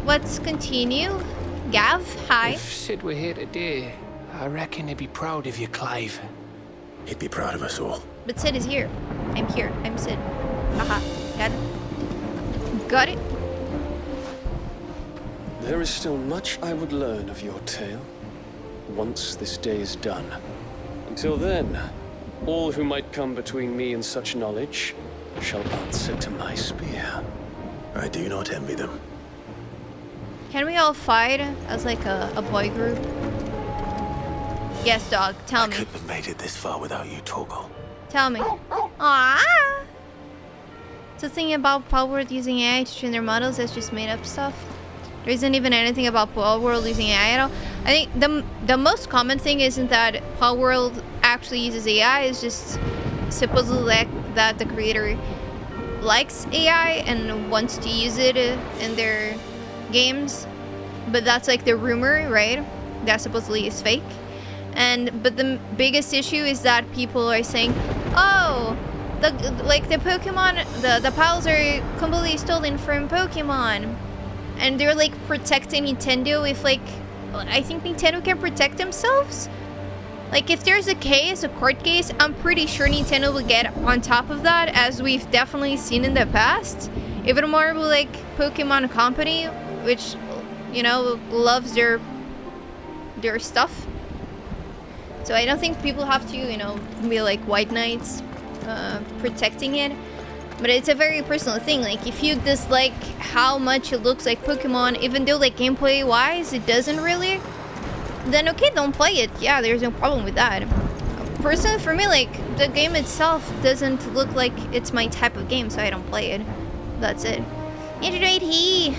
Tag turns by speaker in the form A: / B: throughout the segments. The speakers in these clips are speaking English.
A: let's continue. Gav, hi.
B: If Sid were here today, I reckon he'd be proud of you, Clive.
C: He'd be proud of us all.
A: But Sid is here. I'm here. I'm Sid. Haha. Got it? Got it?
D: There is still much I would learn of your tale, once this day is done. Until then, all who might come between me and such knowledge shall answer to my spear.
C: I do not envy them.
A: Can we all fight as like a boy group? Yes, dog. Tell
C: I
A: me.
C: couldn't have made it this far without you, Torgal.
A: Tell me. Aww. So thinking about Palworld using AI to train their models, that's just made up stuff. There isn't even anything about Palworld using AI at all. I think the most common thing isn't that Palworld actually uses AI. It's just supposedly like that the creator likes AI and wants to use it in their games. But that's like the rumor, right? That supposedly is fake. But the biggest issue is that people are saying, oh, the Pokemon, the pals are completely stolen from Pokemon. And they're like protecting Nintendo if like, I think Nintendo can protect themselves. Like if there's a court case, I'm pretty sure Nintendo will get on top of that, as we've definitely seen in the past. Even more with like Pokemon Company, which, you know, loves their stuff. So I don't think people have to, you know, be like white knights protecting it. But it's a very personal thing. Like if you dislike how much it looks like Pokemon, even though like gameplay wise it doesn't really, then okay, don't play it. Yeah, there's no problem with that. Personally for me, like the game itself doesn't look like it's my type of game, so I don't play it. That's it. Integrate he.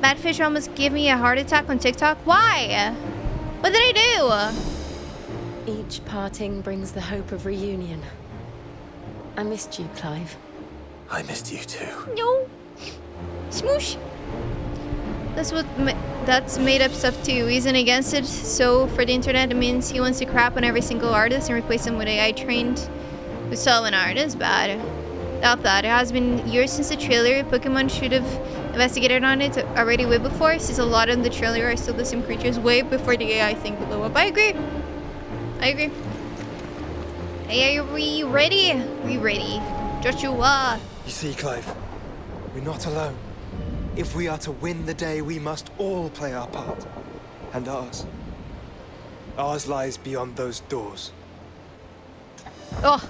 A: Badfish almost gave me a heart attack on TikTok. Why? What did I do?
E: Each parting brings the hope of reunion. I missed you, Clive.
C: I missed you too.
A: No. Smoosh. That's made up stuff too. He isn't against it. So for the internet, it means he wants to crap on every single artist and replace them with AI trained with solid art. That's bad. Doubt that. It has been years since the trailer. Pokemon should have investigated on it already way before, since a lot of the trailer are still the same creatures way before the AI thing blew up. I agree. Hey, are we ready? We ready. Joshua.
F: You see, Clive, we're not alone. If we are to win the day, we must all play our part. And ours. Ours lies beyond those doors.
A: Oh.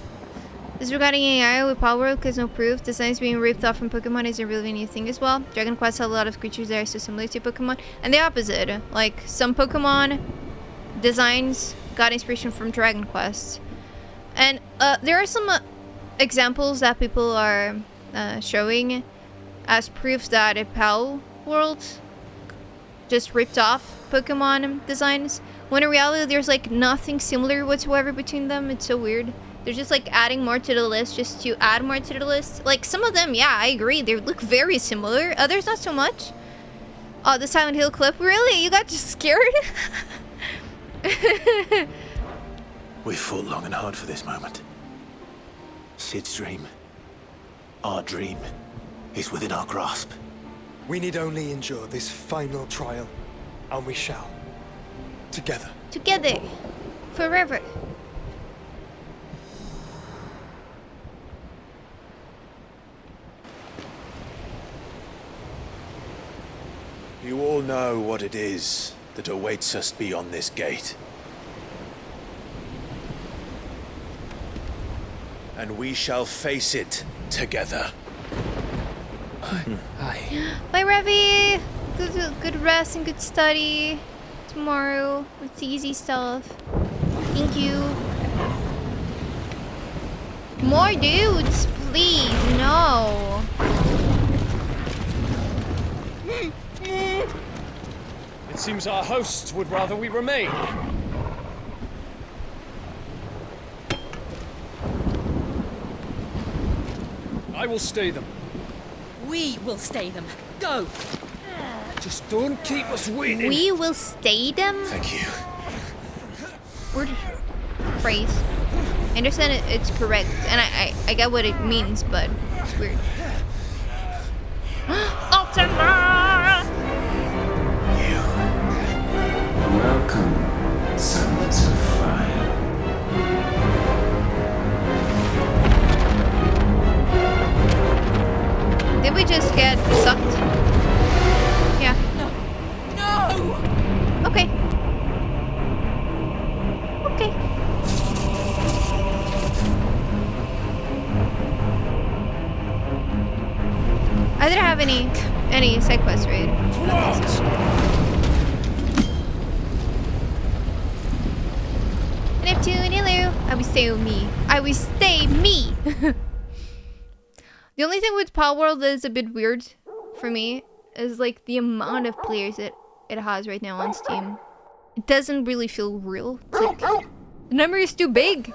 A: This is regarding AI with Palworld, because no proof. Designs being ripped off from Pokemon is a really new thing as well. Dragon Quest had a lot of creatures that are so similar to Pokemon. And the opposite. Like, some Pokemon designs got inspiration from Dragon Quest. And there are some examples that people are showing as proof that a Palworld just ripped off Pokemon designs, when in reality there's like nothing similar whatsoever between them. It's so weird. They're just like adding more to the list just to add more to the list. Like some of them, yeah, I agree, they look very similar. Others not so much. Oh, the Silent Hill clip, really? You got just scared?
C: We fought long and hard for this moment. Sid's dream, our dream, is within our grasp.
F: We need only endure this final trial, and we shall. Together.
A: Together. Forever.
C: You all know what it is that awaits us beyond this gate. And we shall face it together.
B: Aye.
A: Bye, Ravi. Good rest and good study tomorrow. It's easy stuff. Thank you. More dudes, please. No.
D: It seems our hosts would rather we remain. I will stay them.
E: We will stay them. Go!
D: Just don't keep us waiting.
A: We will stay them?
C: Thank you.
A: Word phrase. I understand it's correct, and I get what it means, but it's weird. Ultima! side quest, right? Okay, so. Neptune, hello. I will stay me. I will stay me. The only thing with Palworld that is a bit weird for me is like the amount of players it has right now on Steam. It doesn't really feel real. It's like the number is too big.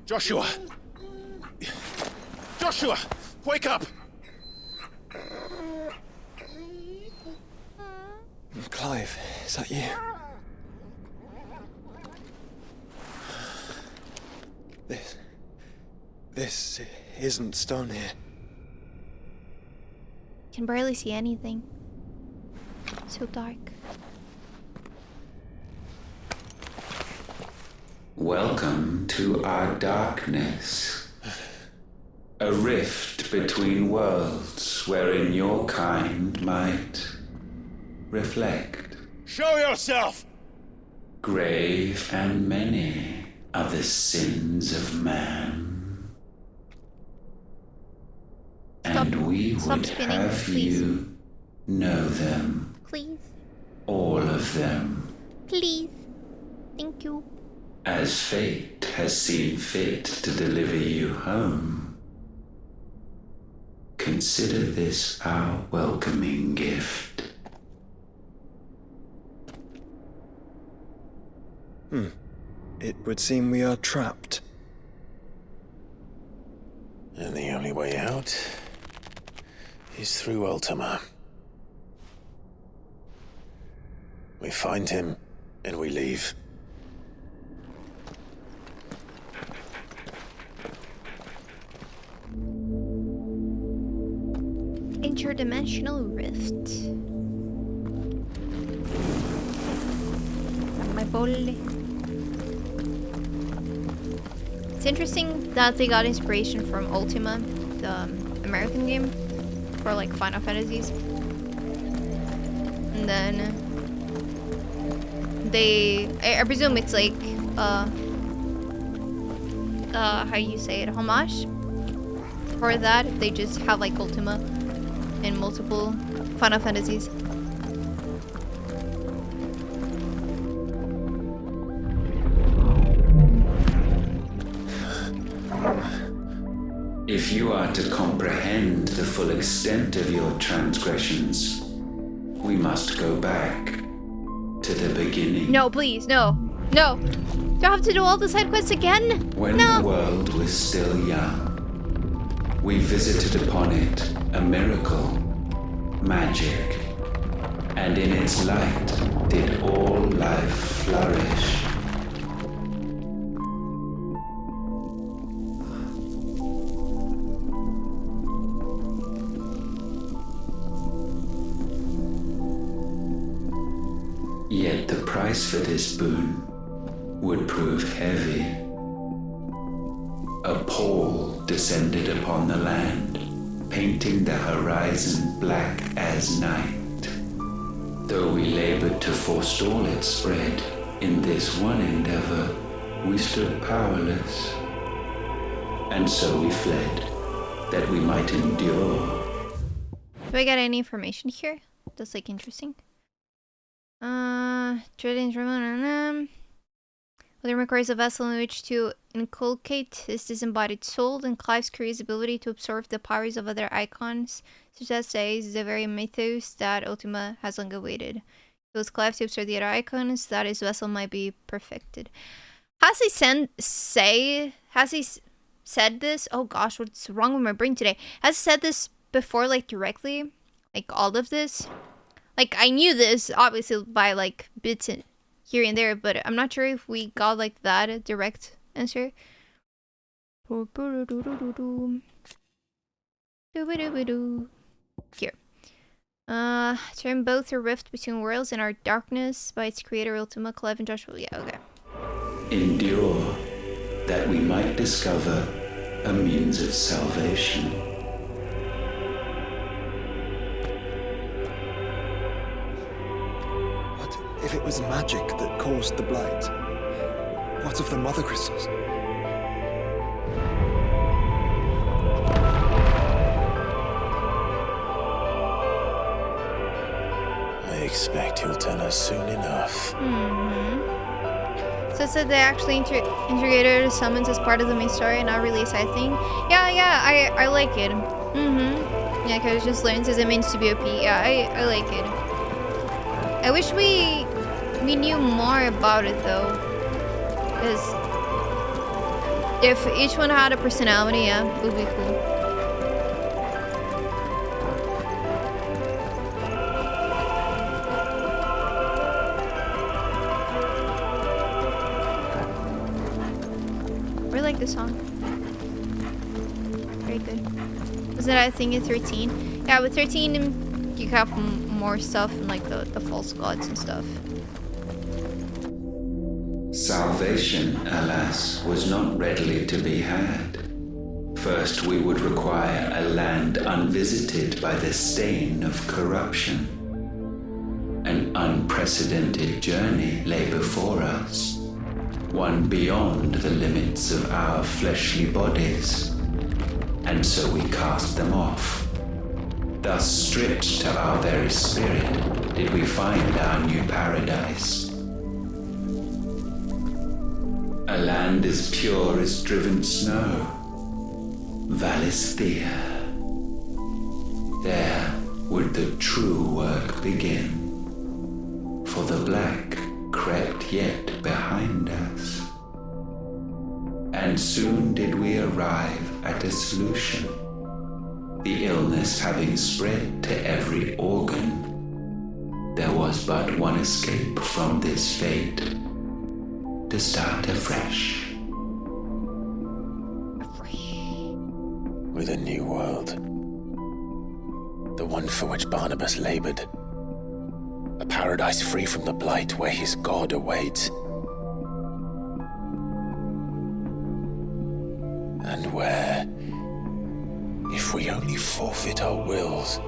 C: Joshua! Joshua! Wake up!
F: Clive, is that you? This isn't stone here.
A: Can barely see anything. So dark.
G: Welcome to our darkness. A rift between worlds wherein your kind might reflect.
C: Show yourself!
G: Grave and many are the sins of man. And we would
A: spinning,
G: have
A: please.
G: you know them.
A: Please.
G: All of them.
A: Please. Thank you.
G: As fate has seen fit to deliver you home, consider this our welcoming gift.
F: It would seem we are trapped.
C: And the only way out is through Ultima. We find him, and we leave.
A: Interdimensional rift. My ball. It's interesting that they got inspiration from Ultima, the American game, for like Final Fantasies. And then I presume it's like how you say it, homage for that. They just have like Ultima in multiple Final Fantasies.
G: If you are to comprehend the full extent of your transgressions, we must go back to the beginning.
A: No, please, no. No. Do I have to do all the side quests again?
G: When
A: No.
G: the world was still young, we visited upon it a miracle, magic, and in its light did all life flourish. Yet the price for this boon would prove heavy. A pall descended upon the land, painting the horizon black as night. Though we labored to forestall its spread, in this one endeavor we stood powerless. And so we fled, that we might endure.
A: Do I get any information here? That's like interesting. Trading Within requires a vessel in which to inculcate his disembodied soul, and Clive's curious ability to absorb the powers of other icons, such as says the very mythos that Ultima has long awaited. It was Clive to absorb the other icons that his vessel might be perfected. Has he said this? Oh gosh, what's wrong with my brain today? Has he said this before, like directly? Like all of this? Like I knew this obviously by like bits in here and there, but I'm not sure if we got like that direct answer. Here. Turn both a rift between worlds and our darkness by its creator Ultima, Clive and Joshua. Yeah, okay.
G: Endure, that we might discover a means of salvation.
F: if it was magic that caused the blight? What of the mother crystals?
C: I expect he'll tell us soon enough.
A: So it said they actually integrated summons as part of the main story and not really a side thing. Yeah, I like it. Yeah, because it just learns as it means to be OP. Yeah, I like it. I wish we knew more about it though. Because if each one had a personality, yeah, it would be cool. I like this song. Very good. Isn't that a thing in 13? Yeah, with 13 you have more stuff and like the false gods and stuff.
G: Salvation, alas, was not readily to be had. First, we would require a land unvisited by the stain of corruption. An unprecedented journey lay before us, one beyond the limits of our fleshly bodies, and so we cast them off. Thus, stripped to our very spirit, did we find our new paradise. A land as pure as driven snow, Valisthea. There would the true work begin, for the black crept yet behind us. And soon did we arrive at a solution, the illness having spread to every organ. There was but one escape from this fate, to start afresh.
C: With a new world. The one for which Barnabas labored. A paradise free from the blight where his God awaits. And where, if we only forfeit our wills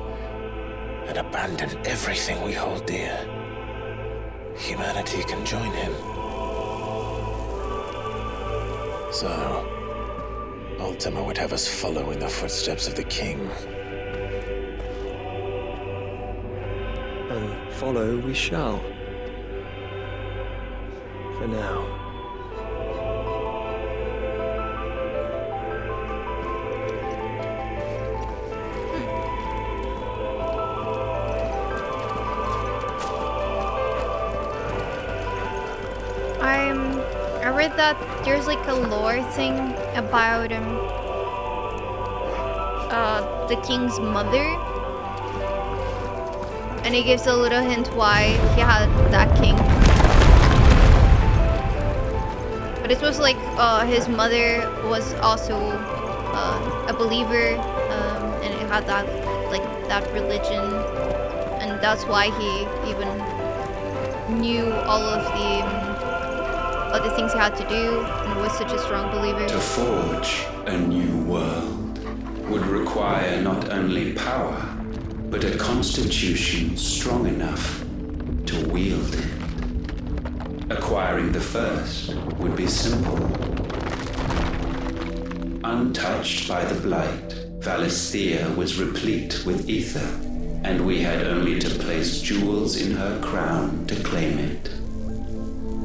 C: and abandon everything we hold dear, humanity can join him. So, Ultima would have us follow in the footsteps of the king.
F: And follow we shall. For now.
A: I read that there's like a lore thing about the king's mother, and it gives a little hint why he had that king. But it was like his mother was also a believer, and it had that that religion, and that's why he even knew all of the other things he had to do and was such a strong believer.
G: To forge a new world would require not only power, but a constitution strong enough to wield it. Acquiring the first would be simple. Untouched by the blight, Valisthea was replete with ether, and we had only to place jewels in her crown to claim it.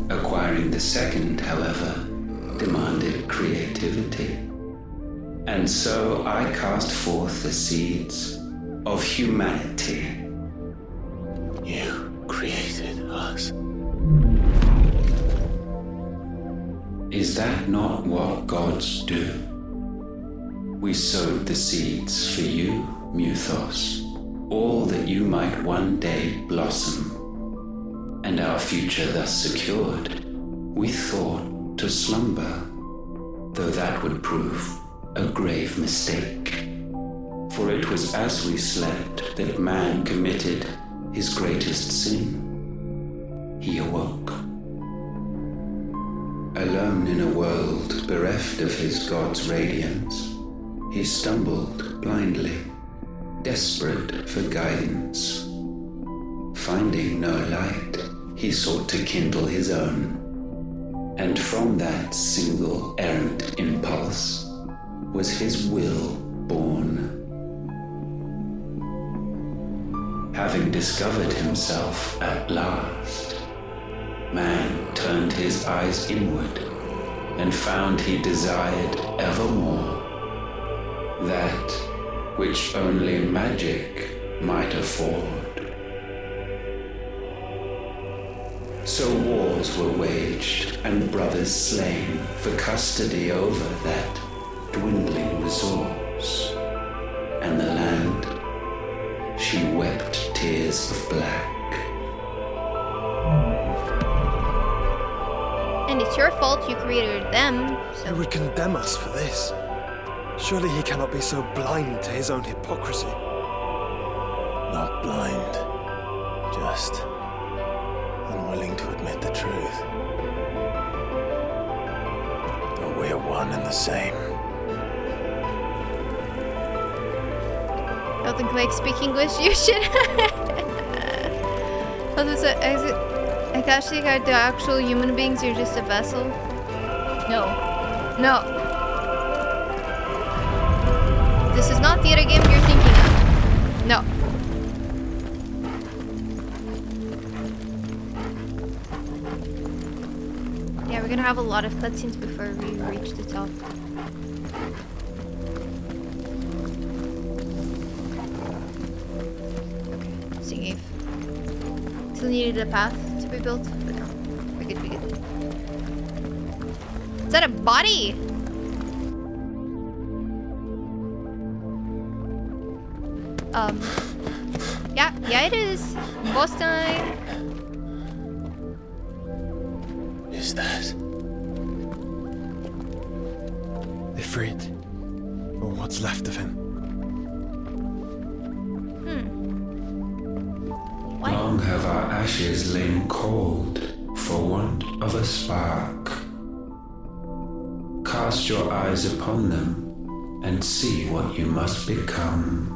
G: Acquiring the second, however, demanded creativity. And so I cast forth the seeds of humanity.
C: You created us.
G: Is that not what gods do? We sowed the seeds for you, Muthos, all that you might one day blossom. And our future thus secured, we thought to slumber, though that would prove a grave mistake. For it was as we slept that man committed his greatest sin. He awoke. Alone in a world bereft of his God's radiance, he stumbled blindly, desperate for guidance. Finding no light, he sought to kindle his own. And from that single errant impulse was his will born. Having discovered himself at last, man turned his eyes inward and found he desired evermore that which only magic might afford. So wars were waged and brothers slain for custody over that dwindling resource, and the land, she wept tears of black.
A: And it's your fault you created them,
F: He
A: so...
F: would condemn us for this. Surely he cannot be so blind to his own hypocrisy.
C: Not blind, just unwilling to admit the truth. But we're one and the same.
A: Don't like speak English, you should. I actually got the actual human beings, you're just a vessel. No. No. This is not the other game you're thinking of. No. Yeah, we're gonna have a lot of cutscenes before we reach the top. Okay, Singave. Still needed a path to be built, but no. We're good, we're good. Is that a body? Yeah, it is. Boss time.
C: Is that?
F: Ifrit, or what's left of him.
A: What?
G: Long have our ashes lain cold for want of a spark. Cast your eyes upon them and see what you must become.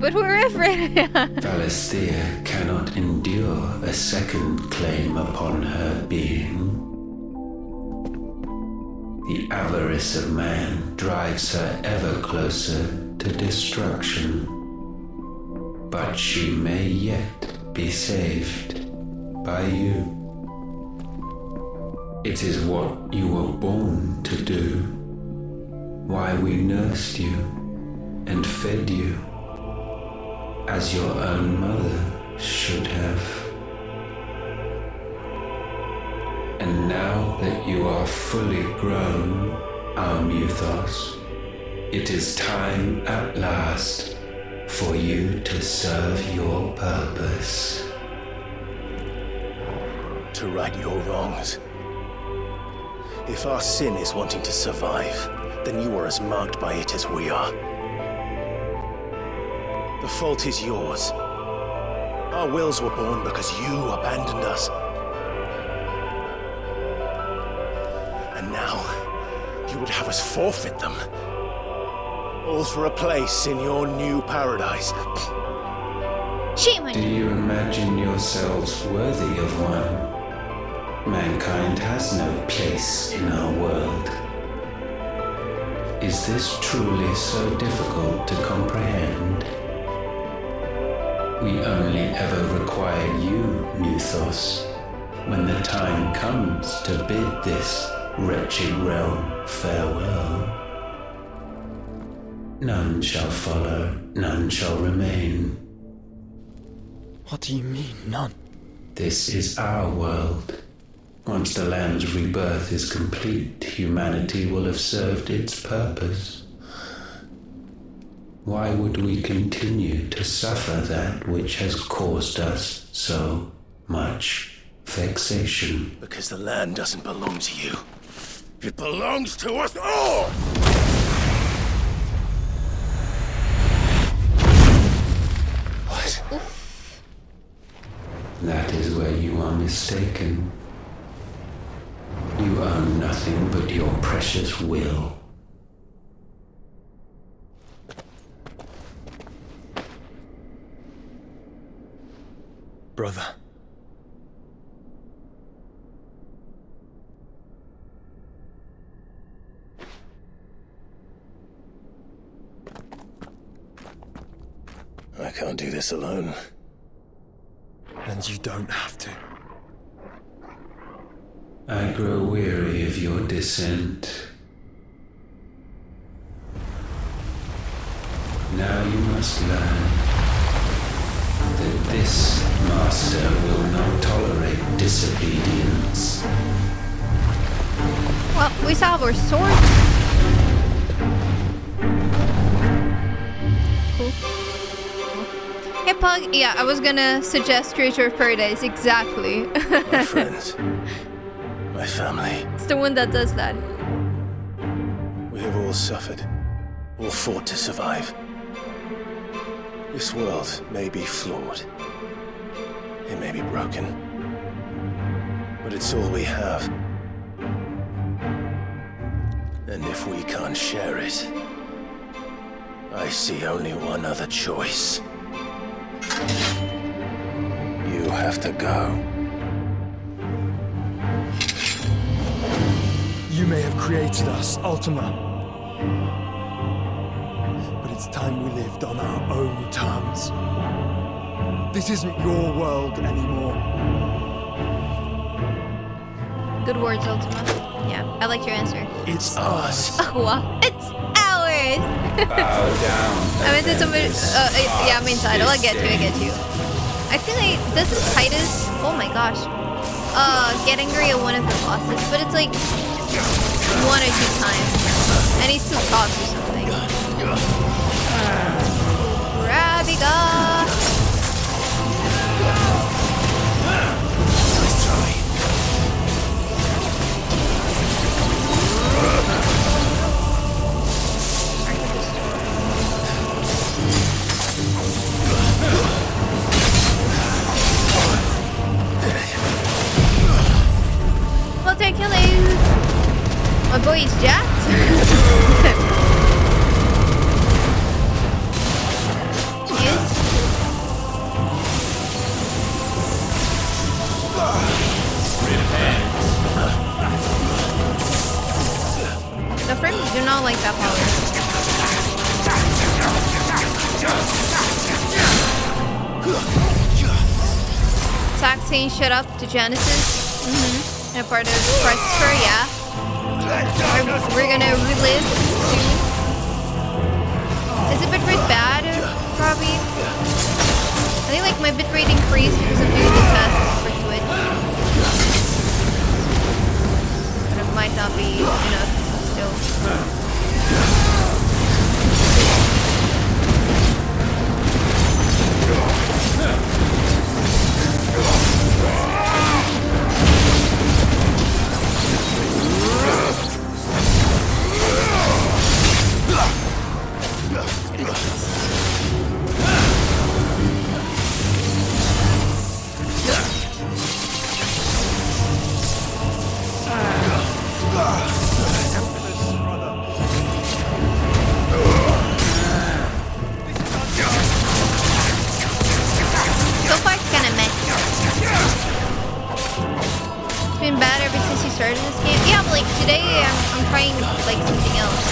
A: But we're afraid.
G: Valisthea cannot endure a second claim upon her being. The avarice of man drives her ever closer to destruction. But she may yet be saved by you. It is what you were born to do, why we nursed you and fed you, as your own mother should have. And now that you are fully grown, our Muthos, it is time at last for you to serve your purpose.
C: To right your wrongs. If our sin is wanting to survive, then you are as marked by it as we are. The fault is yours. Our wills were born because you abandoned us. And now, you would have us forfeit them. All for a place in your new paradise.
A: Shame on
G: Do
A: you.
G: you imagine yourselves worthy of one? Mankind has no place in our world. Is this truly so difficult to comprehend? We only ever require you, Muthos, when the time comes to bid this wretched realm farewell. None shall follow, none shall remain.
F: What do you mean, none?
G: This is our world. Once the land's rebirth is complete, humanity will have served its purpose. Why would we continue to suffer that which has caused us so much vexation?
C: Because the land doesn't belong to you. It belongs to us all! What?
G: That is where you are mistaken. You own nothing but your precious will.
F: brother.
C: I can't do this alone.
F: And you don't have to.
G: I grow weary of your descent. Now you must learn that this master will not tolerate disobedience.
A: Well, we still have our sword. Cool. Hey, Pug. Yeah, I was gonna suggest Creature of Paradise. Exactly.
C: My friends. My family.
A: It's the one that does that.
C: We have all suffered. All fought to survive. This world may be flawed. It may be broken. But it's all we have. And if we can't share it, I see only one other choice. You have to go.
F: You may have created us, Ultima. But it's time we lived on our own terms. This isn't your world anymore.
A: Good words, Ultima. Yeah, I liked your answer.
C: It's us.
A: Well, it's ours!
G: Bow down.
A: I meant to somebody. Yeah, main title. I get you. I feel like this is Titus. Oh my gosh. Get angry at one of the bosses, but it's like 1 or 2 times, and he's too taught or something. Rabiga.
C: Nice try.
A: Well, take your leave. My boy is jacked. Yes. The frames do not like that power. Zack saying shut up to Genesis. And a part of Christopher, yeah. We're gonna relive soon. Is the bitrate bad? Probably. I think like my bitrate increased because of doing the tests for Twitch. But it might not be enough still. So far it's kinda meh. It's been bad ever since you started this game. Yeah, but like today I'm trying like something else.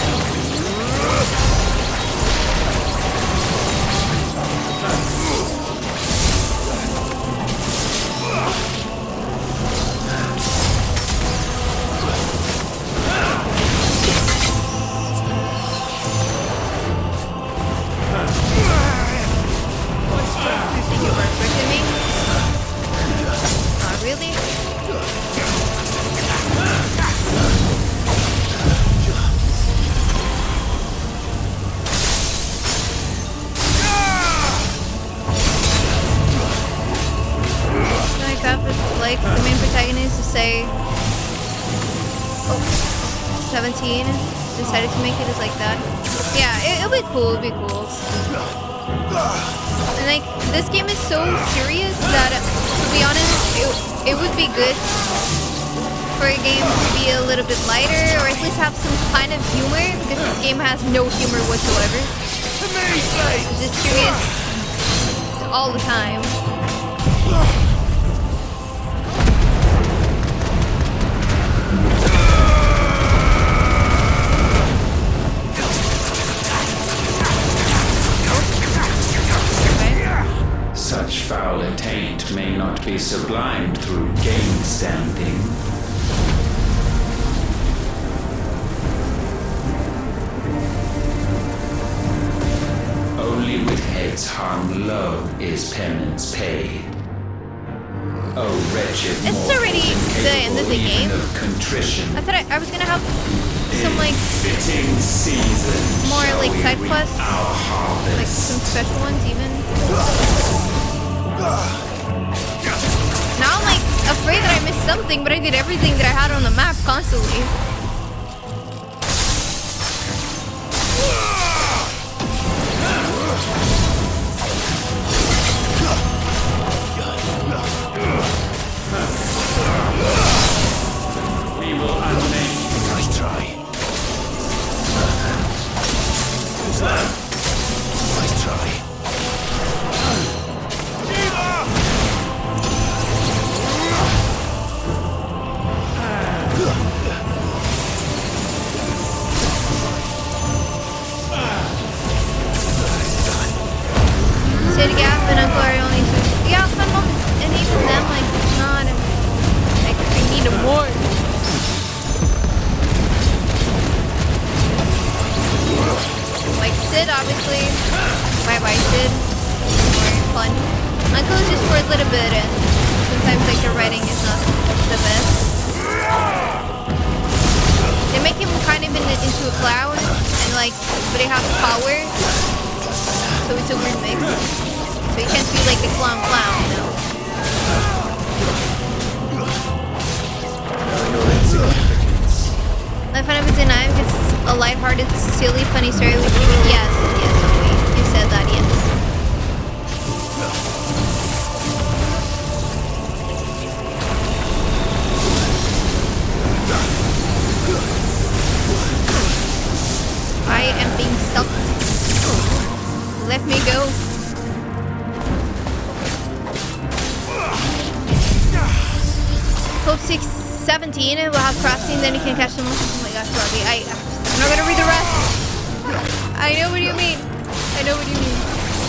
A: You were tricking me? Really? Like the main protagonist to say, oh, 17 decided to make it as like that. Yeah, it'll be cool. It'll be cool. And like this game is so serious that, to be honest, it would be good for a game to be a little bit lighter, or at least have some kind of humor, because this game has no humor whatsoever. It's just serious all the time.
G: Such foul attaint may not be sublimed through game standing. Only with heads hung low is penance paid. Oh, wretched
A: It's
G: mortals
A: already the end of the
G: incapable
A: game.
G: even of contrition.
A: I thought I was gonna have some like
G: Fitting season
A: more
G: shall
A: like
G: we
A: side
G: reap
A: quests,
G: our harvest.
A: like some special ones even. Now I'm like afraid that I missed something, but I did everything that I had on the map constantly.
G: We will unmake.
C: Nice try. Nice try.
A: Sid Gap and Uncle are only two. Yeah, fun moments, and even them like not. Like I need more. Like Sid, obviously. Bye Sid. More fun. Uncle is just for a little bit, and sometimes like the writing is not the best. They make him kind of into a cloud, and like, but he has power, so it's a weird mix. So you can't be like the clown, you know. Final Fantasy XIX is a lighthearted, silly, funny story with yes, okay. You said that, yes. I am being sucked. Let me go. Code 617 will have crafting, then you can catch them. Oh my gosh, Robbie, I'm not gonna read the rest. I know what you mean.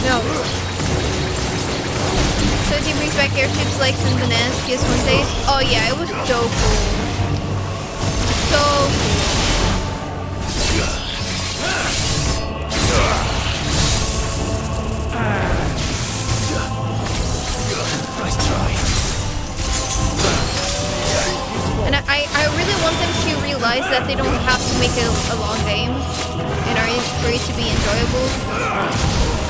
A: No. So it brings back airships like in the NES PS1 days. Oh yeah, it was so cool. So cool.
C: Nice try.
A: And I really want them to realize that they don't have to make it a long game in order for it to be enjoyable.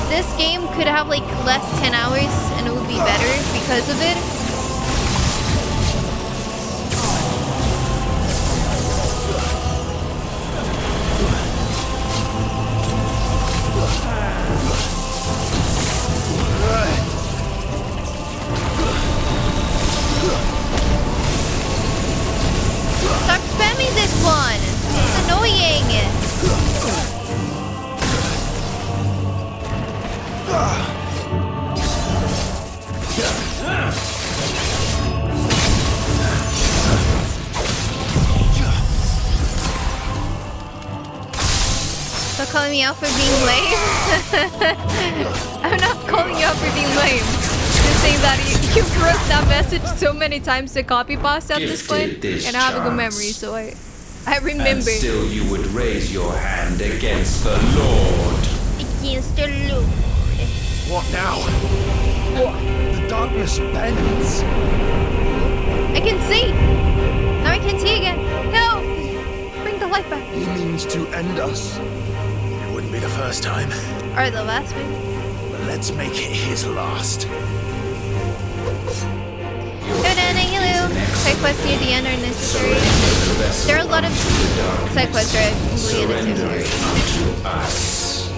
A: This game could have like less 10 hours and it would be better because of it. Stop spamming this one! It's annoying! Stop calling me out for being lame. I'm not calling you out for being lame. Just saying that you wrote that message so many times to copy pasta at this point, and I have a good memory, so I remember.
G: And still you would raise your hand against the Lord.
A: Against the Lord.
C: What now? The darkness bends.
A: I can see. Now I can see again. No, bring the light back.
C: He means to end us. It wouldn't be the first time.
A: Or the last one.
C: But let's make it his last.
A: Side quests near the end are necessary. There are a lot of side quests that are completely necessary.
G: Unto us.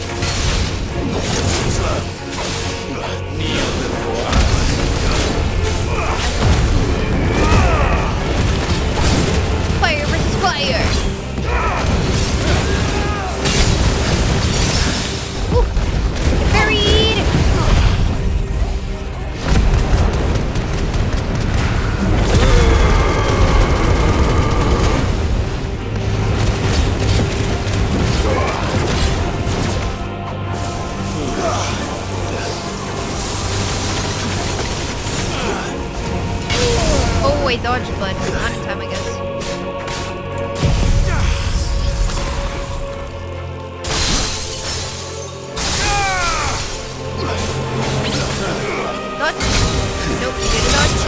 G: Kneel before us.
A: Fire versus fire. Ooh, buried. I dodged, but not in time, I guess. Dodge? Nope, you didn't dodge.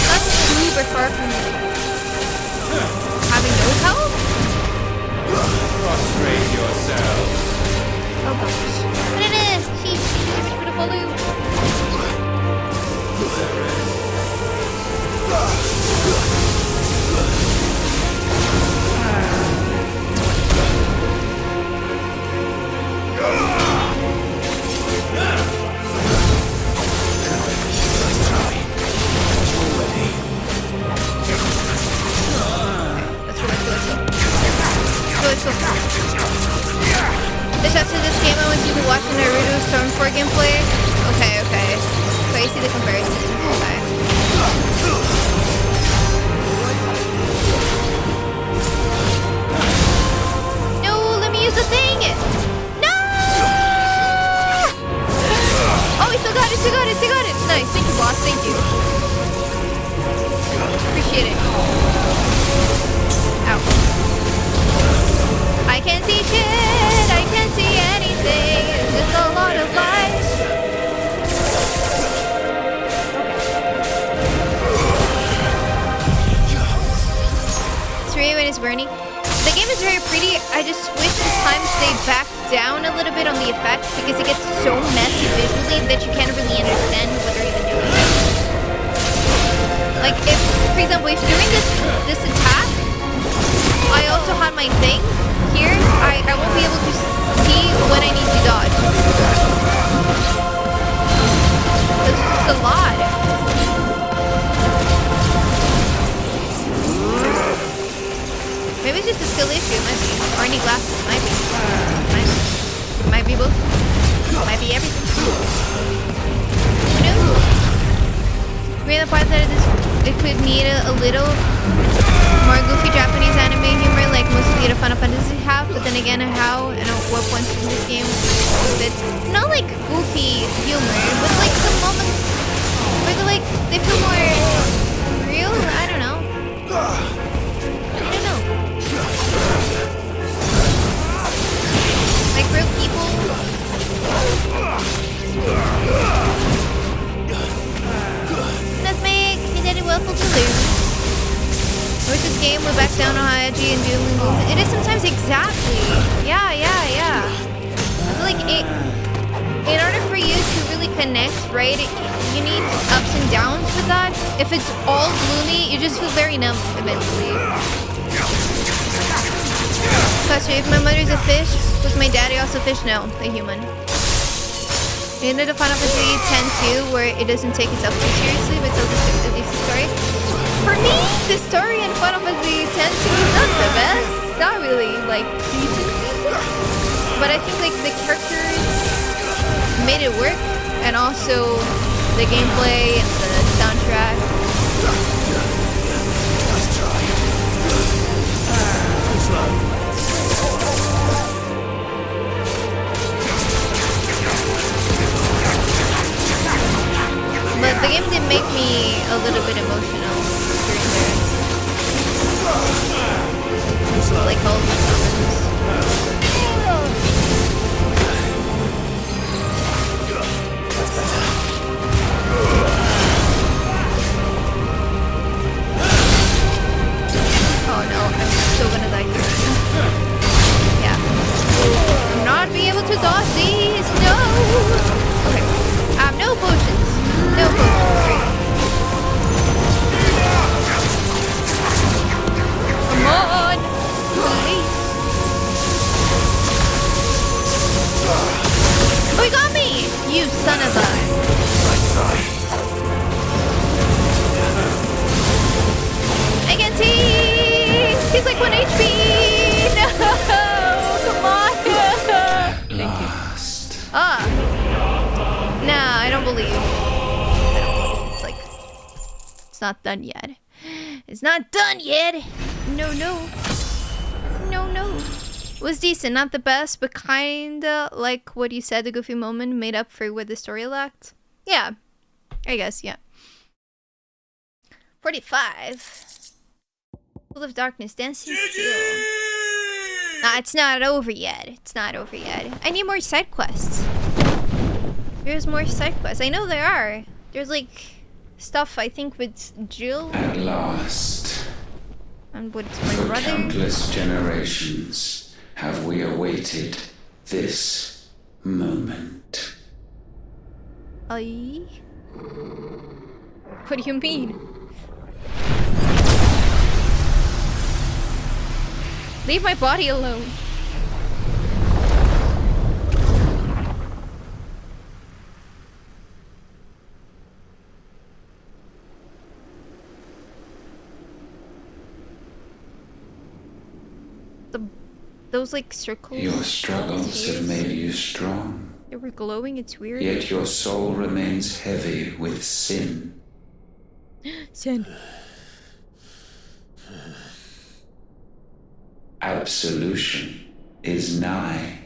A: That's super far from having no health?
G: Prostrate yourself.
A: Oh gosh. But it is! She's beautiful loot. Let's go. Just after this game, I went to watch Naruto Storm 4 gameplay. Okay. So I see the comparison. Okay. No, let me use the thing! No! Oh, he still got it. Nice, thank you, boss, thank you. Appreciate it. Ow. I can't see shit, I can't see anything, it's just a lot of lies. It's really when it's burning. The game is very pretty, I just wish the time stayed back down a little bit on the effect because it gets so messy visually that you can't really understand what they're even doing. Like if, for example, if during this attack, I also had my thing, here, I won't be able to see when I need to dodge. This is just a lot. Maybe it's just a skill issue, it might be. Or I need glasses, might be. Might be both. Might be everything. Who knows? We're in the part that it could need a little more goofy Japanese anime humor like most of the other Final Fantasy have, but then again how and at what points in this game it's not like goofy humor, but like some moments where they feel more real. I don't know. Like real people. Let's make it willful to lose. With this game, we're back down on Hayaji and doom and gloom. It is sometimes exactly. Yeah. I feel like in order for you to really connect, right, you need ups and downs with that. If it's all gloomy, you just feel very numb eventually. Question, if my mother's a fish, was my daddy also a fish? No, a human. The end of the Final Fantasy X-2, where it doesn't take itself too seriously, but tells a decent story. For me, the story in Final Fantasy X-2 is not the best. It's not really, like, decent. But I think, like, the characters made it work. And also, the gameplay and the soundtrack. But the game did make me a little bit emotional during there. Like all the summons. Oh no, I'm so gonna die here. Yeah. I'm not being able to dodge these. No. Okay. I have no potions. No potions. Come on. Please. Oh, he got me. You son of a. I can see. He's like 1 HP. No. Come on. Thank you. Ah. Nah, I don't believe. It's like, it's not done yet. It's not done yet. No. Was decent, not the best, but kinda like what you said, the goofy moment made up for what the story lacked. Yeah. I guess, yeah. 45. Full of darkness, dancing still. Nah, it's not over yet. It's not over yet. I need more side quests. There's more side quests. I know there are. There's like stuff, I think, with Jill.
G: At last.
A: And with my
G: For
A: brother.
G: countless generations have we awaited this moment.
A: Aye. What do you mean? Leave my body alone. Those like circles.
G: Your struggles have made you strong.
A: They were glowing, it's weird.
G: Yet your soul remains heavy with sin.
A: Sin.
G: Absolution is nigh.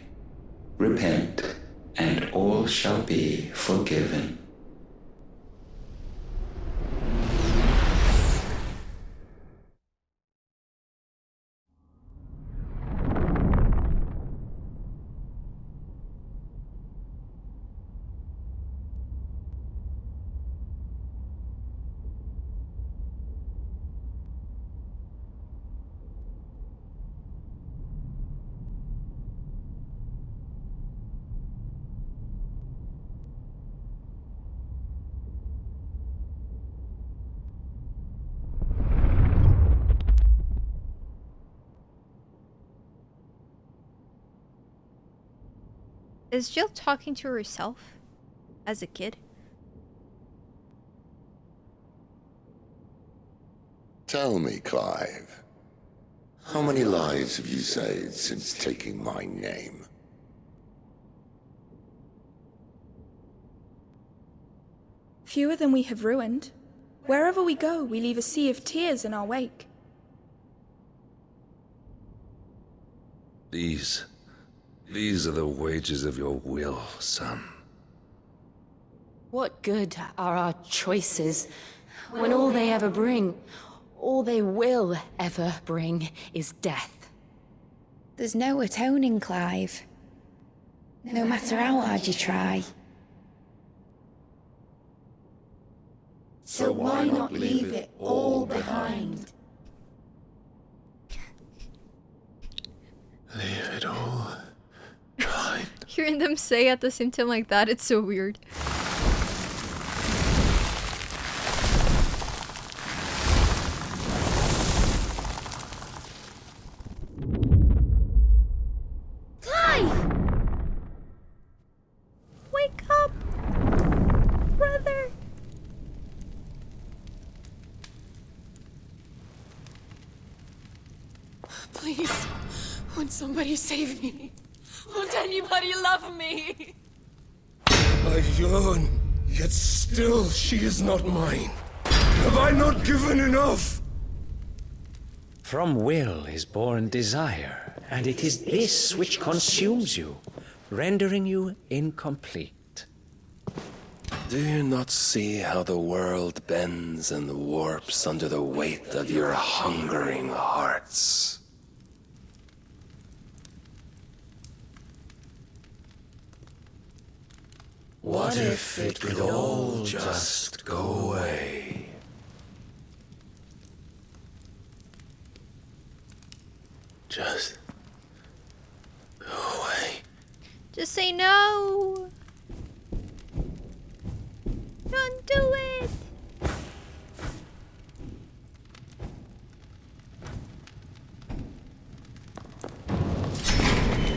G: Repent, and all shall be forgiven.
A: Is Jill talking to herself as a kid?
H: Tell me, Clive, how many lives have you saved since taking my name?
I: Fewer than we have ruined. Wherever we go, we leave a sea of tears in our wake.
J: These are the wages of your will, son.
E: What good are our choices when all they ever bring, all they will ever bring, is death?
K: There's no atoning, Clive. No matter how hard you try. So why not leave it all behind?
C: Leave it all behind.
A: Hearing them say at the same time like that, it's so weird.
K: Clive!
A: Wake up, brother!
E: Please, won't somebody save me? Won't anybody love me?
C: I yearn, yet still she is not mine. Have I not given enough?
L: From will is born desire, and it is this which consumes you, rendering you incomplete.
C: Do you not see how the world bends and warps under the weight of your hungering hearts? What if it could all just go away? Just go away.
A: Just say no! Don't do it!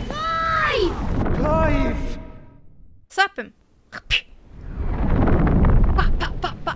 F: Clive! Clive!
A: Slap him! Bah, bah, bah, bah.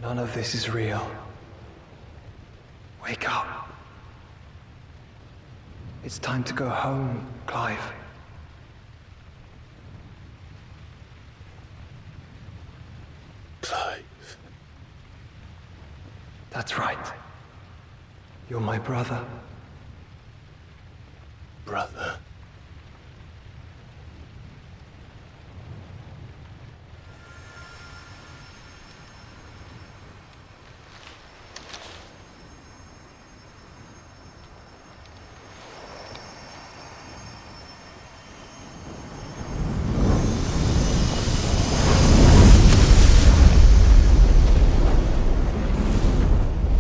F: None of this is real. Wake up. It's time to go home, Clive.
C: Clive.
F: That's right. You're my brother.
C: Brother.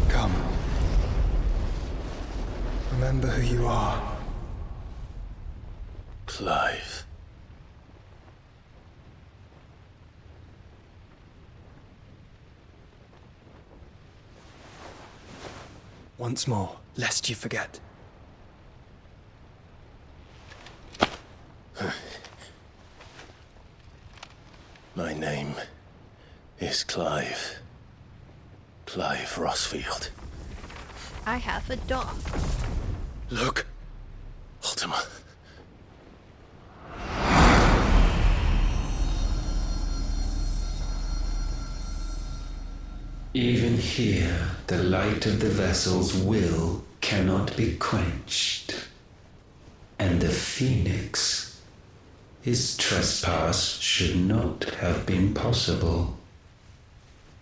F: Come. Remember who you are.
C: Clive.
F: Once more, lest you forget.
C: My name is Clive. Clive Rossfield.
A: I have a dog.
C: Look. Ultima.
G: Even here, the light of the vessel's will cannot be quenched. And the Phoenix, his trespass should not have been possible.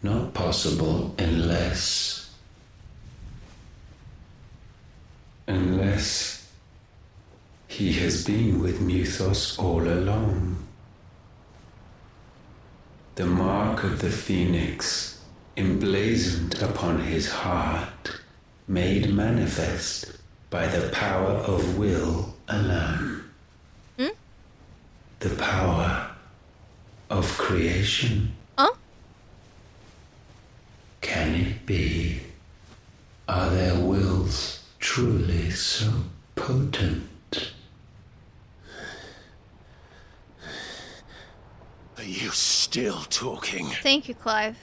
G: Not possible unless he has been with Muthos all along. The mark of the Phoenix, emblazoned upon his heart, made manifest by the power of will alone. The power of creation. Can it be? Are their wills truly so potent?
C: Are you still talking?
A: Thank you, Clive.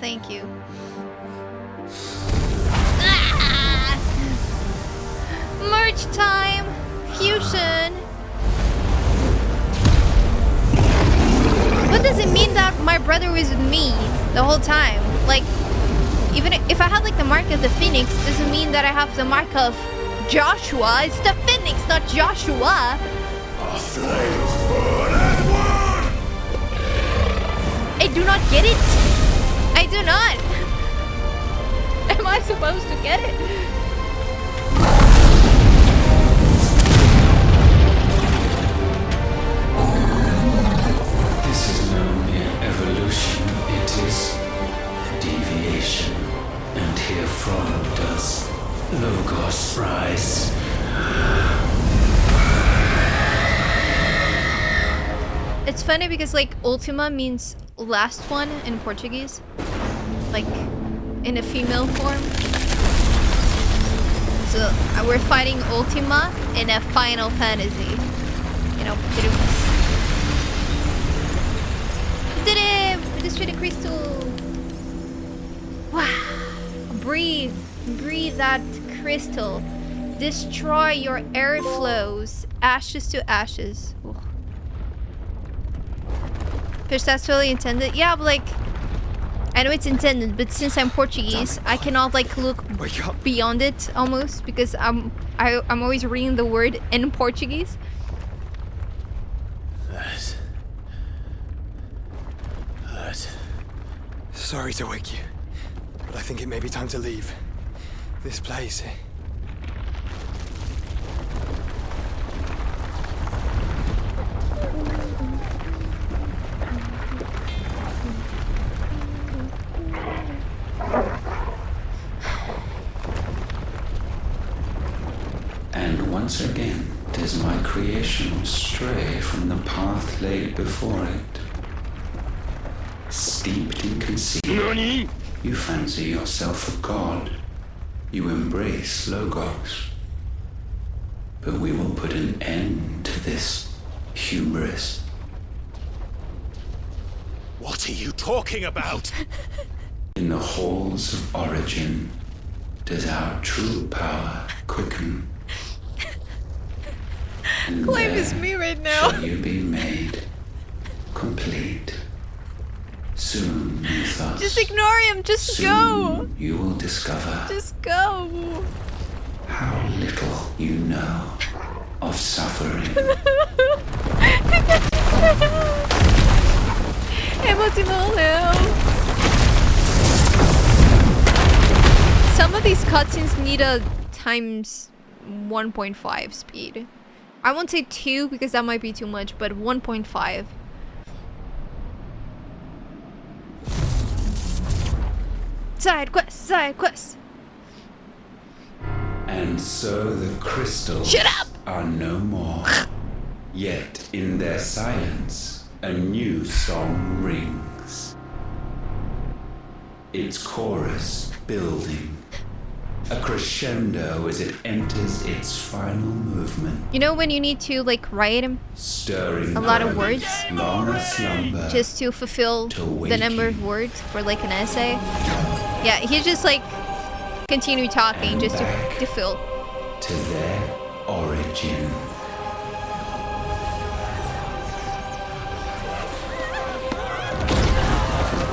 A: Thank you. Ah! Merge time! Fusion! What does it mean that my brother was with me the whole time? Like, even if I had like the mark of the Phoenix, doesn't mean that I have the mark of Joshua. It's the Phoenix, not Joshua.
C: Our flames burn as one!
A: I do not get it. I do not. Am I supposed to get it?
G: This is no mere evolution, it is deviation. And herefrom does Logos rise.
A: It's funny because like Ultima means last one in Portuguese. Like in a female form. So we're fighting Ultima in a Final Fantasy. You know, we did it! We destroyed a crystal! Wow! Breathe! Breathe that crystal. Destroy your air flows. Ashes to ashes. Ooh. Fish, that's totally intended. Yeah, but like, I know it's intended, but since I'm Portuguese, I cannot like look beyond it almost because I'm always reading the word in Portuguese.
C: Hurt.
F: Sorry to wake you, but I think it may be time to leave. This place.
G: And once again does my creation stray from the path laid before it. Steeped in conceit, you fancy yourself a god. You embrace Logos. But we will put an end to this hubris.
C: What are you talking about?
G: In the halls of origin does our true power quicken. And
A: Clive is
G: there
A: me right now.
G: shall you be made complete. Soon, you thought.
A: Just ignore him. Just go.
G: You will discover
A: Just go.
G: how little you know of suffering.
A: Emotional now. Some of these cutscenes need a times 1.5 speed. I won't say 2 because that might be too much, but 1.5. Side quest, side quest.
G: And so the crystals
A: Shut up!
G: are no more. Yet in their silence, a new song rings. Its chorus building, a crescendo as it enters its final movement.
A: You know when you need to like write
G: Stirring
A: a lot of words
G: long a slumber
A: just to fulfill the number of words for like an essay? Yeah, he just like continue talking just to fill.
G: to their origin.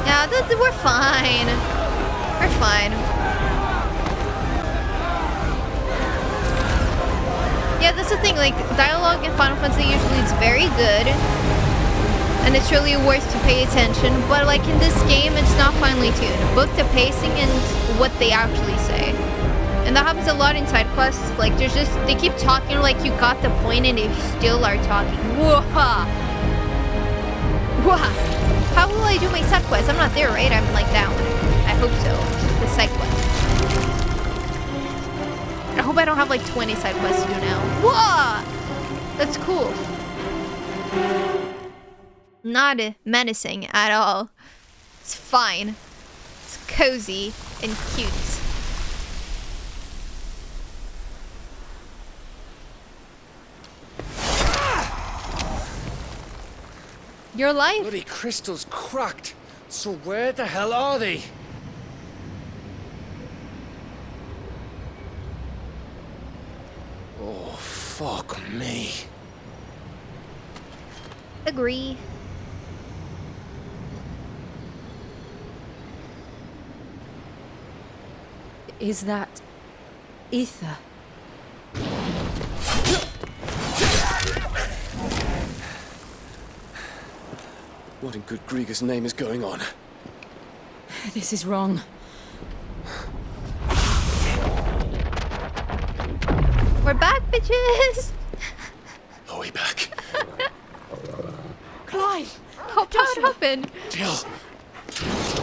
A: Yeah, we're fine. We're fine. Yeah, that's the thing, like, dialogue in Final Fantasy usually is very good. And it's really worth to pay attention, but like in this game, it's not finely tuned. Both the pacing and what they actually say. And that happens a lot in side quests. Like, they keep talking like you got the point and they still are talking. Whoa! Whoa! How will I do my side quest? I'm not there, right? I'm like that one. I hope so. The side quest. I hope I don't have like 20 side quests to do now. Whoa! That's cool. Not menacing at all. It's fine. It's cozy and cute. Your life?
D: Bloody crystal's cracked. So where the hell are they? Oh, fuck me.
A: Agree.
E: Is that ether?
D: What in good Grieger's name is going on?
E: This is wrong.
A: We're back, bitches!
C: Are we back?
E: Clive!
A: What happened?
C: Jill!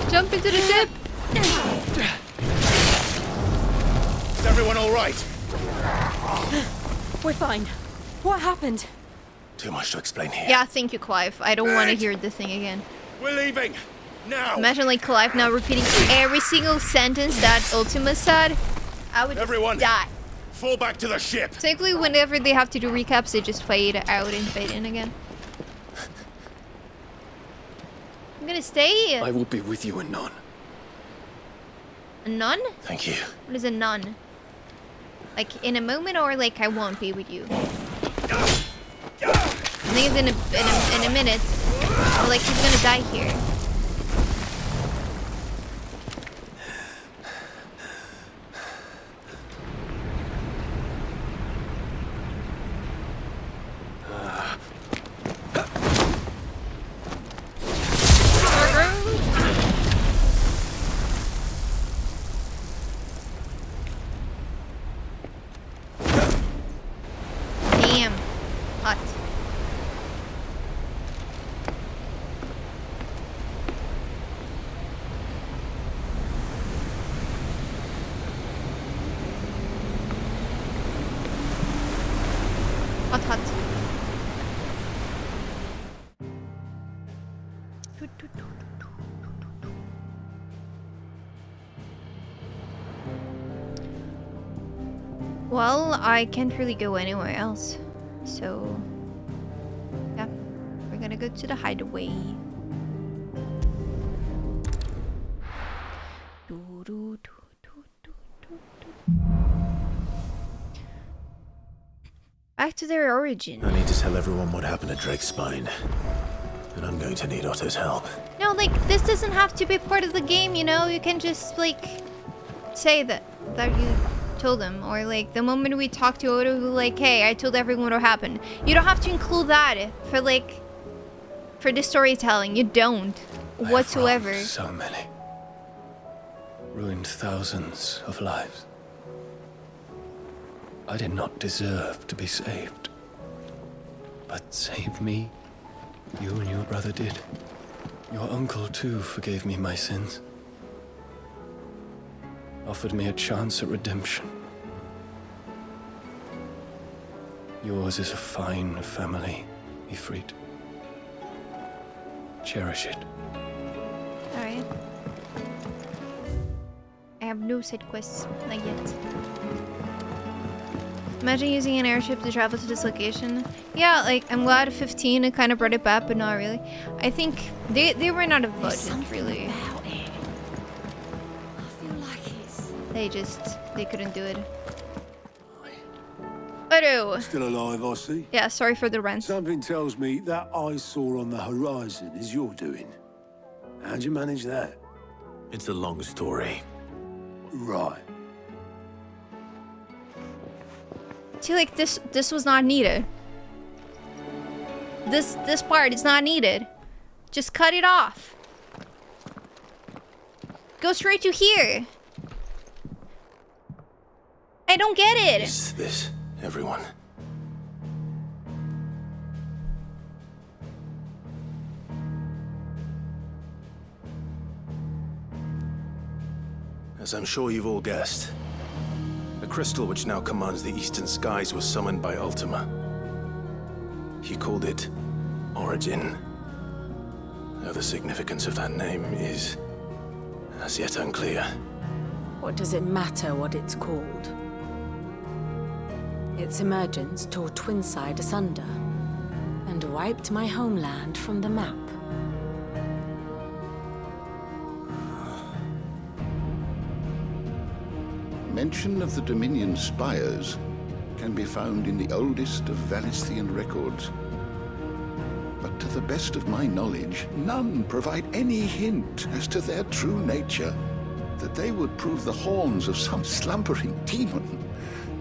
A: Jump into the ship!
C: Is everyone alright?
E: We're fine. What happened?
C: Too much to explain here.
A: Yeah, thank you, Clive. I don't want to hear the thing again.
C: We're leaving! Now!
A: Imagine like Clive now repeating every single sentence that Ultima said. I would
C: Everyone,
A: die.
C: fall back to the ship!
A: Technically, whenever they have to do recaps, they just fade out and fade in again. I'm gonna stay.
D: I will be with you, Anon.
A: A nun?
C: Thank you.
A: What is a nun? Like in a moment, or like I won't be with you? I think it's in a minute. Or like he's gonna die here. Damn. Hot. Hot. Well, I can't really go anywhere else. So, yeah, we're gonna go to the hideaway. to their origin.
C: I need to tell everyone what happened at Drake's Spine. And I'm going to need Otto's help.
A: No, like, this doesn't have to be part of the game, you know? You can just, like, say that you told him. Or, like, the moment we talk to Otto, who, like, hey, I told everyone what happened. You don't have to include that for, like, for the storytelling. You don't. Whatsoever.
D: So many. Ruined thousands of lives. I did not deserve to be saved. But save me. You and your brother did. Your uncle, too, forgave me my sins. Offered me a chance at redemption. Yours is a fine family, Ifrit. Cherish it.
A: Alright. I have no side quests, not yet. Imagine using an airship to travel to this location. Yeah, like, I'm glad 15 it kind of brought it back, but not really. I think they ran out of budget, really.
E: About it. I feel like
A: They couldn't do it. Otto!
M: Still alive, I see.
A: Yeah, sorry for the rant.
M: Something tells me that eyesore on the horizon is your doing. How'd you manage that?
C: It's a long story.
M: Right.
A: See, like, this was not needed. This part is not needed. Just cut it off. Go straight to here. I don't get it.
C: Is this everyone? As I'm sure you've all guessed, the crystal which now commands the eastern skies was summoned by Ultima. He called it Origin. Though the significance of that name is as yet unclear.
E: What does it matter what it's called? Its emergence tore Twinside asunder and wiped my homeland from the map.
H: Mention of the Dominion spires can be found in the oldest of Valisthian records. But to the best of my knowledge, none provide any hint as to their true nature. That they would prove the horns of some slumbering demon.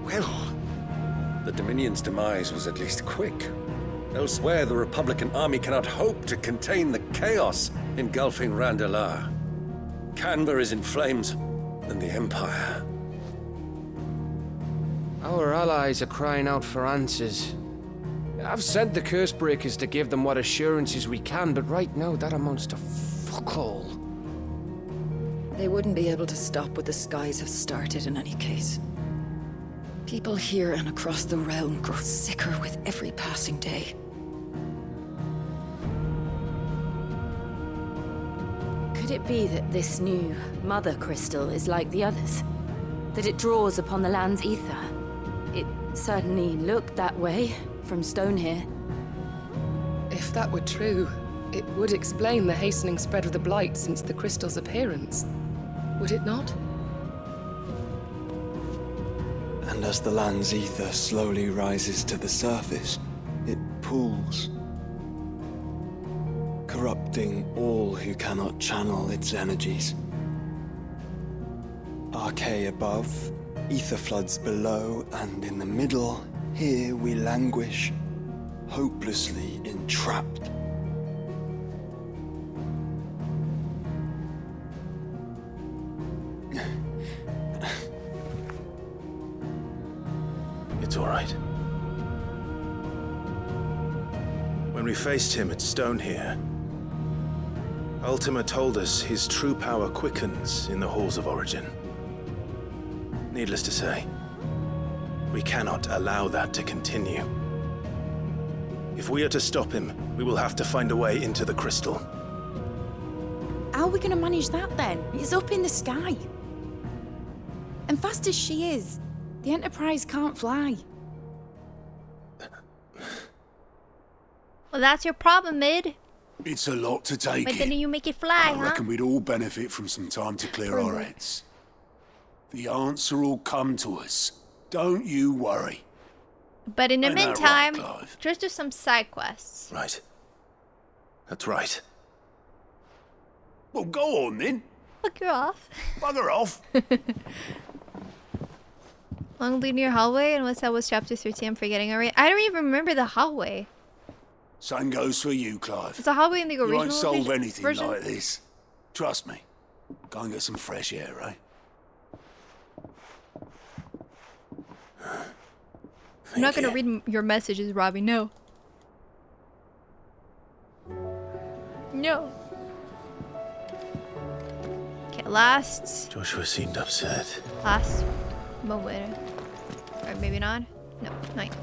H: Well,
J: the Dominion's demise was at least quick. Elsewhere, the Republican army cannot hope to contain the chaos engulfing Randalar. Canva is in flames, and the Empire.
B: Our allies are crying out for answers. I've sent the curse breakers to give them what assurances we can, but right now that amounts to fuck all.
N: They wouldn't be able to stop what the skies have started in any case. People here and across the realm grow sicker with every passing day.
E: Could it be that this new mother crystal is like the others? That it draws upon the land's ether? It certainly looked that way from stone here.
O: If that were true, it would explain the hastening spread of the Blight since the crystal's appearance. Would it not?
F: And as the land's ether slowly rises to the surface, it pools, corrupting all who cannot channel its energies. Archay above, ether floods below, and in the middle, here we languish, hopelessly entrapped.
C: It's all right. When we faced him at Stone here, Ultima told us his true power quickens in the halls of Origin. Needless to say, we cannot allow that to continue. If we are to stop him, we will have to find a way into the crystal.
K: How are we going to manage that then? It's up in the sky. And fast as she is, the Enterprise can't fly.
A: Well, that's your problem, Mid.
M: It's a lot to take
A: But then you make it fly,
M: I reckon we'd all benefit from some time to clear our heads. The answer will come to us. Don't you worry.
A: But in the
M: Ain't that
A: meantime,
M: right, Clive?
A: just do some side quests.
C: Right. That's right.
M: Well, go on then.
A: Fuck you off.
M: Bugger off.
A: Long linear hallway, unless that was chapter 13, I'm forgetting already. I don't even remember the hallway.
M: Same goes for you, Clive.
A: Is the hallway in the original
M: You won't solve anything
A: version?
M: like this. Trust me. Go and get some fresh air, eh?
A: I'm not gonna read your messages, Robbie, no. No. Okay, last
C: Joshua seemed upset.
A: moment. Or maybe not? No, not yet.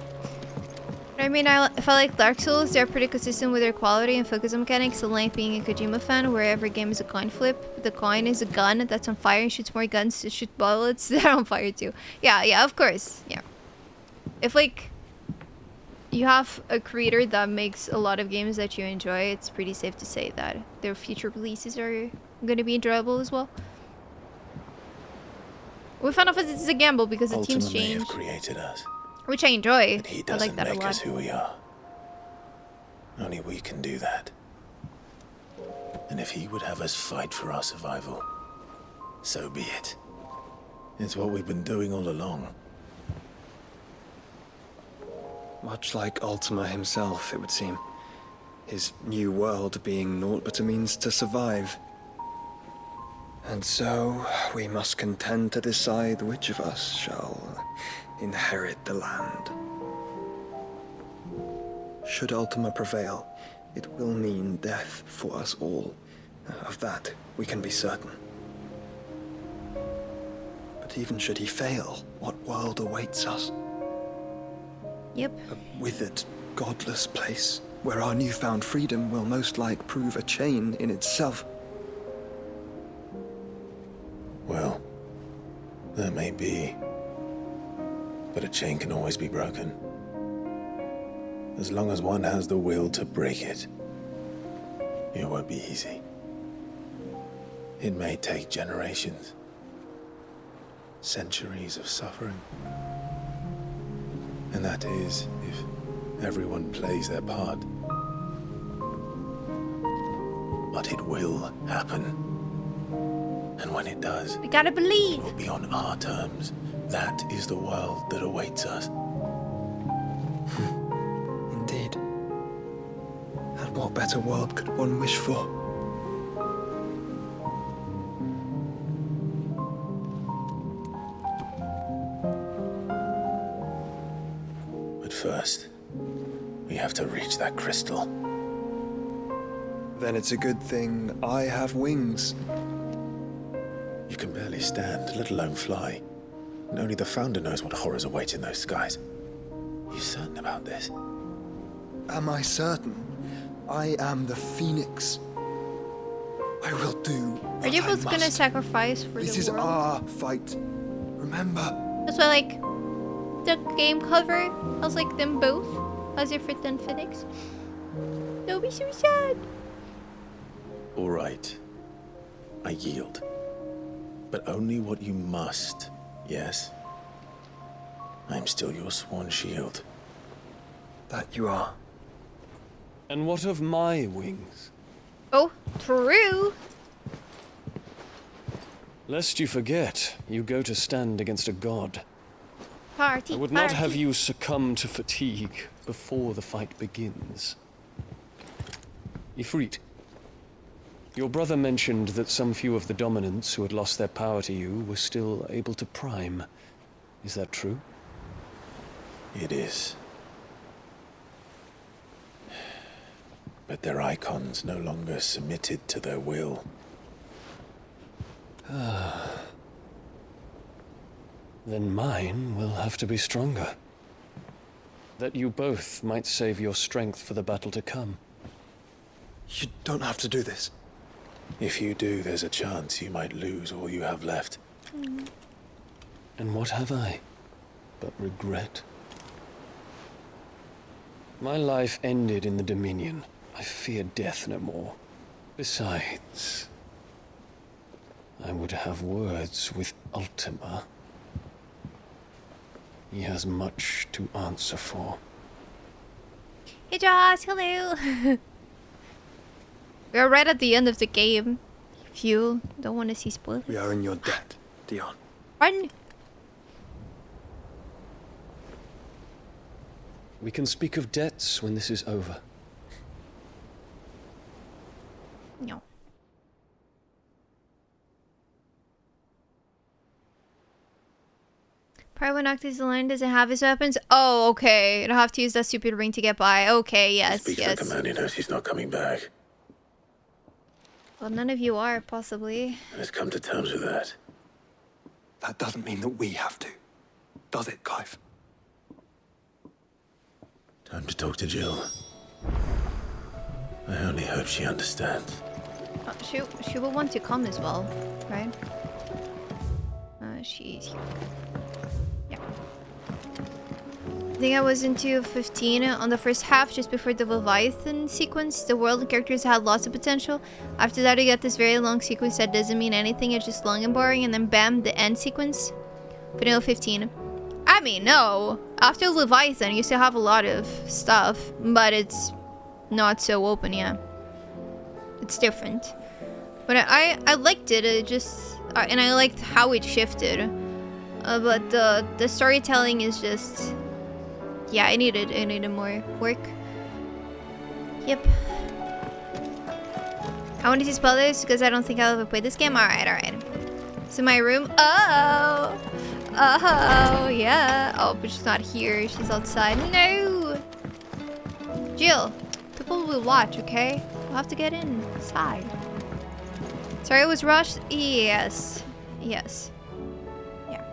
A: I mean, I felt like Dark Souls, they're pretty consistent with their quality and focus on mechanics, unlike being a Kojima fan, where every game is a coin flip. The coin is a gun that's on fire and shoots more guns to shoot bullets that are on fire too. Yeah, of course. Yeah. If, like, you have a creator that makes a lot of games that you enjoy, it's pretty safe to say that their future releases are going to be enjoyable as well. With Final Fantasy it's a gamble because the teams
C: Ultima may
A: change.
C: have created us,
A: Which I enjoy.
C: but he
A: I
C: doesn't
A: like that a
C: make
A: lot.
C: us who we are. Only we can do that. And if he would have us fight for our survival, so be it. It's what we've been doing all along.
F: Much like Ultima himself, it would seem. His new world being naught but a means to survive. And so, we must contend to decide which of us shall inherit the land. Should Ultima prevail, it will mean death for us all. Of that, we can be certain. But even should he fail, what world awaits us?
A: Yep.
F: A withered, godless place, where our newfound freedom will most like prove a chain in itself.
C: Well, that may be. But a chain can always be broken. As long as one has the will to break it. It won't be easy. It may take generations. Centuries of suffering. And that is, if everyone plays their part. But it will happen. And when it does,
A: we gotta believe.
C: It will be on our terms. That is the world that awaits us.
F: Indeed. And what better world could one wish for?
C: But first, we have to reach that crystal.
F: Then it's a good thing I have wings.
C: You can barely stand, let alone fly. And only the Founder knows what horrors await in those skies. You certain about this?
F: Am I certain? I am the Phoenix. I will do what
A: Are you both
F: I
A: gonna
F: must.
A: sacrifice for
F: This
A: the
F: is
A: world?
F: our fight. Remember.
A: That's why, like, the game cover has, like, them both as if it's in Phoenix. Don't be so sad.
C: All right. I yield. But only what you must, yes? I'm still your sworn shield.
F: That you are.
D: And what of my wings?
A: Oh, true.
D: Lest you forget, you go to stand against a god.
A: Party,
D: I would not have you succumb to fatigue before the fight begins. Ifrit, your brother mentioned that some few of the dominants who had lost their power to you were still able to prime. Is that true?
C: It is. But their icons no longer submitted to their will.
D: Then mine will have to be stronger. That you both might save your strength for the battle to come.
F: You don't have to do this.
C: If you do, there's a chance you might lose all you have left.
D: And what have I but regret? My life ended in the Dominion. I fear death no more. Besides, I would have words with Ultima. He has much to answer for.
A: Hey Josh, hello. We're right at the end of the game. If you don't want to see spoilers.
F: We are in your debt, Dion.
A: Run!
D: We can speak of debts when this is over.
A: No. Probably when Octa's alone doesn't have his weapons. Oh, okay. I'll have to use that stupid ring to get by. Okay, yes,
J: Speaks
A: yes.
J: like a man who knows he's not coming back,
A: Well, none of you are, possibly.
J: and has come to terms with that.
F: That doesn't mean that we have to, does it, Clive?
J: Time to talk to Jill. I only hope she understands.
A: Oh, she will want to come as well, right? She's here. Yeah. I think I was into 15 on the first half, just before the Leviathan sequence. The world and characters had lots of potential. After that, I got this very long sequence that doesn't mean anything. It's just long and boring, and then bam, the end sequence. Vanilla 15. I mean, no. After Leviathan, you still have a lot of stuff, but it's not so open, yeah. It's different. But I liked it. It just... and I liked how it shifted. But the storytelling is just... Yeah, I needed more work. Yep. I want to see spoilers because I don't think I'll ever play this game. Alright. It's in my room. Oh, yeah. Oh, but she's not here. She's outside. No! Jill, people will watch, okay? We'll have to get inside. Sorry, I was rushed? Yes. Yes. Yeah.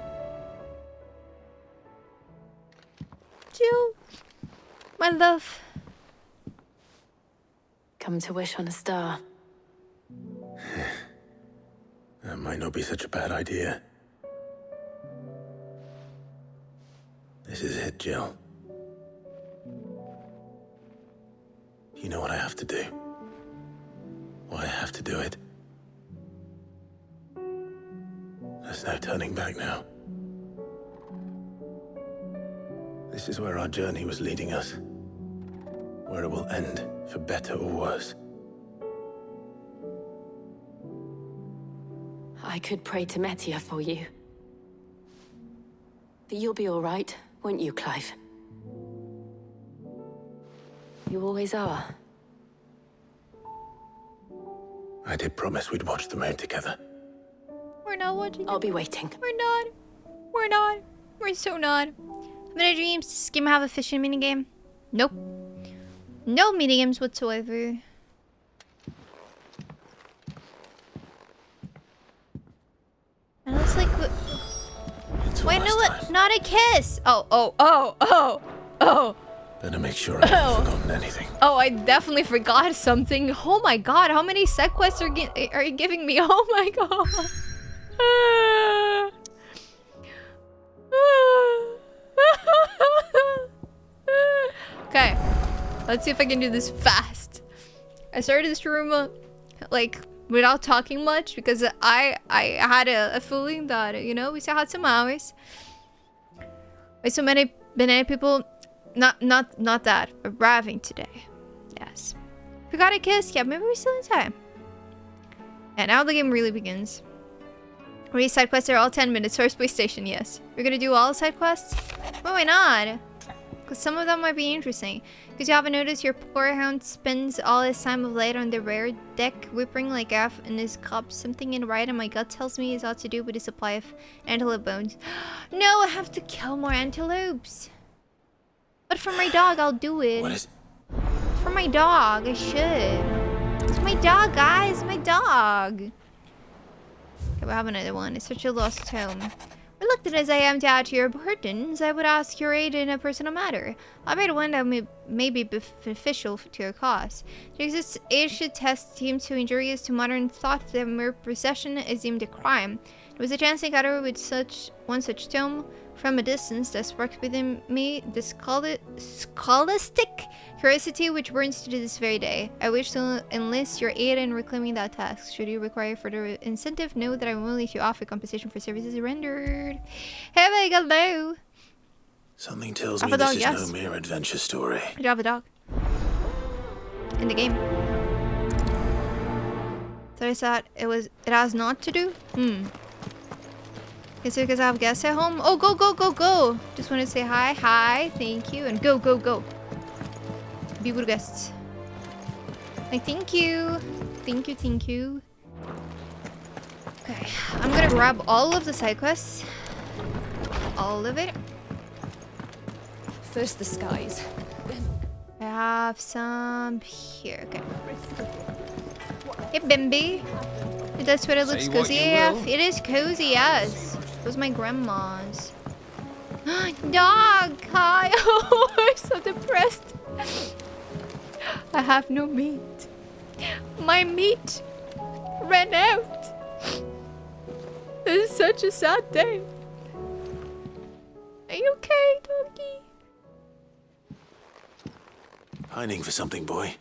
A: Jill, my love.
E: Come to wish on a star.
J: That might not be such a bad idea. This is it, Jill. You know what I have to do? Why I have to do it? There's no turning back now. This is where our journey was leading us. Where it will end, for better or worse.
E: I could pray to Metia for you. But you'll be all right, won't you, Clive? You always are.
J: I did promise we'd watch the moon together.
A: We're not watching.
E: I'll be waiting.
A: We're not. We're not. We're so not. Mini dreams. Does this game have a fishing minigame? Nope. No minigames whatsoever. And it's like, wait, no, what? Not a kiss. Oh.
J: Better make sure I haven't forgotten anything.
A: Oh, I definitely forgot something. Oh my god, how many side quests are you giving me? Oh my god. Okay, let's see if I can do this fast. I started this room like without talking much because I had a feeling that, you know, we still had some hours. With so many people not that arriving today. Yes. We got a kiss. Yeah, maybe we're still in time. And now the game really begins. These side quests are all 10 minutes. First police station, yes. We're gonna do all side quests? Well, why not? Because some of them might be interesting. Because you haven't noticed your poor hound spends all his time of late on the rear deck, whimpering like F in his cup. Something in right and my gut tells me he's ought to do with a supply of antelope bones. No, I have to kill more antelopes. But for my dog, I'll do it.
J: What is...
A: For my dog, I should. It's my dog, guys. My dog. Okay, we have another one. It's such a lost home. Reluctant as I am to add to your burdens, I would ask your aid in a personal matter. I'll write one that may be beneficial to your cause. There exists ancient test deemed too injurious to modern thought that mere possession is deemed a crime. There was a chance encounter with one such tome from a distance that sparked within me the scholastic curiosity which burns to this very day. I wish to enlist your aid in reclaiming that task. Should you require further incentive, know that I'm willing to offer compensation for services rendered. Hello.
C: Something tells
A: Have
C: me
A: a dog,
C: this is
A: yes.
C: no mere adventure story.
A: You have a dog. In the game. So I thought it has not to do? Is it because I have guests at home? Oh, go. Just want to say hi. Hi, thank you. And go. Be good guests. Like, thank you. Thank you. Okay, I'm gonna grab all of the side quests. All of it.
N: First the skies.
A: I have some here. Okay. Hey, Bimby. That's what it looks
B: Say what
A: cozy
B: you
A: AF.
B: will.
A: It is cozy, yes. It was my grandma's. Dog! Hi! Oh, I'm so depressed. I have no meat. My meat ran out. This is such a sad day. Are you okay, doggy?
C: Pining for something, boy.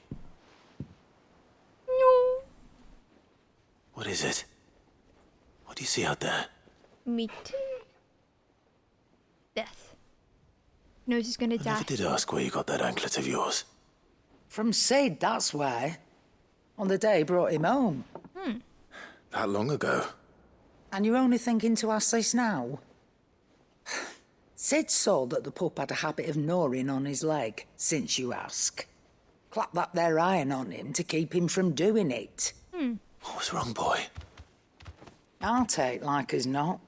A: No.
C: What is it? What do you see out there?
A: Meat. Death. No, he's gonna
C: I
A: die.
C: never did ask where you got that anklet of yours.
P: From Sid, that's why. On the day he brought him home.
C: That long ago?
P: And you're only thinking to ask this now? Sid saw that the pup had a habit of gnawing on his leg, since you ask. Clap that there iron on him to keep him from doing it.
C: What was wrong, boy?
P: I'll take like as not.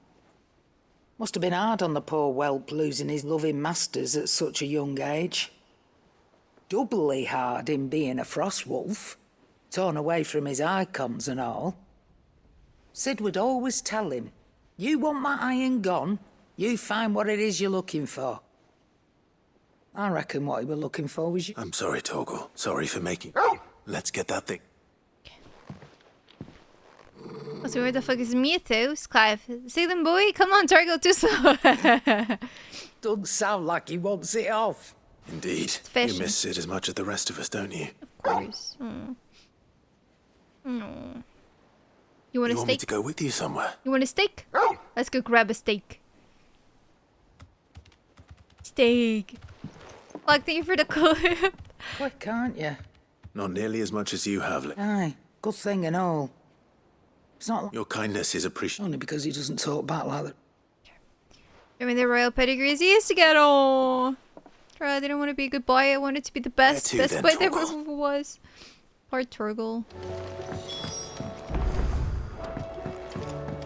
P: Must have been hard on the poor whelp losing his loving masters at such a young age. Doubly hard in being a frost wolf, torn away from his icons and all. Sid would always tell him, you want that iron gone, you find what it is you're looking for. I reckon what he were looking for was you.
C: I'm sorry, Torgal. Sorry for making... Let's get that thing.
A: So where the fuck is Mythos, Clive? See them, boy? Come on, Torgo, too slow.
P: Doesn't sound like he wants it off.
C: Indeed.
A: Fashion.
C: You miss Sid as much as the rest of us, don't you?
A: Of course. No. You want a
C: You want me
A: steak?
C: to go with you somewhere?
A: You want a steak? Let's go grab a steak. Steak. Like, thank you for the clip.
P: Quick, can't you?
C: Not nearly as much as you have.
P: Aye, good thing and all. It's not
C: Your kindness is appreciated.
P: only because he doesn't talk back like that.
A: I mean, the royal pedigree is easy to get on. I didn't want to be a good boy. I wanted to be the best,
C: Where to
A: best
C: then,
A: boy there
C: Torgal?
A: ever was. Poor Torgal.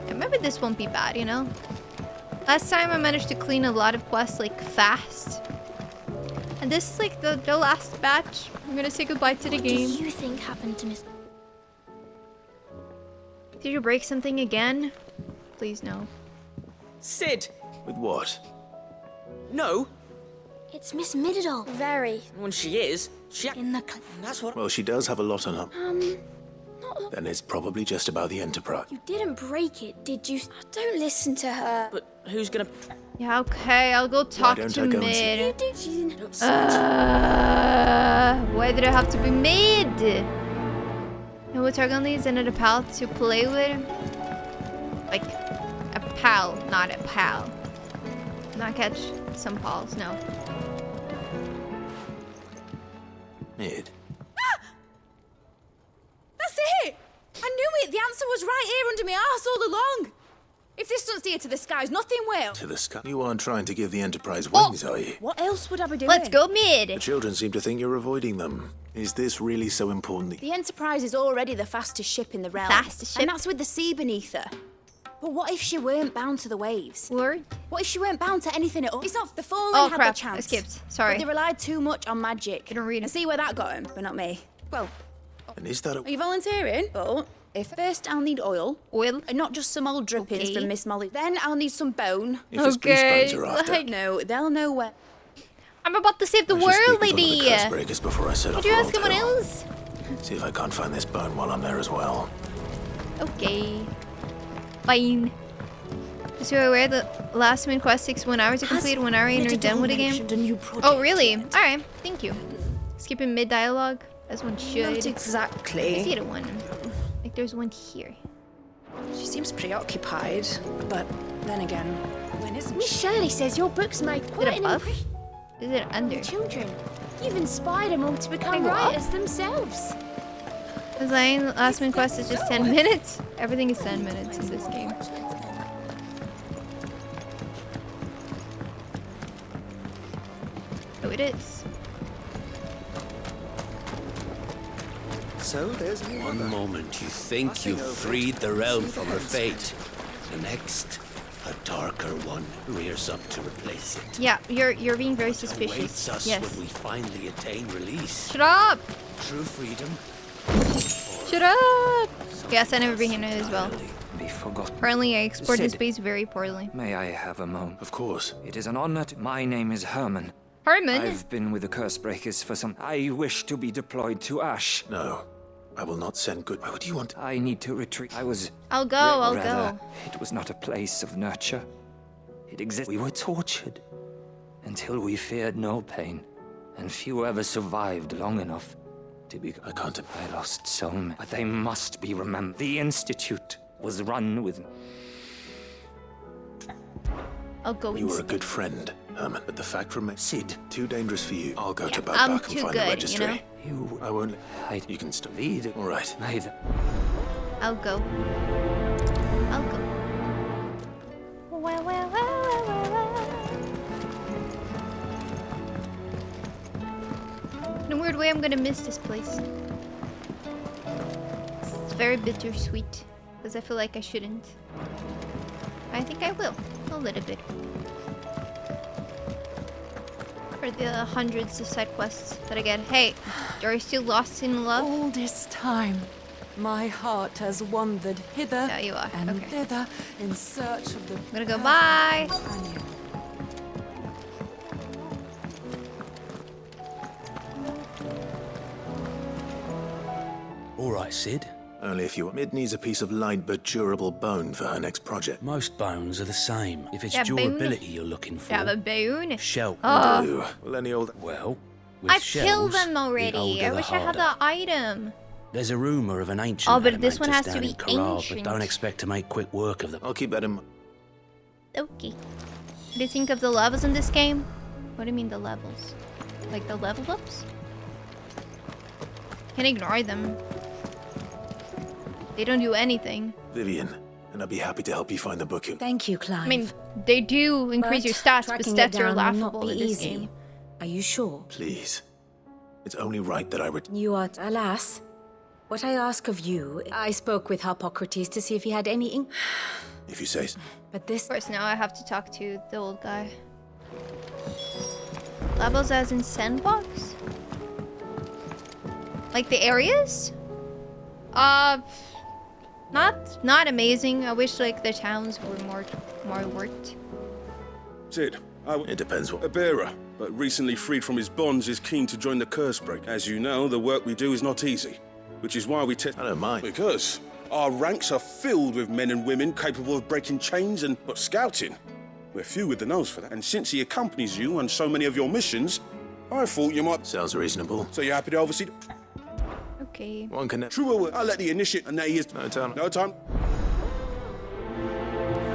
A: Yeah, maybe this won't be bad, you know? Last time I managed to clean a lot of quests, like, fast. And this is, like, the last batch. I'm gonna say goodbye to the game.
Q: What do you think happened to Miss...
A: Did you break something again? Please, no.
R: Sid!
C: With what?
R: No.
Q: It's Miss Mididol. Very.
R: When she is,
Q: In the...
R: That's what...
C: Well, she does have a lot on her.
Q: Not...
C: Then it's probably just about the Enterprise.
Q: You didn't break it, did you? Don't listen to her.
R: But who's gonna...
A: Yeah, okay, I'll go talk
C: don't
A: to
C: I go and
A: Mid.
Q: You do. She's in...
A: Why did it have to be Mid? No, what Targon needs another pal to play with? Like, a pal, not a pal. Not catch some pals, no.
C: Mid.
K: That's it! I knew it! The answer was right here under my arse all along! If this doesn't steer to the skies, nothing will!
C: To the sky. You aren't trying to give the Enterprise wings, are you?
K: What else would I be doing?
A: Let's go Mid!
C: The children seem to think you're avoiding them. Is this really so important?
K: The Enterprise is already the fastest ship in the realm.
A: Fastest ship?
K: And that's with the sea beneath her. But what if she weren't bound to the waves?
A: Word?
K: What if she weren't bound to anything at all? It's not the Fallen
A: Oh
K: had
A: crap,
K: the chance.
A: I skipped. Sorry.
K: But they relied too much on magic.
A: Didn't read it.
K: And see where that got him, but not me. Well,
C: And is that
K: are you volunteering? But if first I'll need oil.
A: Oil?
K: And not just some old drippings
A: Okay.
K: from Miss Molly. Then I'll need some bone.
C: If it's beast bones you're after?
A: like,
K: No, they'll know where.
A: I'm about to save the
C: I should
A: world,
C: speak with one of
A: lady!
C: the curse breakers before I set off
A: Did you
C: for
A: ask someone
C: Oldtail.
A: else?
C: See if I can't find this bone while I'm there as well.
A: Okay. Fine. Just so you're aware, the last main quest takes 1 hour to complete, 1 hour and you're done with the game. Oh, really? Alright, thank you. Skipping mid-dialogue, as one should.
P: Not exactly.
A: I see the one. Like, there's one here.
P: She seems preoccupied, but then again,
Q: then, isn't Miss Shirley says your book's made
A: Is
Q: quite
A: it
Q: an
A: above?
Q: impression
A: Is it
Q: on
A: under?
Q: the children. You've inspired them all to become
A: go up?
Q: writers themselves.
A: Design last main quest is just 10 minutes. Everything is 10 minutes in this game. Oh, it is.
F: So there's
S: One moment you think you've freed the realm from her fate. The next, a darker one rears up to replace it.
A: Yeah, you're being very suspicious.
S: Awaits us
A: Yes.
S: when we finally attain release.
A: Shut up!
S: True freedom.
A: Shut up! Yes, I never been here as well.
T: Be forgotten.
A: Apparently, I exported
T: Sid.
A: space very poorly.
T: May I have a moment?
C: Of course.
T: It is an honor to... My name is Herman.
A: Herman?
T: I've been with the Cursebreakers for some... I wish to be deployed to Ash.
C: No. I will not send good. Why would you want?
T: I need to retreat. I was...
A: I'll go, I'll
T: Rather,
A: go.
T: it was not a place of nurture. It existed. We were tortured until we feared no pain, and few ever survived long enough to be...
C: I can't...
T: I lost so many, but they must be remembered. The Institute was run with...
A: I'll go
C: You were a
A: instead.
C: good friend, Herman, but the fact remains...
T: Sid.
C: Too dangerous for you. I'll go to
A: I'm
C: Badbach and
A: too
C: find
A: good,
C: the
A: you
C: registry.
A: know?
T: You...
C: I won't... You can stop.
T: Lead.
C: All right.
T: Neither.
A: I'll go. I'll go. In a weird way, I'm gonna miss this place. It's very bittersweet, because I feel like I shouldn't. I think I will, a little bit. For the hundreds of side quests that I get. Hey, are you still lost in love?
U: All this time, my heart has wandered hither
A: Yeah, you are.
U: and
A: Okay.
U: thither in search of the...
A: I'm gonna go bye.
U: companion.
S: All right, Sid.
C: Only if you want. Mid needs a piece of light but durable bone for her next project.
S: Most bones are the same. If it's
A: Yeah, bone.
S: durability you're looking for,
A: Yeah, the bone.
S: shell.
A: Oh.
C: Ooh, well, any old...
S: Well, with
A: I've killed
S: shells,
A: them
S: the
A: already.
S: older
A: I
S: the
A: wish I had
S: harder.
A: the item.
S: There's a rumor of an ancient
A: Oh, but this one
S: animatus
A: has to
S: down
A: be
S: in Corral,
A: ancient.
S: but don't expect to make quick work of them.
C: I'll keep that in mind.
A: Okay. What do you think of the levels in this game? What do you mean the levels? Like the level ups? Can't ignore them. They don't do anything.
C: Vivian, and I'll be happy to help you find the book you...
K: Thank you, Clive.
A: I mean, they do increase your stats, but
K: tracking it
A: stats are
K: down will not
A: laughable
K: be
A: in this
K: easy.
A: game.
K: Are you sure?
C: Please. It's only right that I would...
K: You are, alas. What I ask of you, I spoke with Harpocrates to see if he had any ink.
C: If you say so.
K: But this...
A: Of course, now I have to talk to the old guy. Levels as in sandbox? Like the areas? Not amazing. I wish like the towns were more worked.
V: Sid,
C: It depends what...
V: a bearer, but recently freed from his bonds, is keen to join the Cursebreak. As you know, the work we do is not easy, which is why we I
C: don't mind.
V: Because our ranks are filled with men and women capable of breaking chains but scouting. We're few with the nose for that. And since he accompanies you on so many of your missions, I thought you might...
C: Sounds reasonable.
V: So you're happy to oversee...
A: Okay.
C: One can...
V: True, I'll let the initiate... And there he is.
C: No time.
V: No time.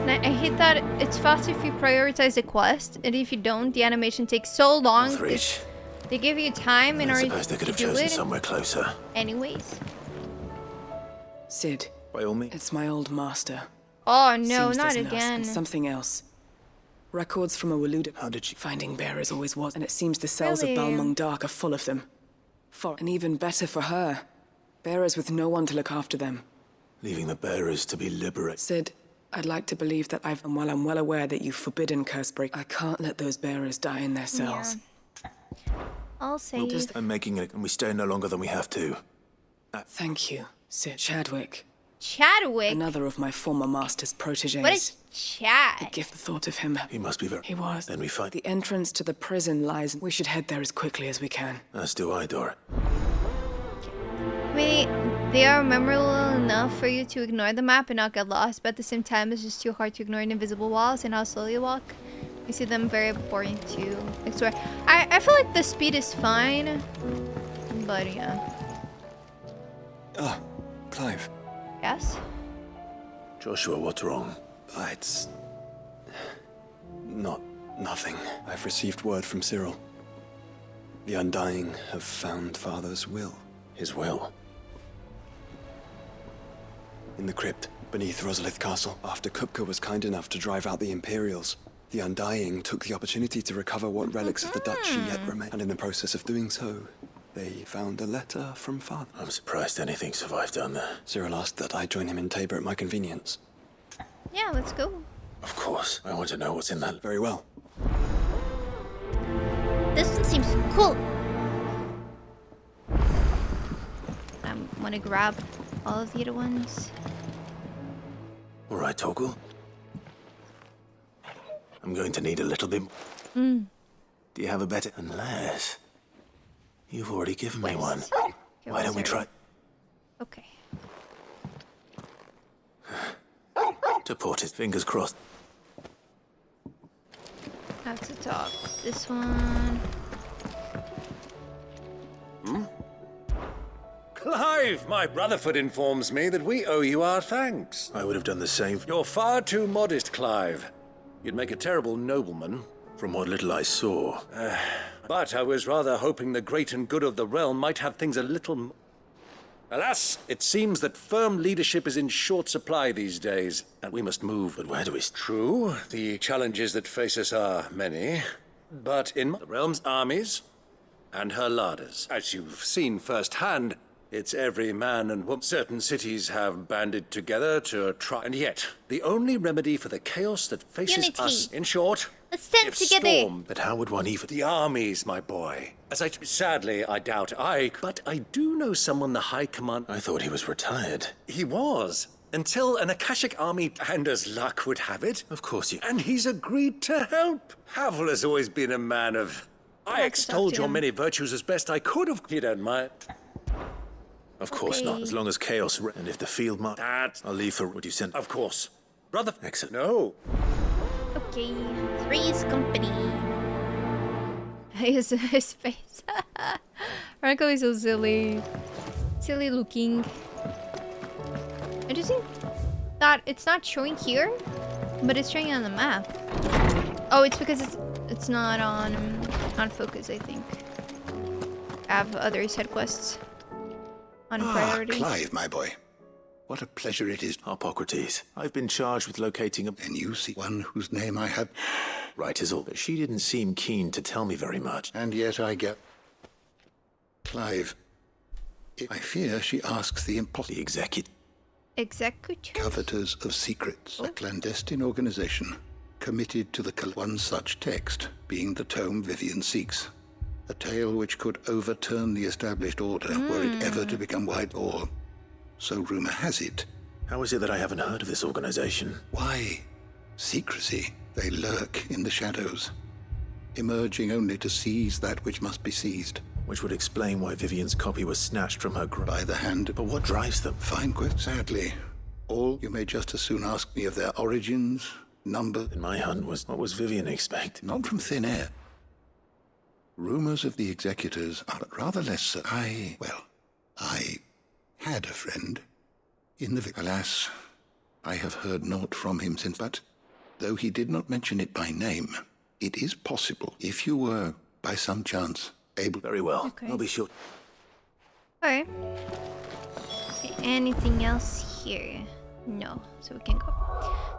A: And I hate that it's faster if you prioritize the quest, and if you don't, the animation takes so long.
C: Outreach.
A: They give you time in
C: I
A: order
C: suppose they could
A: to
C: have
A: do
C: chosen
A: it.
C: somewhere closer.
A: Anyways.
W: Sid.
C: By all means.
W: It's my old master.
A: Oh no,
W: Seamstress
A: not
W: nurse
A: again.
W: And something else. Records from a Waluda.
C: How did she...
W: Finding bearers always was, and it seems the cells
A: Really?
W: of Balmung Dark are full of them. And even better for her. Bearers with no one to look after them.
C: Leaving the bearers to be liberated.
W: Sid, I'd like to believe that and while I'm well aware that you've forbidden Cursebreak, I can't let those bearers die in their cells.
A: I'll say.
C: I'm making it, and we stay no longer than we have to.
W: Thank you, Sid. Chadwick.
A: Chadwick.
W: Another of my former master's proteges.
A: What is Chad?
W: The gift, the thought of him.
C: He must be very...
W: He was.
C: Then we fight.
W: The entrance to the prison lies. We should head there as quickly as we can.
C: As do I, Dora.
A: Wait, they are memorable enough for you to ignore the map and not get lost, but at the same time, it's just too hard to ignore the invisible walls and how slow you walk. You see them very boring to explore. I feel like the speed is fine, but yeah.
F: Ah, Clive.
A: Yes?
C: Joshua, what's wrong?
F: It's... Nothing. I've received word from Cyril. The Undying have found Father's will.
J: His will?
F: In the crypt, beneath Rosalith Castle. After Kupka was kind enough to drive out the Imperials, the Undying took the opportunity to recover what relics of the Duchy yet remained. And in the process of doing so, they found a letter from Father.
J: I'm surprised anything survived down there.
F: Cyril asked that I join him in Tabor at my convenience.
A: Yeah, let's go.
J: Of course. I want to know what's in that.
F: Very well.
A: This one seems cool. I want to grab all of the other ones.
J: All right, Torgal. I'm going to need a little bit.
A: Hmm.
J: Do you have a better? Unless you've already given me one. Why don't we try?
A: Okay.
J: To port it, fingers crossed.
A: Have to talk. This one.
J: Clive, my Rutherford informs me that we owe you our thanks. I would have done the same. You're far too modest, Clive. You'd make a terrible nobleman, from what little I saw. But I was rather hoping the great and good of the realm might have things a little... Alas, it seems that firm leadership is in short supply these days, and we must move. But where do we... True, the challenges that face us are many, but in the realm's armies and her larders. As you've seen firsthand, it's every man and woman. Certain cities have banded together to try, and yet the only remedy for the chaos that faces us, in short,
A: let's stand together.
J: Storm. But how would one even? The armies, my boy. Sadly, I doubt but I do know someone the High Command. I thought he was retired. He was. Until an Akashic army, and as luck would have it. Of course you... And he's agreed to help. Havel has always been a man of... I extolled your many virtues as best I could have... You don't mind? Of course not, as long as chaos... And if the field mark... I'll leave for what you sent. Of course. Brother... Excellent. No.
A: Okay, Three's Company. His face. Ranko is so silly. Silly looking. Interesting that it's not showing here, but it's showing on the map. Oh, it's because it's not on focus, I think. I have other side quests on priority.
H: Clive, my boy. What a pleasure it is.
J: Hippocrates, I've been charged with locating a...
H: And you see one whose name I have...
J: Right is all, but she didn't seem keen to tell me very much.
H: And yet I get... Clive, I fear she asks the impossible.
J: The
A: Executive?
H: Coveters of Secrets, a clandestine organization committed to the one such text being the tome Vivian seeks. A tale which could overturn the established order were it ever to become wide, or... So rumor has it.
J: How is it that I haven't heard of this organization?
H: Why? Secrecy. They lurk in the shadows, emerging only to seize that which must be seized.
J: Which would explain why Vivian's copy was snatched from her
H: by the hand.
J: But what drives them?
H: Fine quest. Sadly, all you may just as soon ask me of their origins, number.
J: In my hunt was... What was Vivian expect?
H: Not from thin air. Rumors of the executors are rather less... I had a friend in the... Alas, I have heard naught from him since, but though he did not mention it by name, it is possible, if you were, by some chance, able...
J: Very well.
A: Okay.
J: I'll be sure.
A: Alright. Okay, anything else here? No, so we can go.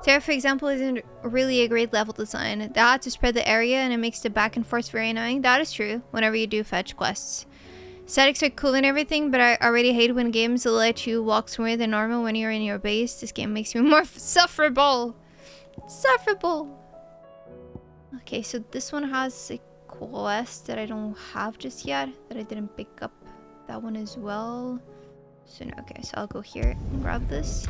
A: Terra, for example, isn't really a great level design. They had to spread the area and it makes the back and forth very annoying. That is true, whenever you do fetch quests. Statics are cool and everything, but I already hate when games let you walk somewhere than normal when you're in your base. This game makes me more sufferable. Sufferable. Okay, so this one has a quest that I don't have just yet, that I didn't pick up. That one as well. So no, okay, so I'll go here and grab this.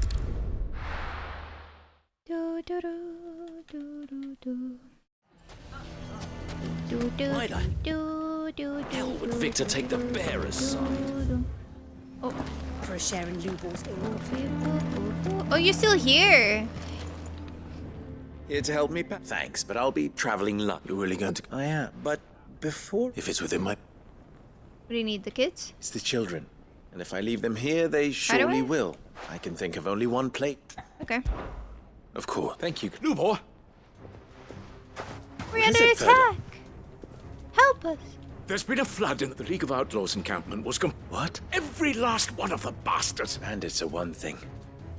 A: Do do do do do do.
S: Why the hell would Victor take the bearer's side?
A: Oh.
G: For a share in Lubor's
A: Oh, you're still here.
I: Here to help me, thanks, but I'll be traveling London.
J: You're really going to...
I: I am, but before...
J: If it's within my...
A: What do you need, the kids?
I: It's the children. And if I leave them here, they surely will. I can think of only one plate.
A: Okay.
J: Of course.
I: Thank you. Lubor!
A: We're under attack. Help us.
L: There's been a flood in the League of Outlaws encampment was
I: What?
L: Every last one of the bastards.
I: Bandits are one thing.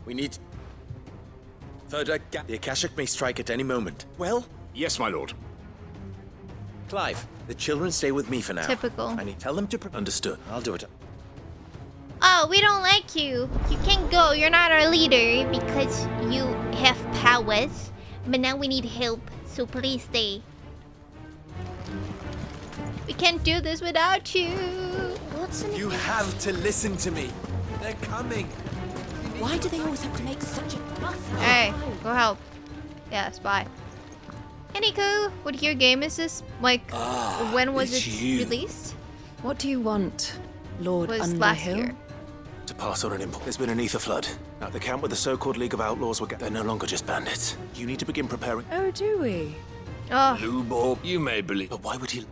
I: We need... Further the Akashic may strike at any moment. Well?
L: Yes, my lord.
I: Clive, the children stay with me for now.
A: Typical.
I: I need tell them to... Understood. I'll do it.
A: Oh, we don't like you. You can't go. You're not our leader because you have powers. But now we need help, so please stay. We can't do this without you.
Q: What's in
I: You have to listen to me. They're coming.
G: Why do they always have to make such a fuss?
A: Hey, go help. Yes, bye. Anywho, what year game is this? Like, when was it released?
N: What do you want, Lord
A: Was
N: Underhill?
A: last year.
I: To pass on an impulse. There's been an ether flood. At the camp with the so-called League of Outlaws, they're no longer just bandits. You need to begin preparing.
N: Oh, do we?
A: Oh.
L: Lubor, you may believe.
I: But why would he...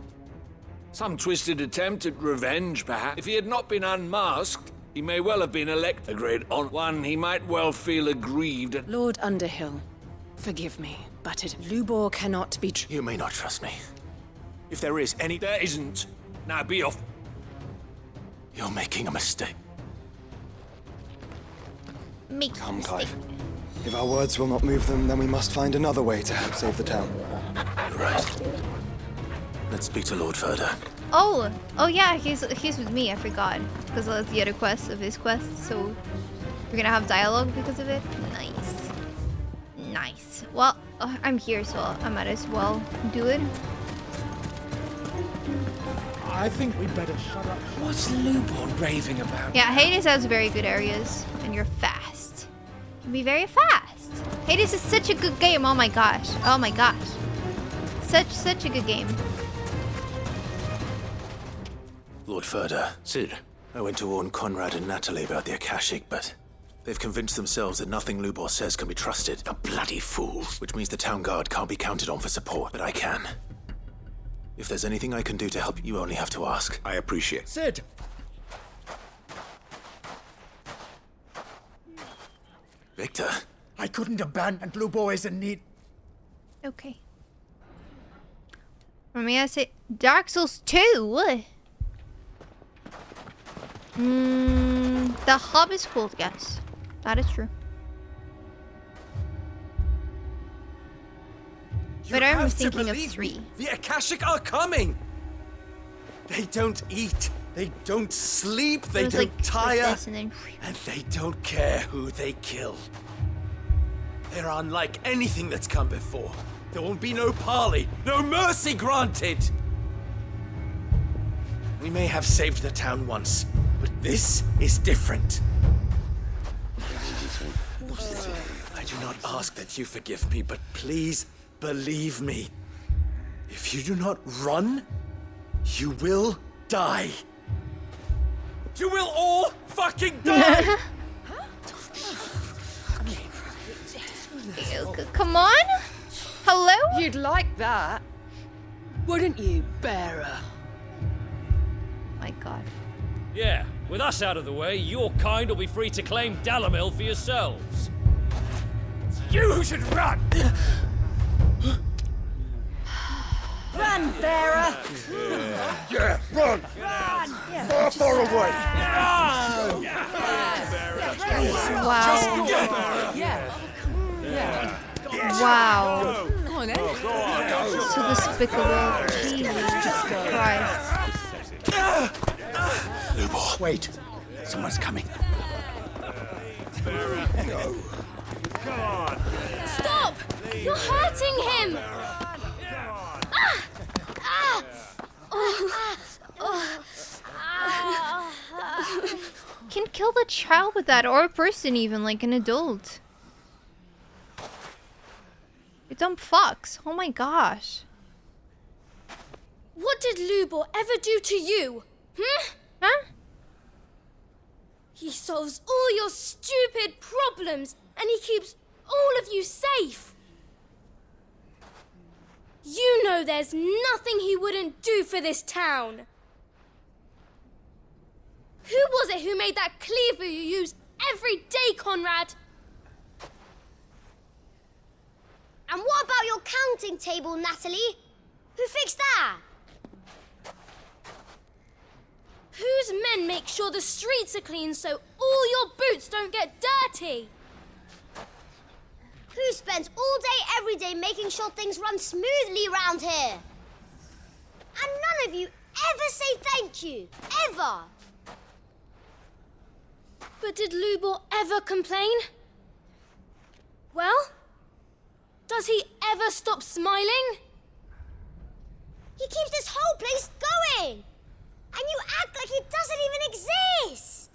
L: Some twisted attempt at revenge, perhaps. If he had not been unmasked, he may well have been elected. A great on one, he might well feel aggrieved at...
K: Lord Underhill, forgive me, but Lubor cannot be
I: You may not trust me. If there is any...
L: There isn't. Now be off.
I: You're making a mistake.
F: Come, Clive. If our words will not move them, then we must find another way to help save the town.
I: Right. Let's speak to Lord Further.
A: Oh yeah, he's with me. I forgot because of the other quest of his quest. So we're gonna have dialogue because of it. Nice, nice. Well, I'm here, so I might as well do it.
L: I think we'd better shut up. What's Lubor raving about?
A: Yeah, Hades has very good areas, and you're fast. You can be very fast. Hades is such a good game. Oh my gosh. Oh my gosh. Such a good game.
I: Lord Further.
L: Sid.
I: I went to warn Conrad and Natalie about the Akashic, but they've convinced themselves that nothing Lubor says can be trusted.
L: The bloody fools.
I: Which means the town guard can't be counted on for support, but I can. If there's anything I can do to help, you only have to ask.
L: I appreciate. Sid.
I: Victor.
L: I couldn't abandon Lubor is in need.
A: Okay. For me, I say Dark Souls 2. The hub is cool, yes. That is true. But I'm thinking of 3.
I: The Akashic are coming! They don't eat, they don't sleep, they don't tire, and they don't care who they kill. They're unlike anything that's come before. There won't be no parley, no mercy granted! We may have saved the town once, but this is different. I do not ask that you forgive me, but please believe me. If you do not run, you will die. You will all fucking die!
A: Come on? Hello?
U: You'd like that, wouldn't you, bearer?
A: My god.
M: Yeah, with us out of the way, your kind will be free to claim Dalamil for yourselves.
L: You should run!
U: Run, bearer!
L: Yeah, run!
U: Run!
L: Far away!
A: Wow.
U: Come on, then.
A: So despicable. Jesus Christ.
L: Lubor, wait. Someone's coming.
O: Come on. Stop! You're hurting him!
A: Can kill the child with that, or a person even, like an adult. You dumb fucks. Oh my gosh.
Q: What did Lubor ever do to you?
A: Huh?
Q: He solves all your stupid problems, and he keeps all of you safe. You know there's nothing he wouldn't do for this town. Who was it who made that cleaver you use every day, Conrad? And what about your counting table, Natalie? Who fixed that? Whose men make sure the streets are clean so all your boots don't get dirty? Who spends all day every day making sure things run smoothly round here? And none of you ever say thank you, ever. But did Lubor ever complain? Well, does he ever stop smiling? He keeps this whole place going. And you act like he doesn't even exist!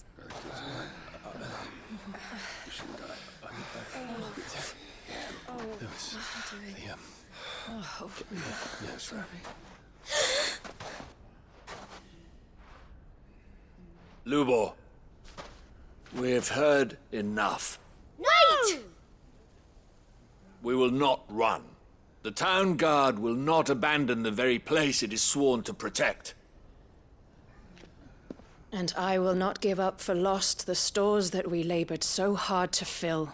L: Lubor, we've heard enough.
Q: Wait!
L: We will not run. The town guard will not abandon the very place it is sworn to protect.
W: And I will not give up for lost the stores that we labored so hard to fill.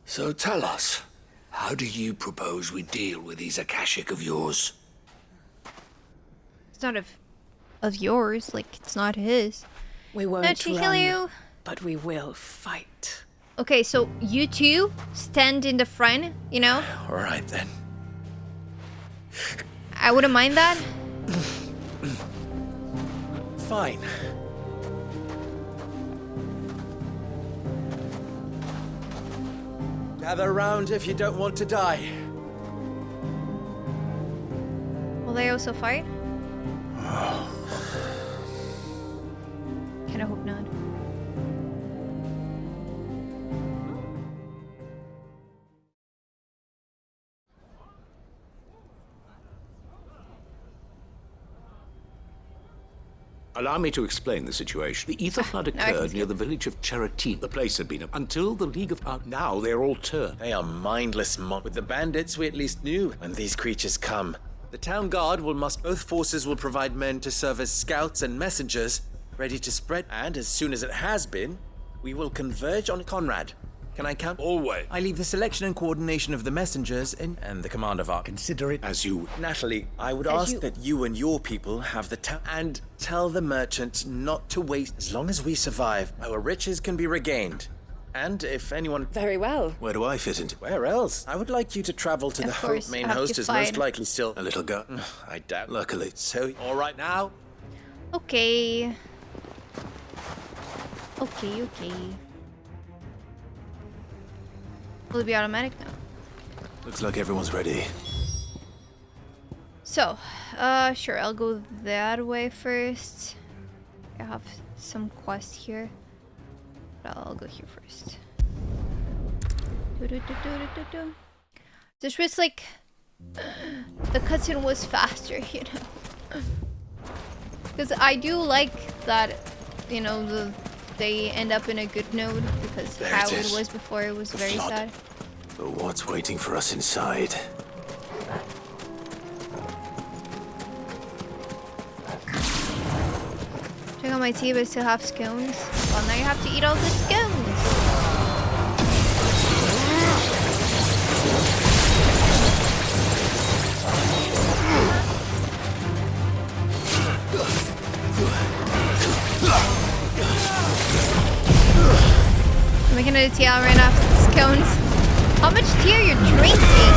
L: So tell us, how do you propose we deal with these Akashic of yours?
A: It's not of yours, like it's not his.
W: We won't
A: run,
W: but we will fight.
A: Okay, so you two stand in the front, you know?
I: All right, then.
A: I wouldn't mind that.
I: Fine. Gather round if you don't want to die.
A: Will they also fight? Kinda hope not.
B: Allow me to explain the situation. The ether flood occurred near the village of Cheratin. The place had been until the League of now they're all turned.
I: They are mindless With the bandits, we at least knew when these creatures come. The town guard will muster. Both forces will provide men to serve as scouts and messengers, ready to spread. And as soon as it has been, we will converge on Conrad. Can I count?
L: Always.
I: I leave the selection and coordination of the messengers and the command of our...
B: Consider it as you...
I: Natalie, I would ask that you and your people have the town... And tell the merchants not to wait. As long as we survive, our riches can be regained. And if anyone...
K: Very well.
C: Where do I fit into?
I: Where else? I would like you to travel to the main host is most likely still...
C: A little go.
I: I doubt.
C: Luckily.
I: So, all right now?
A: Okay. Okay. Will it be automatic now?
C: Looks like everyone's ready.
A: So, sure, I'll go that way first. I have some quest here. But I'll go here first. This was like... the cutscene was faster, you know? Because I do like that, you know, they end up in a good note, because
C: there
A: how
C: it
A: it was before it was very sad.
C: But what's waiting for us inside?
A: Check out my tea, but I still have scones. Well, now you have to eat all the scones. I'm making a tea, I ran off the scones. How much tea are you drinking?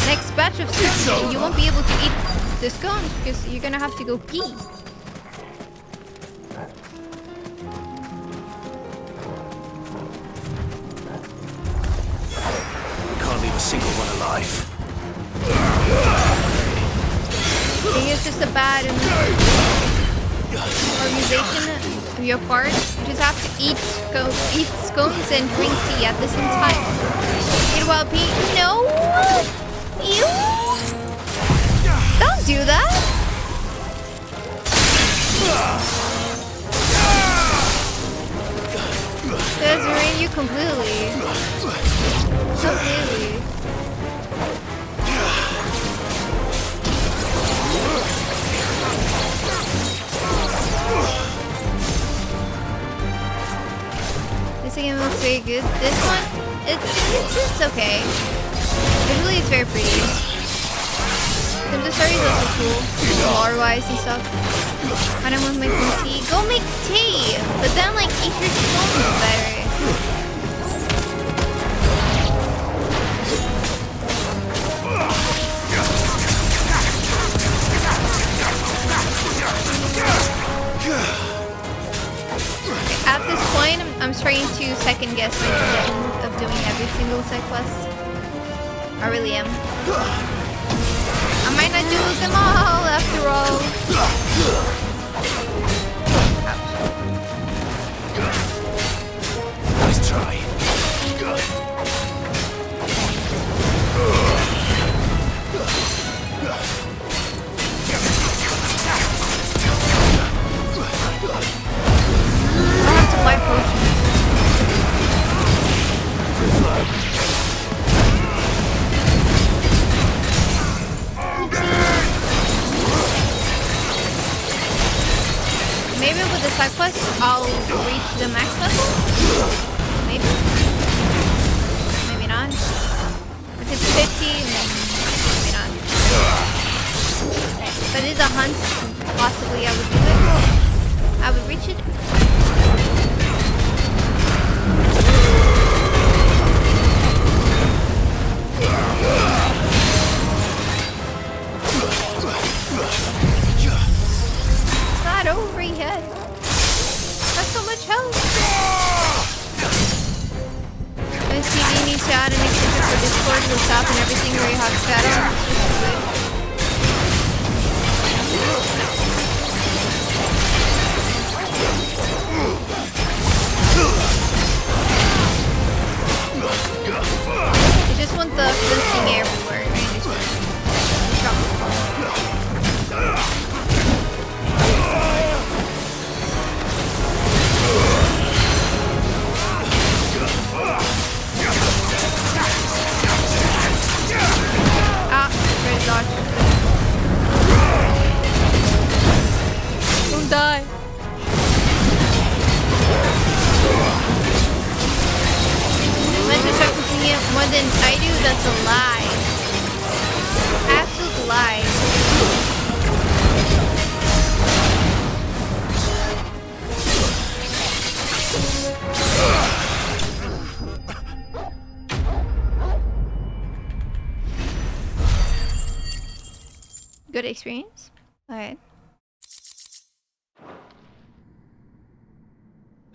A: Next batch of scones, you won't be able to eat the scones because you're gonna have to go pee.
C: We can't leave a single one alive.
A: I think it's just a bad organization of your part. You just have to eat scones and drink tea at the same time. Eat while pee. No! You! Don't do that! That's ruin you completely. Completely. second looks very good. This one, it's okay. Visually, it's very pretty. The story is also cool, lore-wise and stuff. I don't want to make some tea. Go make tea, but then like eat your spoons better. At this point, I'm starting to second guess my decision of doing every single side quest. I really am. I might not do them all after all.
S: Nice try.
A: I'll have to buy potions. Maybe with the side quest, I'll reach the max level? Maybe? Maybe not. If it's 50, maybe not. But it's a hunt, possibly I would do it. I would reach it. It's not over yet. That's so much health. When TV needs to add an extension for Discord, will stop and everything where you have shadow. You just want the flincing everywhere, right? Red dodge. Don't die. Unless you start cooking it more than I do, that's a lie. Absolute lie. Good experience? Alright.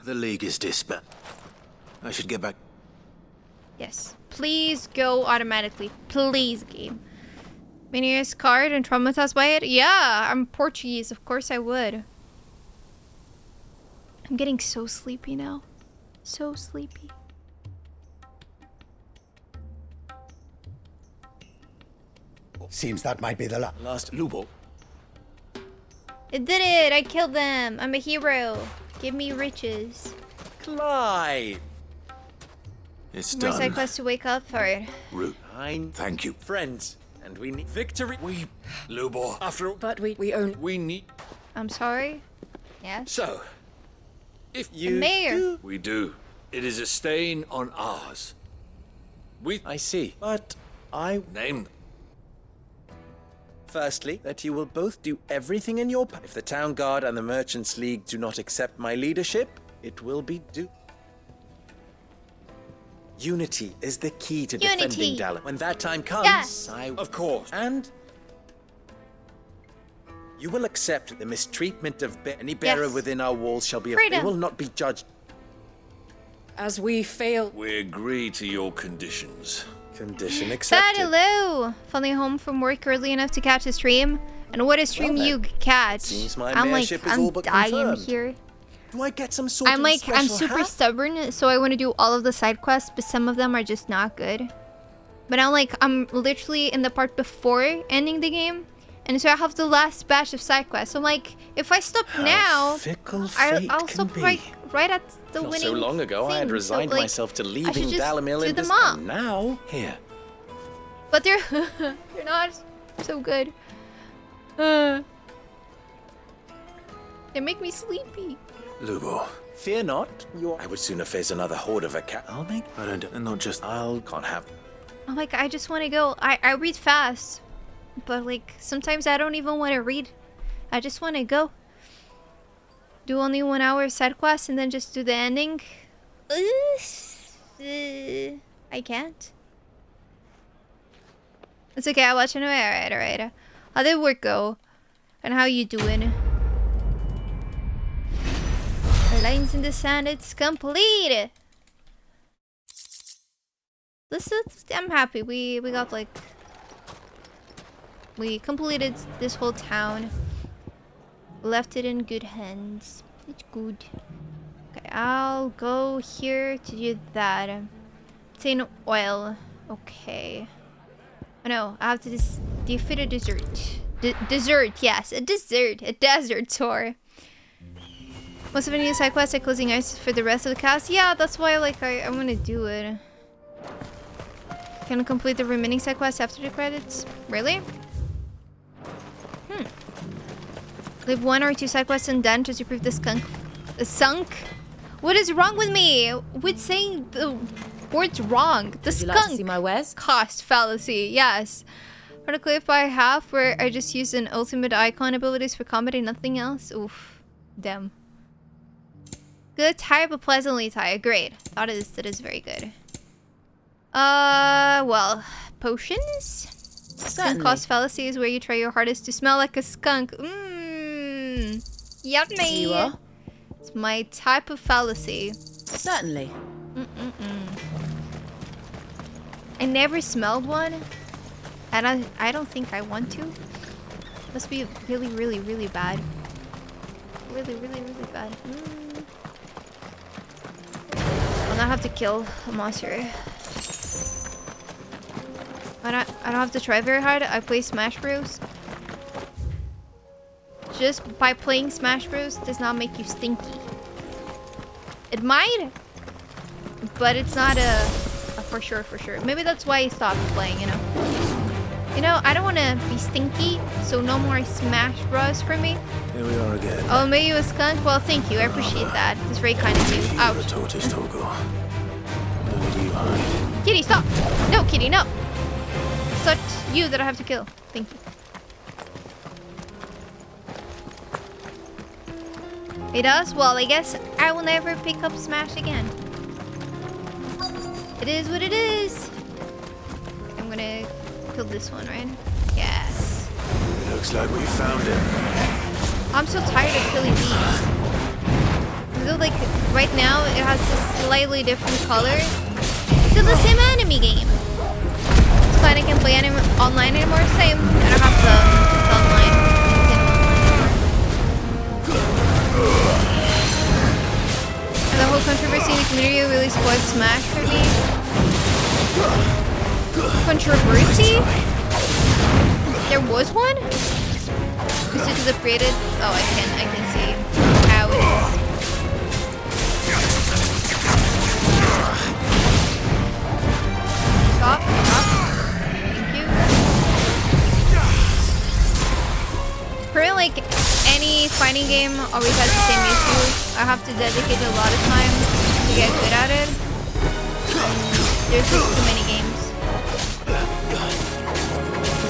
B: The League is disbanded. I should get back.
A: Yes. Please go automatically. Please, game. Many scarred and traumatized by it? Yeah, I'm Portuguese. Of course I would. I'm getting so sleepy now. So sleepy.
D: Seems that might be the last
B: Lubo.
A: It did it! I killed them! I'm a hero. Give me riches.
I: Clyde!
B: It's
A: More
B: done.
A: side quests to wake up? Alright.
B: Root. Thank you.
I: Friends, and we need victory.
L: Lubo, after all.
N: But we own.
L: We need.
A: I'm sorry. Yes.
L: So, if
A: The mayor.
L: We do. It is a stain on ours.
I: I see. But I
L: name them.
I: Firstly, that you will both do everything in your power. If the Town Guard and the Merchants League do not accept my leadership, it will be due. Unity is the key to defending Dallin. When that time comes,
A: Yes.
I: Of course. And you will accept the mistreatment of any bearer
A: Yes.
I: within our walls shall be.
A: Freedom.
I: They will not be judged.
N: As we fail.
L: We agree to your conditions.
I: Condition
A: Sad
I: accepted.
A: hello! Finally home from work early enough to catch a stream. And what a stream
I: Well,
A: you catch.
I: seems my
A: I'm like,
I: mayorship is
A: I'm
I: all but
A: dying
I: confirmed.
A: here.
I: Do I get some sort
A: I'm
I: of
A: like, I'm
I: special
A: super
I: hat?
A: stubborn, so I want to do all of the side quests, but some of them are just not good. But I'm literally in the part before ending the game, and so I have the last batch of side quests. So I'm like, if I stop now,
I: fickle
A: I'll
I: fate
A: stop
I: can
A: right,
I: be.
A: right at the
I: Not
A: winning
I: so long ago, I had
A: thing.
I: resigned
A: So, like,
I: myself to
A: I should
I: leaving
A: just
I: Dalamil
A: do
I: in
A: them
I: this.
A: all.
I: And now, here.
A: But they're they're not so good. They make me sleepy.
B: Lubo,
C: Fear not. I would sooner face another horde of a cat. I'll make. I don't. Not just. Can't have.
A: I'm like, I just want to go. I read fast, but like sometimes I don't even want to read. I just want to go. Do only 1 hour of side quest and then just do the ending. I can't. It's okay. I'll watch anyway. Alright. How did work go? And how you doing? Lines in the sand. It's complete. I'm happy. We got like. We completed this whole town. Left it in good hands. It's good. Okay, I'll go here to do that. Obtain oil. Okay. Oh no, I have to defeat a dessert. Dessert, yes, a dessert. A desert tour. Most of the new side quests are closing eyes for the rest of the cast. Yeah, that's why like I want to do it. Can I complete the remaining side quests after the credits? Really? Leave 1 or 2 side quests and then just improve the sunk. What is wrong with me? With saying the word's wrong. The skunk. Like to see my wares? Cost fallacy. Yes. For the clip I have where I just use an ultimate icon abilities for combat and nothing else. Oof. Damn. Good, tired but pleasantly tired. Great. That is very good. Well, potions. Skunk cost fallacy is where you try your hardest to smell like a skunk. Yummy.
G: You are?
A: It's my type of fallacy.
G: Certainly.
A: I never smelled one. And I don't think I want to. Must be really, really, really bad. Really, really, really bad. I'll not have to kill a monster. I don't have to try very hard. I play Smash Bros. Just by playing Smash Bros does not make you stinky. It might, but it's not a for sure. Maybe that's why I stopped playing, you know. I don't want to be stinky, so no more Smash Bros for me.
C: Here we are again.
A: Oh, maybe you a skunk? Well, thank you. I appreciate that. It's very kind of you. Ouch.
C: Where do you hide?
A: Kitty, stop! No, Kitty, no! Such you that I have to kill. Thank you. It does? Well, I guess I will never pick up Smash again. It is what it is. I'm gonna kill this one, right? Yes.
C: It looks like we found it.
A: I'm so tired of killing these. Though, like, right now, it has a slightly different color. It's still the same enemy game. It's fine, I can't play online anymore. Same. I don't have the online. And the whole controversy in the community really spoiled Smash for me. Controversy? There was one? Because it is upgraded. Oh, I can see how it is. Stop. Thank you. Pretty like any fighting game always has the same issue. I have to dedicate a lot of time to get good at it. And there's just too many games.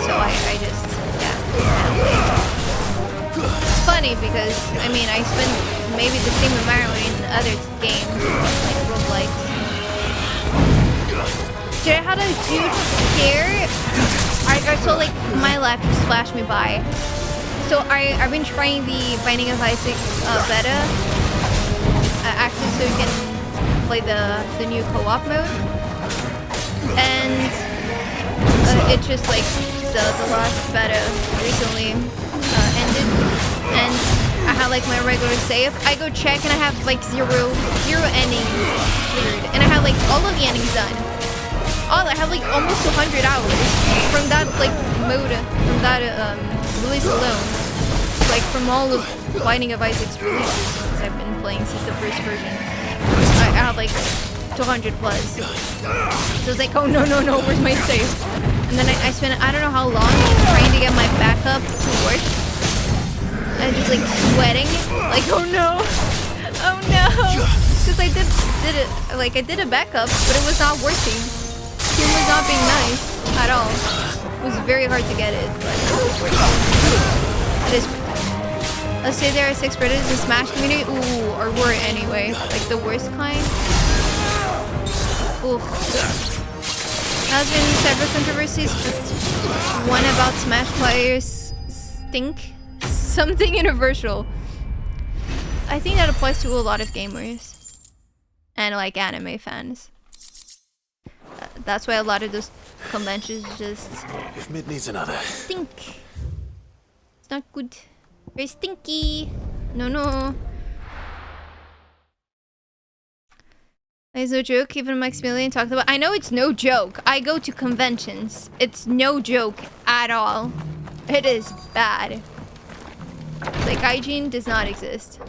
A: So I just, yeah. It's funny because, I mean, I spend maybe the same amount in other games, like roguelikes. Dude, I had a huge scare. I saw like my life just flash me by. So I've been trying the Binding of Isaac beta, actually, so you can play the new co-op mode. And it just like the last beta recently ended, and I had like my regular save. I go check and I have like zero endings cleared, and I have like all of the endings done. I have like almost 200 hours from that like mode, from that release alone. Like from all of Binding of Isaac's releases, since I've been playing since the first version, I have like 200 plus. So it's like, oh no, where's my save? And then I spent I don't know how long trying to get my backup to work. And just like sweating, like oh no. Because I did it, like I did a backup, but it was not working. Team was not being nice at all. It was very hard to get it, but it was working. It is. Let's say there are 6 predators in Smash community. Ooh, or were anyway, like the worst kind. Ooh. There's been several controversies, but one about Smash players stink. Something universal. I think that applies to a lot of gamers and like anime fans. That's why a lot of those conventions just
D: If Mid needs another.
A: stink. It's not good. Very stinky. No. It's no joke. Even Maximilian talked about. I know it's no joke. I go to conventions. It's no joke at all. It is bad. Like hygiene does not exist.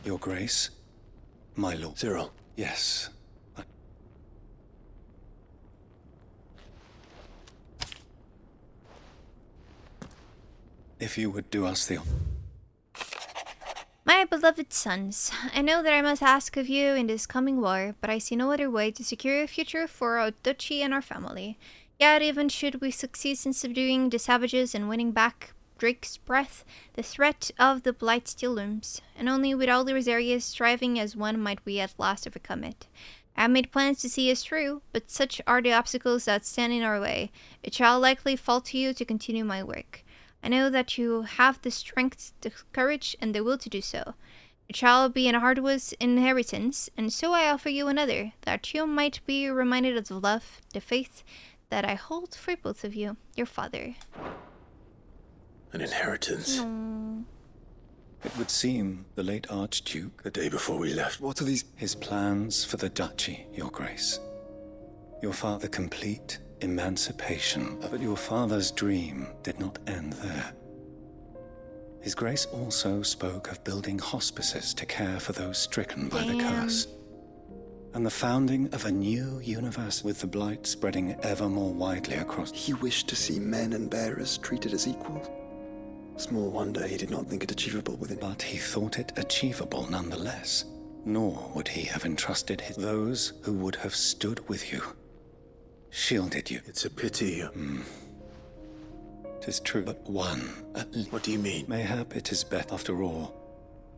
C: Your Grace, my lord.
D: Cyril.
C: Yes. If you would do us the...
A: My beloved sons, I know that I must ask of you in this coming war, but I see no other way to secure a future for our duchy and our family. Yet even should we succeed in subduing the savages and winning back Drake's breath, the threat of the Blight still looms, and only with all those areas striving as one might we at last overcome it. I have made plans to see us through, but such are the obstacles that stand in our way. It shall likely fall to you to continue my work. I know that you have the strength, the courage, and the will to do so. It shall be an arduous inheritance, and so I offer you another, that you might be reminded of the love, the faith that I hold for both of you, your father.
D: An inheritance.
A: No.
C: It would seem the late Archduke,
D: The day before we left.
C: What are these? His plans for the duchy, Your Grace. Your father complete emancipation, but your father's dream did not end there. His Grace also spoke of building hospices to care for those stricken by the curse, and the founding of a new universe with the blight spreading ever more widely across.
F: He wished to see men and bearers treated as equals. Small wonder he did not think it achievable within.
C: But he thought it achievable nonetheless, nor would he have entrusted those who would have stood with you, shielded you.
D: It's a pity.
C: 'Tis true, but one at least.
D: What do you mean?
C: Mayhap it is better after all.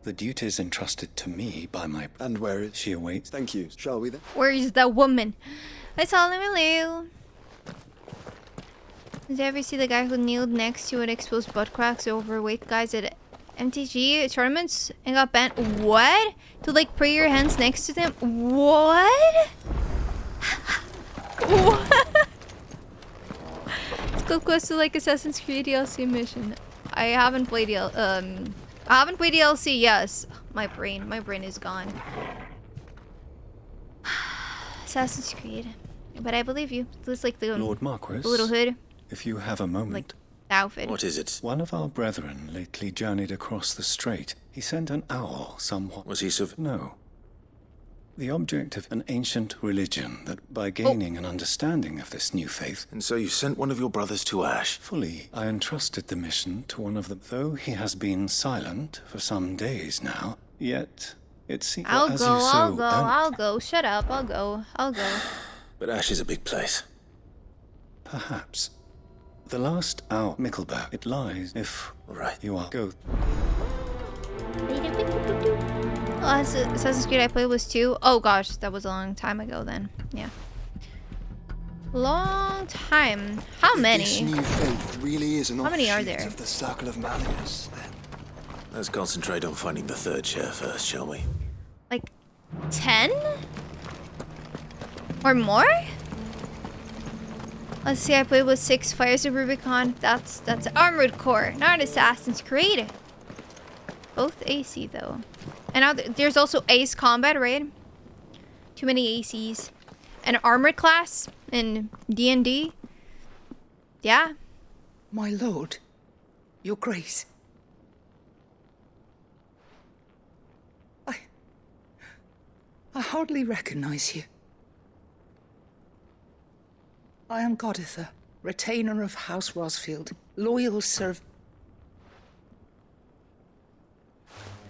C: The duties entrusted to me by my...
F: And where is...
C: She awaits.
F: Thank you. Shall we then?
A: Where is that woman? I saw him in Leo. Did you ever see the guy who kneeled next to an exposed butt cracks overweight guys at MTG tournaments and got banned? What? To like put your hands next to them? What? What? It's close to like Assassin's Creed DLC mission. I haven't played DLC. Yes, my brain is gone. Assassin's Creed, but I believe you. It's like the
C: Lord Marquis,
A: the little hood.
C: If you have a moment.
A: Like outfit.
D: What is it?
C: One of our brethren lately journeyed across the strait. He sent an owl somewhat.
D: Was he
C: No. The object of an ancient religion that by gaining an understanding of this new faith...
D: And so you sent one of your brothers to Ash?
C: Fully, I entrusted the mission to one of them. Though he has been silent for some days now, yet it seems...
A: I'll go. Shut up. I'll go.
D: But Ash is a big place.
C: Perhaps. The last hour, Mickleback, it lies, if you are... Go.
A: Last Assassin's Creed I played was 2. Oh gosh, that was a long time ago then. Yeah. Long time. How many?
F: This new faith really is an
A: How many are
F: offshoot
A: there?
F: of the Circle of Malleus, then.
D: Let's concentrate on finding the third chair first, shall we?
A: Like 10? Or more? Let's see, I played with 6 Fires of Rubicon. That's Armored Core, not Assassin's Creed. Both AC though. And now there's also Ace Combat, right? Too many ACs. And Armored Class in D&D. Yeah.
E: My lord, your grace. I hardly recognize you. I am Goditha, retainer of House Rosfield, loyal serv...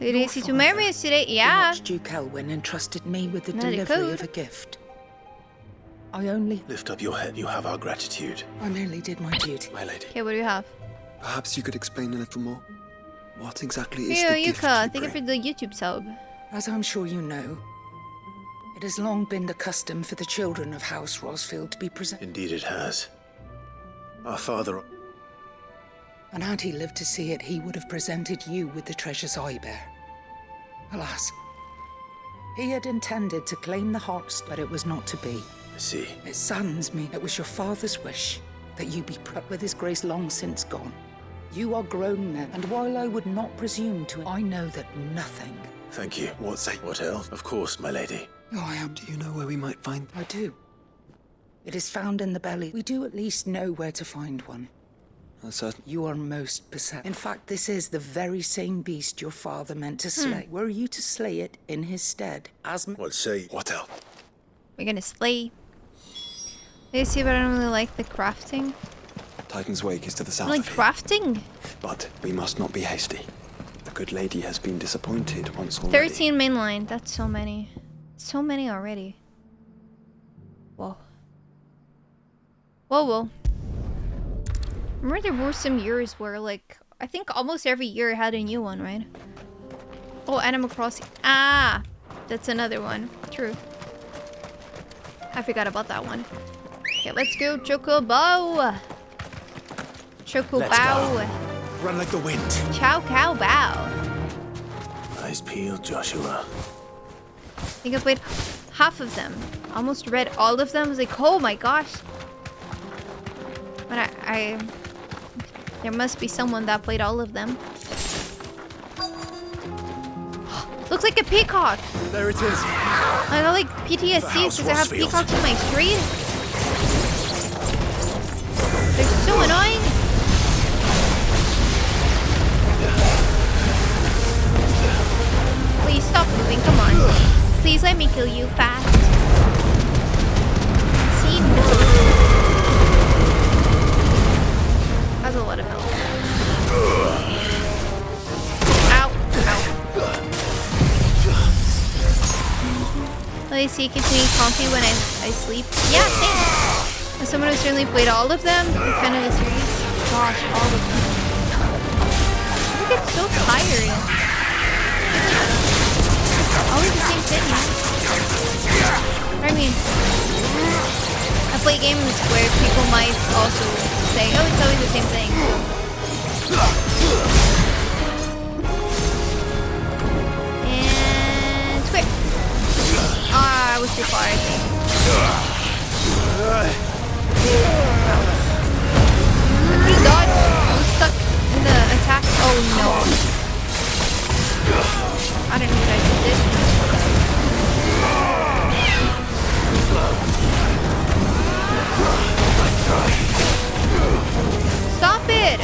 A: Did you see to marry us today? Yeah.
E: Duke Elwyn entrusted me with the
A: Not a
E: delivery
A: code.
E: of a gift. I only...
C: Lift up your head. You have our gratitude.
E: I merely did my duty.
C: My lady.
A: Okay, what do you have?
F: Perhaps you could explain a little more. What exactly is
A: Here,
F: the gift
A: Yuka,
F: you
A: thank you for the YouTube sub.
E: As I'm sure you know, it has long been the custom for the children of House Rosfield to be presented.
C: Indeed it has. Our father...
E: And had he lived to see it, he would have presented you with the treasures I bear. Alas, he had intended to claim the hearts, but it was not to be.
C: I see.
E: It saddens me. It was your father's wish that you be put with his grace long since gone. You are grown men, and while I would not presume to, I know that nothing...
C: Thank you. What else? Of course, my lady.
E: Oh, I am...
F: Do you know where we might find...
E: I do. It is found in the belly. We do at least know where to find one.
F: Certain.
E: You are most perceptive. In fact, this is the very same beast your father meant to slay. Were you to slay it in his stead, as...
C: What say? What else?
A: We're gonna slay. You see, but I don't really like the crafting.
F: Titan's Wake is to the south.
A: I like
F: of here.
A: crafting.
F: But we must not be hasty. The good lady has been disappointed once already.
A: 13 mainline. That's so many. So many already. Whoa. Whoa. Remember there were some years where, like, I think almost every year had a new one, right? Oh, Animal Crossing. Ah! That's another one. True. I forgot about that one. Okay, let's go, Chocobo! Chocobow!
C: Run like the wind.
A: Chow cow bow!
C: Eyes peeled, Joshua.
A: I think I played half of them. Almost read all of them. I was like, oh my gosh! But I there must be someone that played all of them. Looks like a peacock.
C: There it is.
A: I got like PTSD because I have peacocks in my street. They're so annoying. Please stop moving. Come on. Please let me kill you fast. See, no. That's a lot of health. Ow. Let me see, it keeps me comfy when I sleep. Yeah, same. As someone who certainly played all of them, kind of the series. Gosh, all of them. I get so tired. Always the same thing, I mean, I play games where people might also say, oh, it's always the same thing. And square. Ah, I was too far, I think. I could've dodged. I was stuck in the attack. Oh no. I don't know what I just did. Stop it!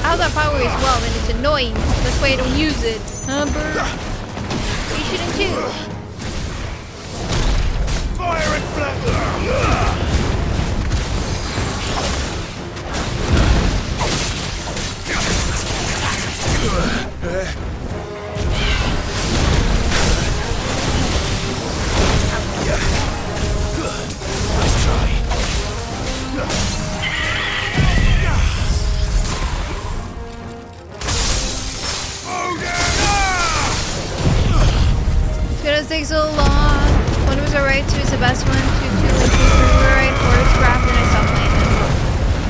A: How that power is well, and it's annoying. That's why I don't use it. Bird? You shouldn't too.
C: Fire and flat. Nice try.
A: It's gonna take so long. One was alright, two is the best one. Two was alright, four is crap, and I stopped playing it.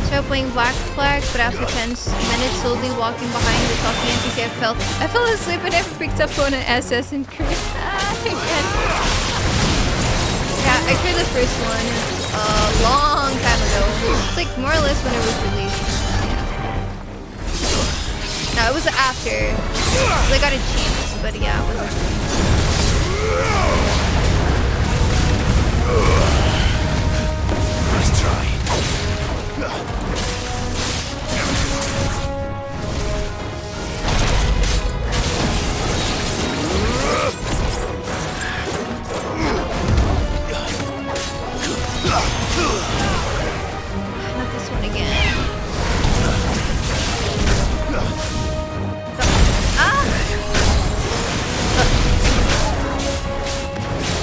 A: So playing Black Flag, but after 10 minutes slowly walking behind the talking NPC, I fell asleep and never picked up on an Assassin's Creed. Yeah, I tried the first one a long time ago. It's like more or less when it was released. Yeah. No, it was after. I got a chance, but yeah, it wasn't.
B: Nice try.
A: Not this one again.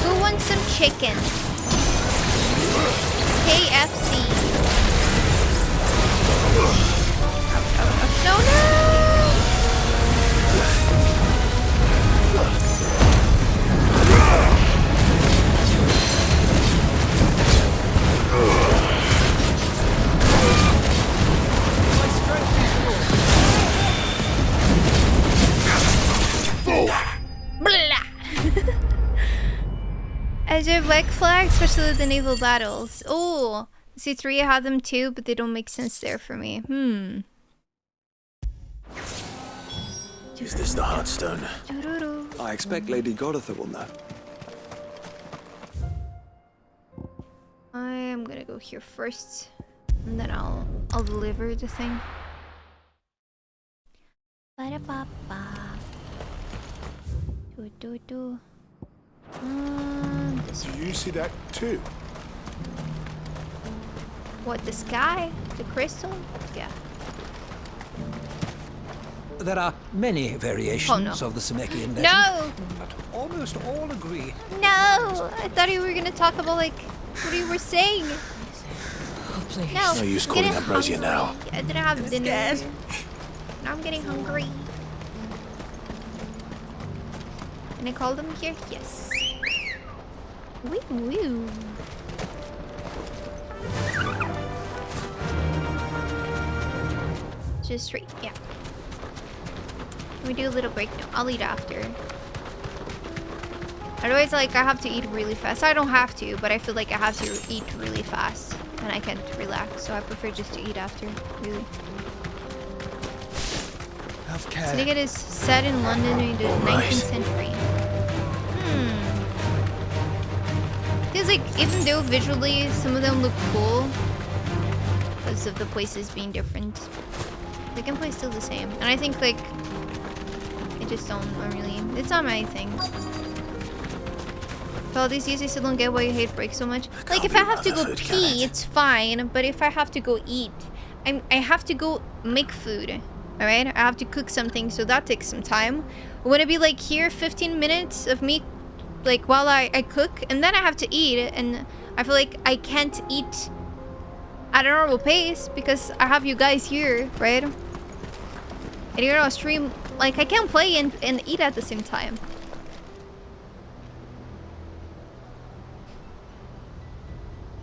A: Who wants some chicken? KFC. No, no! Azure Black Flag, especially the naval battles. Oh, C3 had them too, but they don't make sense there for me.
C: Is this the Heartstone?
F: I expect Lady Godatha will know.
A: I am gonna go here first, and then I'll deliver the thing. Ba-da-ba-ba. Do.
H: Do you see that too?
A: What, the sky? The crystal? Yeah.
P: There are many variations of the Zemeckis legend.
A: No!
P: But almost all agree.
A: No! I thought you were gonna talk about, like, what you were saying.
C: Oh, please.
A: No,
C: No use
A: I'm
C: calling
A: getting
C: Ambrosia
A: hungry.
C: now.
A: I didn't have dinner.
C: scared.
A: Now I'm getting hungry. Can I call them here? Yes. Woo woo. Just straight, yeah. Can we do a little break? No, I'll eat after. Otherwise, like, I have to eat really fast. I don't have to, but I feel like I have to eat really fast. And I can't relax, so I prefer just to eat after, really. Syndicate is set in London in the 19th century. Feels like, even though visually some of them look cool, because of the places being different, the gameplay is still the same. And I think, like, I just don't really, it's not my thing. For all these years, I still don't get why you hate breaks so much. Like, if I have to go pee, it's fine, but if I have to go eat, I have to go make food. Alright? I have to cook something, so that takes some time. Would it be like here, 15 minutes of me, like, while I cook, and then I have to eat, and I feel like I can't eat at a normal pace because I have you guys here, right? And you're on stream, like, I can't play and eat at the same time.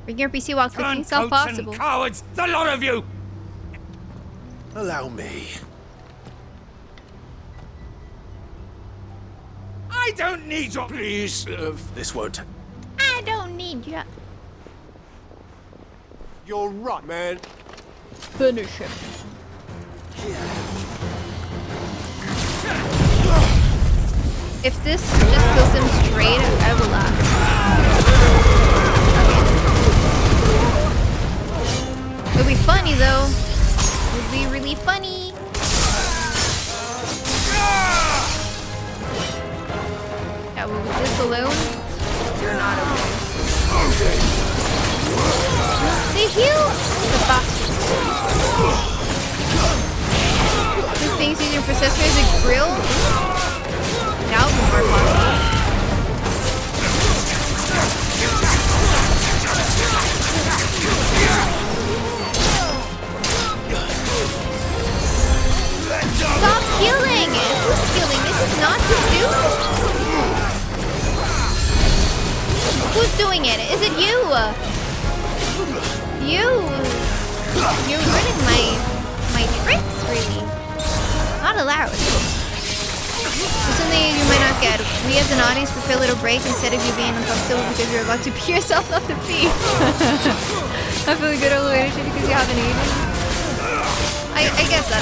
A: Bring your PC while cooking, it's not possible.
L: Cowards, the lot of you!
B: Allow me.
L: I don't need your... Please,
C: this won't...
A: I don't need you.
H: You're right, man.
A: Finish him. If this just kills him straight, I will laugh. It'll be funny though. It'll be really funny. Yeah, well, with this alone, you're not okay. They heal the bastards. This thing's using processor as a grill. Now it's more possible. Stop healing! Who's healing? This is not his dude. Who's doing it? Is it you? You're ruining my tricks, really. Not allowed. It's something you might not get. We as an audience prefer a little break instead of you being uncomfortable because you're about to pee yourself off the pee. I feel good all the way to shit because you haven't eaten. I guess that.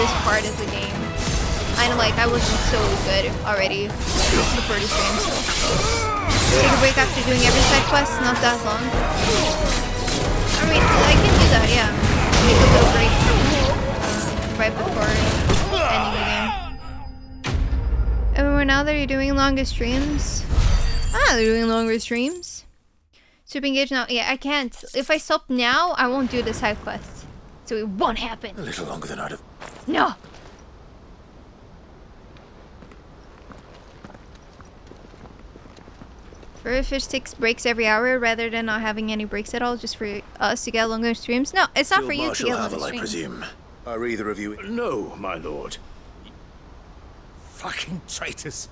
A: this part of the game. I wasn't so good already before the stream, so take a break after doing every side quest, not that long. I mean, I can do that, yeah. Take a little break right before ending the game. And now that you're doing longer streams, they're doing longer streams. Super engaged now. Yeah, I can't. If I stop now, I won't do the side quest, so it won't happen.
C: A little longer than I'd have.
A: No. Furry fish takes breaks every hour rather than not having any breaks at all, just for us to get longer streams. No, it's not for you to get longer streams.
C: I presume. Are either of you?
B: No, my lord.
I: Fucking traitors.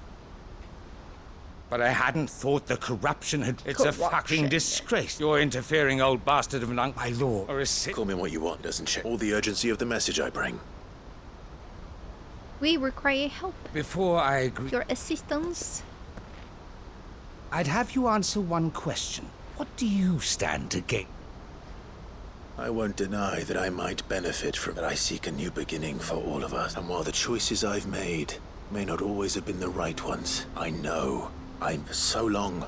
I: But I hadn't thought the corruption had... It's a fucking disgrace. You're interfering, old bastard of an uncle. My lord. Or a
C: Call me what you want. Doesn't check all the urgency of the message I bring.
A: We require help.
I: Before I agree...
A: Your assistance.
I: I'd have you answer one question. What do you stand to gain?
C: I won't deny that I might benefit from it. I seek a new beginning for all of us. And while the choices I've made may not always have been the right ones, I know I'm for so long.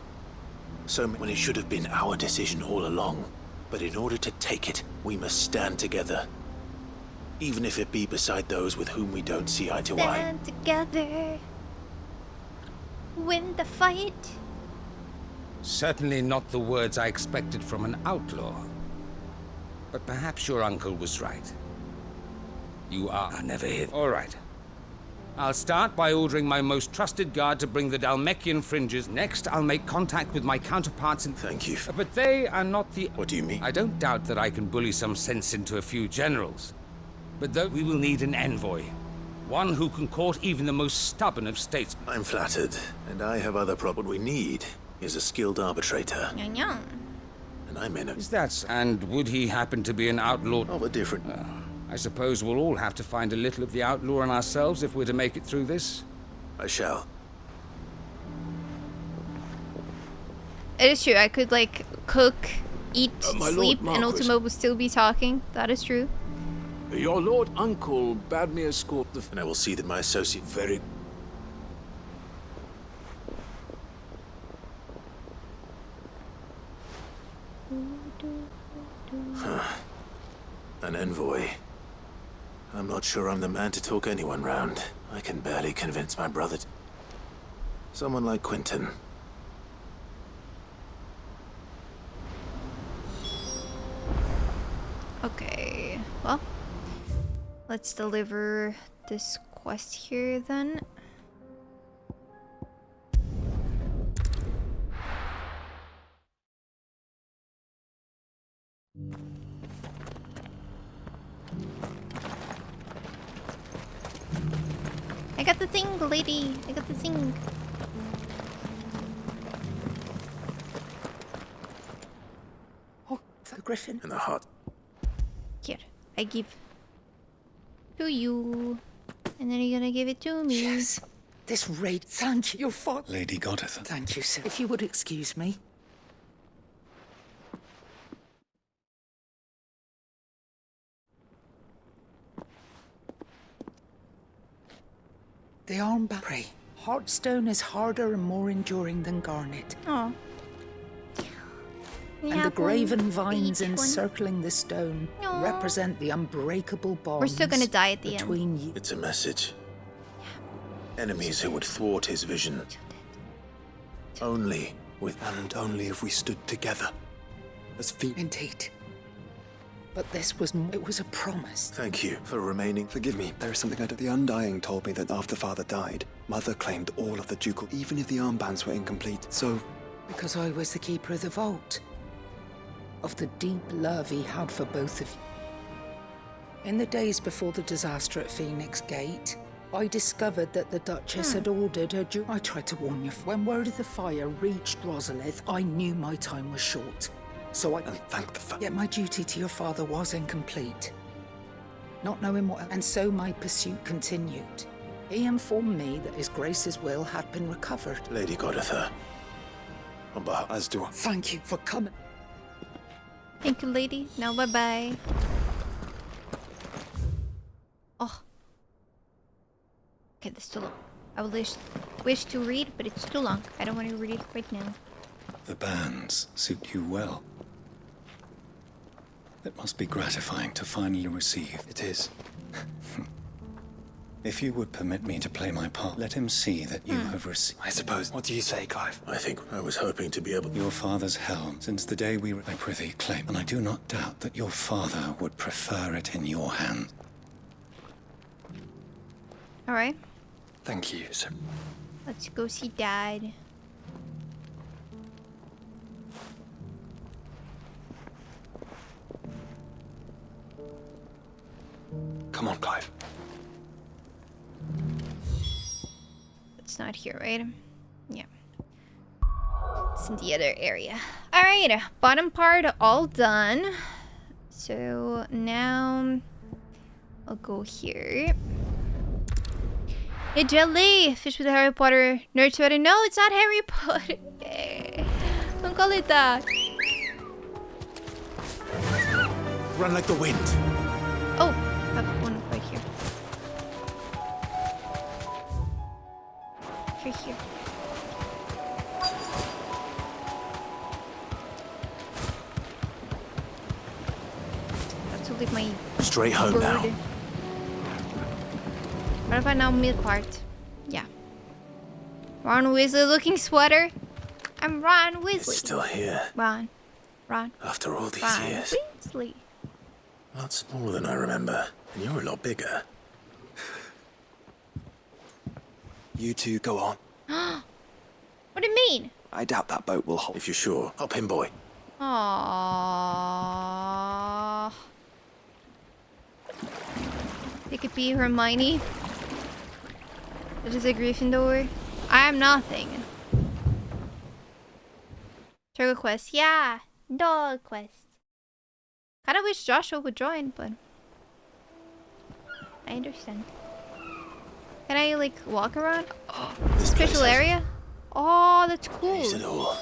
C: So when it should have been our decision all along. But in order to take it, we must stand together. Even if it be beside those with whom we don't see eye to eye.
A: Stand together. Win the fight.
I: Certainly not the words I expected from an outlaw. But perhaps your uncle was right. You are never hit. All right. I'll start by ordering my most trusted guard to bring the Dalmekian fringes. Next, I'll make contact with my counterparts in...
C: Thank you.
I: But they are not the...
C: What do you mean?
I: I don't doubt that I can bully some sense into a few generals. But though we will need an envoy. One who can court even the most stubborn of statesmen.
C: I'm flattered, and I have other problems. What we need is a skilled arbitrator. And I'm in it.
I: Is that so? And would he happen to be an outlaw?
C: Of a different...
I: I suppose we'll all have to find a little of the outlaw in ourselves if we're to make it through this.
C: I shall.
A: It is true. I could, like, cook, eat, sleep,
B: Lord
A: and Ultima would still be talking. That is true.
B: Your lord uncle bade me escort the...
C: And I will see that my associate very... An envoy. I'm not sure I'm the man to talk anyone round. I can barely convince my brother. Someone like Quentin.
A: Okay, well, let's deliver this quest here then. I got the thing, lady. I got the thing.
E: Oh, the griffin.
C: And the heart.
A: Here, I give to you. And then you're gonna give it to me.
E: Yes. This raid. Thank you, your father.
C: Lady Goddess.
E: Thank you, sir. If you would excuse me. The armband. Heartstone is harder and more enduring than garnet.
A: Oh.
E: And the graven vines encircling the stone represent the unbreakable bonds.
A: We're still gonna die at the
E: between
A: end.
C: It's a message. Enemies who would thwart his vision. Only if we stood together. As feet.
E: Indeed. But it was a promise.
C: Thank you for remaining.
F: Forgive me, there is something I don't... The Undying told me that after Father died, Mother claimed all of the ducal, even if the armbands were incomplete, so...
E: Because I was the keeper of the vault. Of the deep love he had for both of you. In the days before the disaster at Phoenix Gate, I discovered that the Duchess had ordered her... I tried to warn you. When word of the fire reached Rosalith, I knew my time was short. So I...
F: And thank the
E: Yet my duty to your father was incomplete. Not knowing what... And so my pursuit continued. He informed me that His Grace's will had been recovered.
C: Lady Goditha. On behalf...
F: As do I.
E: Thank you for coming.
A: Thank you, lady. Now, bye-bye. Oh, Okay, this is too long. I would wish to read, but it's too long. I don't want to read it right now.
C: The bands suit you well. It must be gratifying to finally receive. It is. If you would permit me to play my part, let him see that you have received.
F: I suppose. What do you say, Clive?
C: I think I was hoping to be able. Your father's helm, since the day I prithee claim, and I do not doubt that your father would prefer it in your hands.
A: All right.
F: Thank you, sir.
A: Let's go see Dad.
F: Come on, Clive.
A: It's not here, right? Yeah. It's in the other area. Alright, bottom part all done. So now I'll go here. Hey, Jelly! Fish with the Harry Potter nerd sweater. No, it's not Harry Potter. Don't call it that.
I: Run like the wind.
A: Oh, I have one right here. Here. Have to leave my
I: straight home
A: bird.
I: now.
A: What about now mid part? Yeah. Ron Weasley looking sweater. I'm Ron Weasley.
C: It's still here.
A: Ron.
C: After all these
A: Ron
C: years.
A: Weasley.
C: Lots more than I remember. And you're a lot bigger.
F: You two go on.
A: What do you mean?
F: I doubt that boat will hold.
C: If you're sure, hop in, boy.
A: Aww. It could be Hermione. It is a Gryffindor. I am nothing. Turtle quest. Yeah. Dog quest. Kinda wish Joshua would join, but I understand. Can I like walk around? Special area? Oh, that's cool.
C: It all.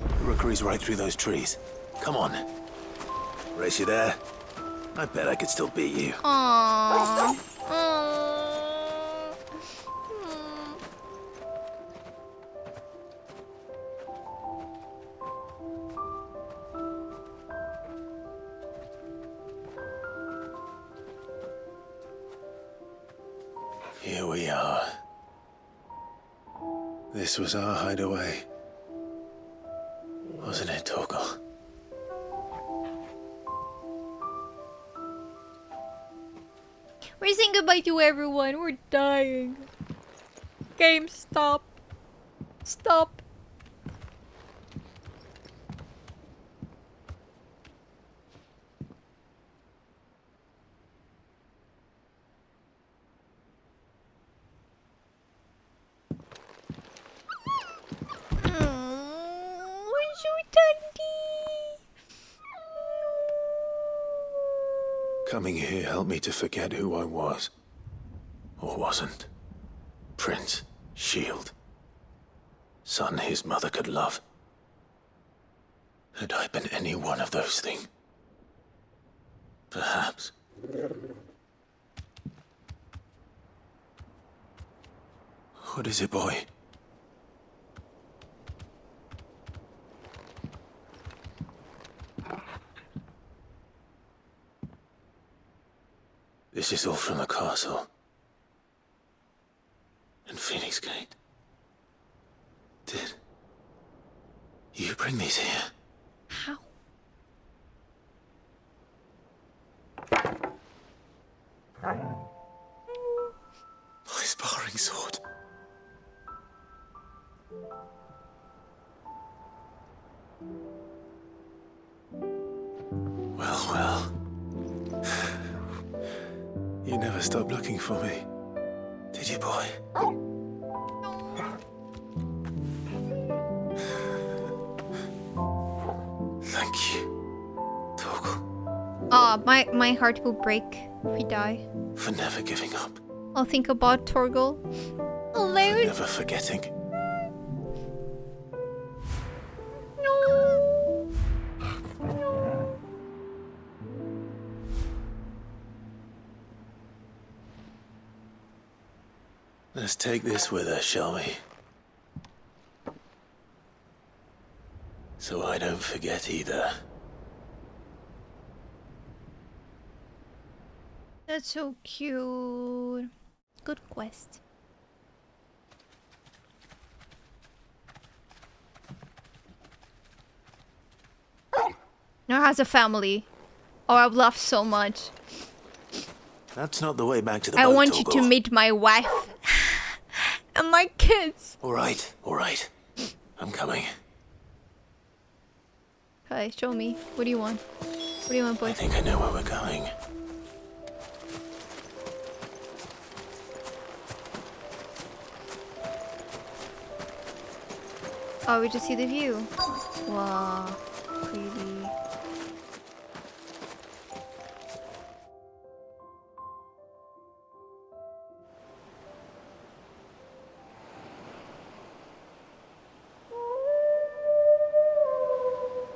C: The rookery's right through those trees. Come on. Race you there? I bet I could still beat you.
A: Aww.
C: Here we are. This was our hideaway. Wasn't it, Torgal?
A: We're saying goodbye to everyone. We're dying. Game, stop. Stop.
C: Coming here helped me to forget who I was. Or wasn't. Prince, shield. Son his mother could love. Had I been any one of those things? Perhaps. What is it, boy? This is all from the castle. And Phoenix Gate. Did you bring these here?
A: How?
C: My sparring sword. Well. You never stopped looking for me, did you, boy? Thank you, Torgal.
A: Oh, my heart will break if we die.
C: For never giving up.
A: I'll think about Torgal.
C: For
A: Alone.
C: never forgetting. Let's take this with us, shall we? So I don't forget either.
A: That's so cute. Good quest. Now has a family. Oh, I would love so much.
C: That's not the way back to the
A: I
C: boat,
A: want you to meet my wife and my kids.
C: All right. I'm coming.
A: Okay, show me. What do you want? What do you want, boy?
C: I think I know where we're going.
A: Oh, we just see the view. Wow, pretty.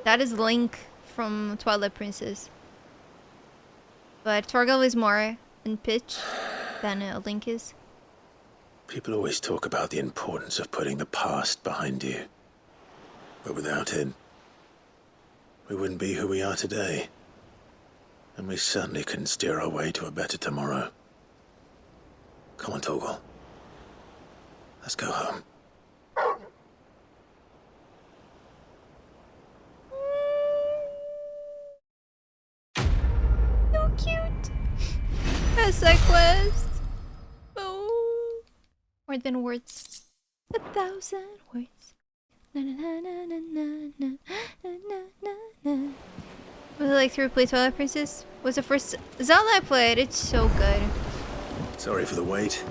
A: That is Link from Twilight Princess. But Torgal is more in pitch than Link is.
C: People always talk about the importance of putting the past behind you. But without it, we wouldn't be who we are today. And we certainly couldn't steer our way to a better tomorrow. Come on, Torgal. Let's go home.
A: So cute. A side quest. Oh, more than words. 1,000 words. Na na na na na na na na na. Was it like to replay Twilight Princess? Was the first Zelda I played? It's so good.
C: Sorry for the wait.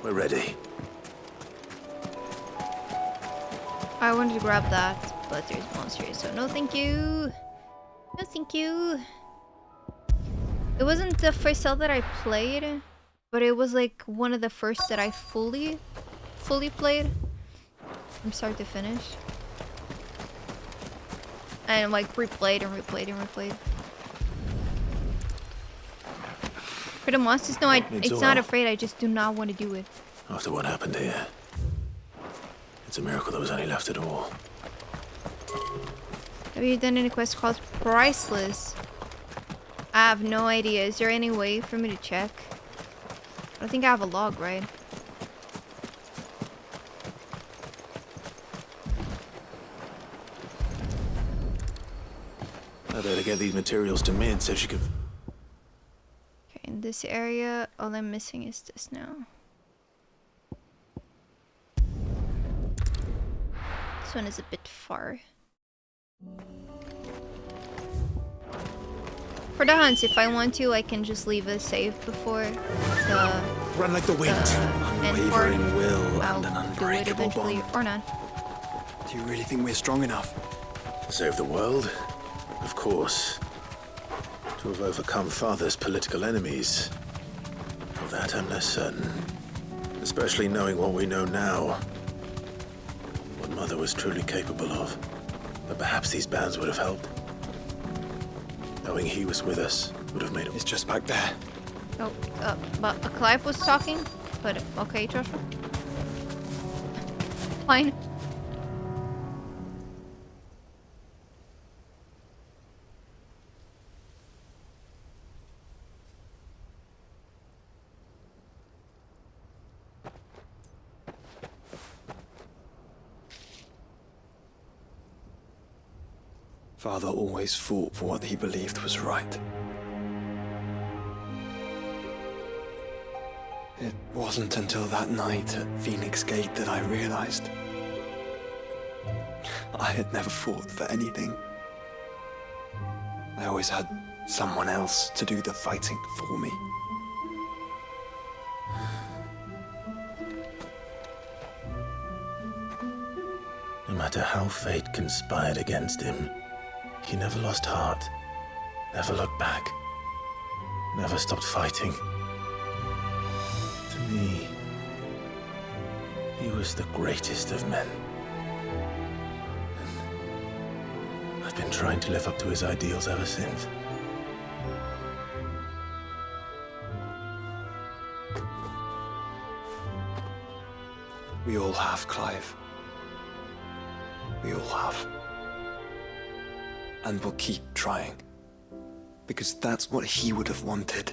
C: We're ready.
A: I wanted to grab that, but there's monsters, so no thank you. No thank you. It wasn't the first Zelda that I played, but it was like one of the first that I fully played from start to finish. And like replayed and replayed and replayed. For the monsters, no, it's not afraid, I just do not want to do it.
C: After what happened here, it's a miracle there was any left at all.
A: Have you done any quest called Priceless? I have no idea. Is there any way for me to check? I don't think I have a log, right?
C: I better get these materials to Mid so she could...
A: Okay, in this area, all I'm missing is this now. This one is a bit far. For the hunts, if I want to, I can just leave a save before the...
C: Run like the wind.
F: Unwavering will
A: I'll
F: and an
A: do it
F: unbreakable
A: eventually,
F: bond.
A: or not.
F: Do you really think we're strong enough?
C: To save the world? Of course. To have overcome Father's political enemies? Of that I'm less certain. Especially knowing what we know now. What Mother was truly capable of. But perhaps these bands would have helped. Knowing he was with us would have made it.
F: It's just back there.
A: Oh, but Clive was talking? But okay, Joshua. Fine.
F: Father always fought for what he believed was right. It wasn't until that night at Phoenix Gate that I realized I had never fought for anything. I always had someone else to do the fighting for me.
C: No matter how fate conspired against him, he never lost heart, never looked back, never stopped fighting. To me, he was the greatest of men. And I've been trying to live up to his ideals ever since.
F: We all have, Clive. We all have. And we'll keep trying. Because that's what he would have wanted.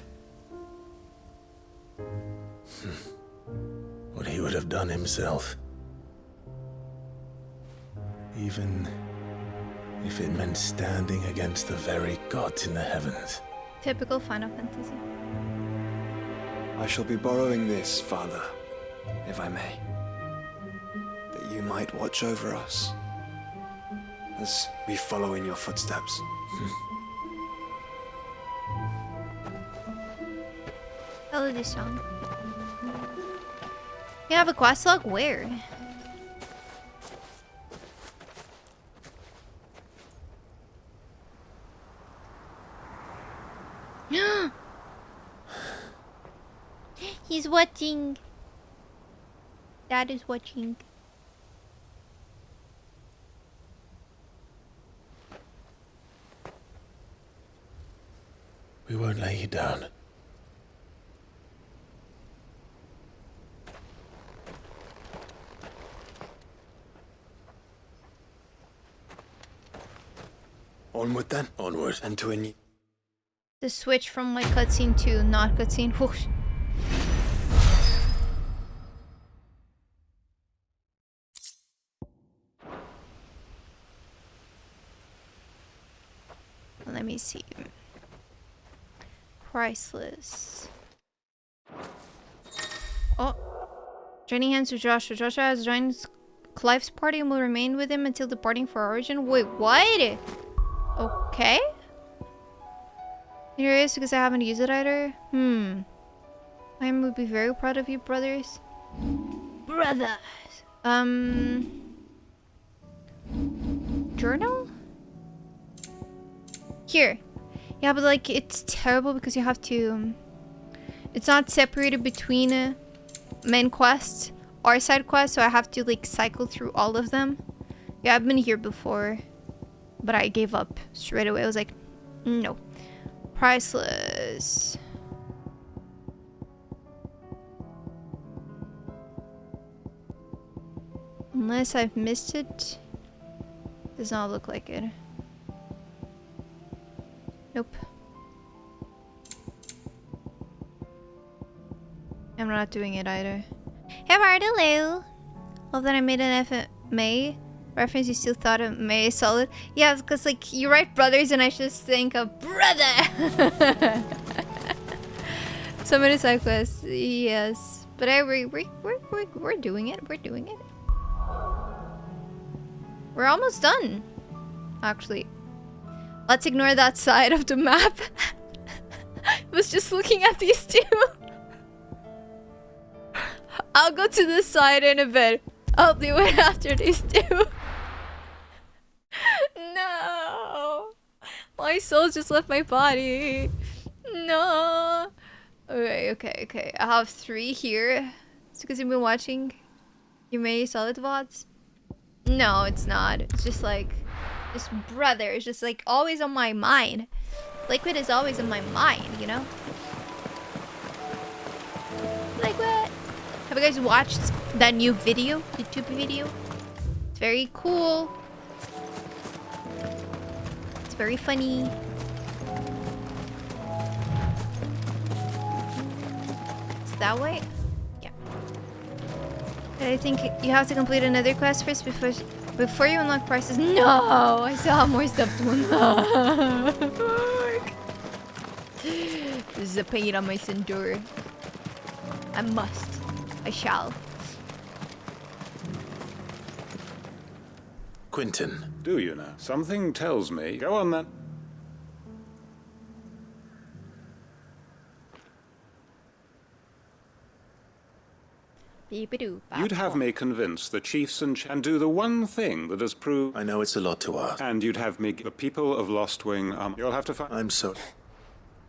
C: What he would have done himself. Even if it meant standing against the very gods in the heavens.
A: Typical Final Fantasy.
F: I shall be borrowing this, Father, if I may. That you might watch over us as we follow in your footsteps.
A: I love this song. You have a quest log? Where? He's watching. Dad is watching.
C: We won't lay you down.
F: Onward then.
C: Onward.
F: And to a new...
A: The switch from like cutscene to not cutscene. Whoosh. Let me see. Priceless. Oh. Joining hands with Joshua. Joshua has joined Clive's party and will remain with him until departing for Origin. Wait, what? Okay. Here it is because I haven't used it either. I would be very proud of you, brothers. Brothers. Journal? Here. Yeah, but like it's terrible because you have to it's not separated between main quests or side quests, so I have to like cycle through all of them. Yeah, I've been here before, but I gave up straight away. I was like, no. Priceless. Unless I've missed it. Does not look like it. Nope. I'm not doing it either. Hey Mardelou! Love that I made an FMA reference. You still thought of May solid? Yeah, because like you write brothers and I just think of brother! Some of the side quests, yes. But we're doing it. We're doing it. We're almost done. Actually. Let's ignore that side of the map. I was just looking at these two. I'll go to this side in a bit. I'll do it after these two. No. My soul just left my body. No. Okay. I have 3 here. It's because you've been watching your May Solid VODs. No, it's not. It's just like... This brother is just like always on my mind. Liquid is always on my mind, you know? Liquid! Have you guys watched that new video? YouTube video? It's very cool. It's very funny. It's that way? Yeah. I think you have to complete another quest first before you unlock prices. No! I still have more stuff to unlock. This is a pain I must endure. I must. I shall.
C: Quentin.
R: Do you now? Something tells me. Go on then. You'd have me convince the chiefs and do the one thing that has proved...
C: I know it's a lot to ask.
R: And you'd have me... The people of Lostwing, you'll have to find...
C: I'm sorry.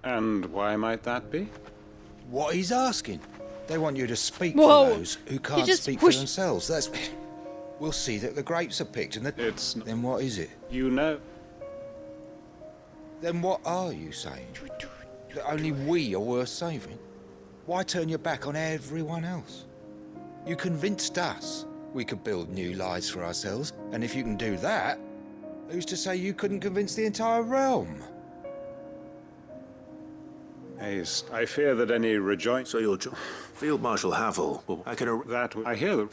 R: And why might that be?
D: What he's asking. They want you to speak for those who can't speak for themselves. That's... We'll see that the grapes are picked and that...
R: It's...
D: Then what is it?
R: You know.
D: Then what are you saying? That only we are worth saving? Why turn your back on everyone else? You convinced us we could build new lives for ourselves, and if you can do that, who's to say you couldn't convince the entire realm?
R: Hayes, I fear that any rejoice...
B: So you're Field Marshal Havel. I can...
R: That... I hear...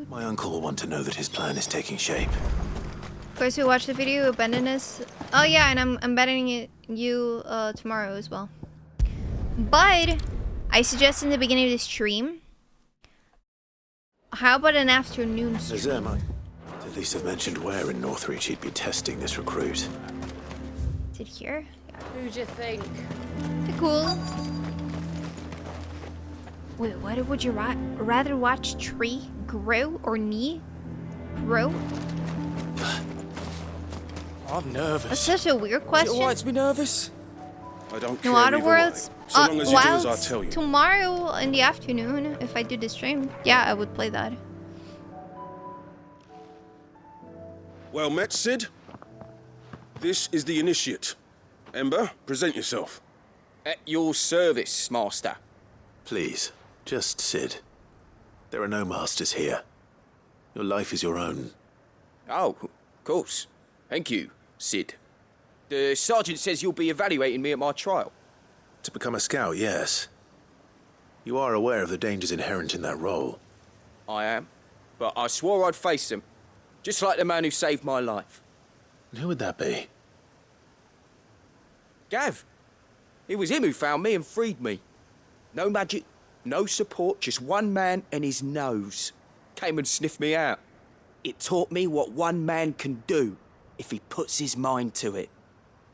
B: My uncle will want to know that his plan is taking shape.
A: Of course, we watched the video, abandon us. Oh yeah, and I'm abandoning you tomorrow as well. But I suggest in the beginning of the stream, how about an afternoon stream?
B: Azem, I at least have mentioned where in Northreach he'd be testing this recruit.
A: Is it here?
O: Who'd you think?
A: Cool. Wait, what would you rather watch? Tree grow or knee grow?
I: I'm nervous.
A: That's such a weird question.
I: Is it alright to be nervous? I don't care.
A: No other words.
I: So long as you do as I tell you.
A: Tomorrow in the afternoon, if I do the stream, yeah, I would play that.
I: Well met, Sid. This is the initiate. Ember, present yourself.
J: At your service, Master.
B: Please, just Sid. There are no masters here. Your life is your own.
J: Oh, of course. Thank you, Sid. The sergeant says you'll be evaluating me at my trial.
B: To become a scout, yes. You are aware of the dangers inherent in that role.
J: I am. But I swore I'd face them. Just like the man who saved my life.
B: And who would that be?
J: Gav. It was him who found me and freed me. No magic, no support, just one man and his nose. Came and sniffed me out. It taught me what one man can do if he puts his mind to it.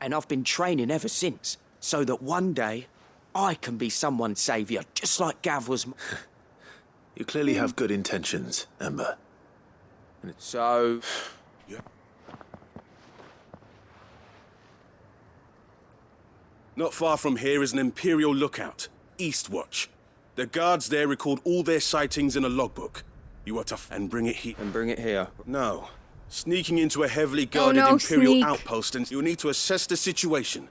J: And I've been training ever since, so that one day I can be someone's saviour, just like Gav was.
B: You clearly have good intentions, Ember.
J: So...
I: Yeah. Not far from here is an Imperial lookout, Eastwatch. The guards there record all their sightings in a logbook. You are to and bring it here.
J: And bring it here?
I: No. Sneaking into a heavily guarded Imperial outpost, and you'll need to assess the situation,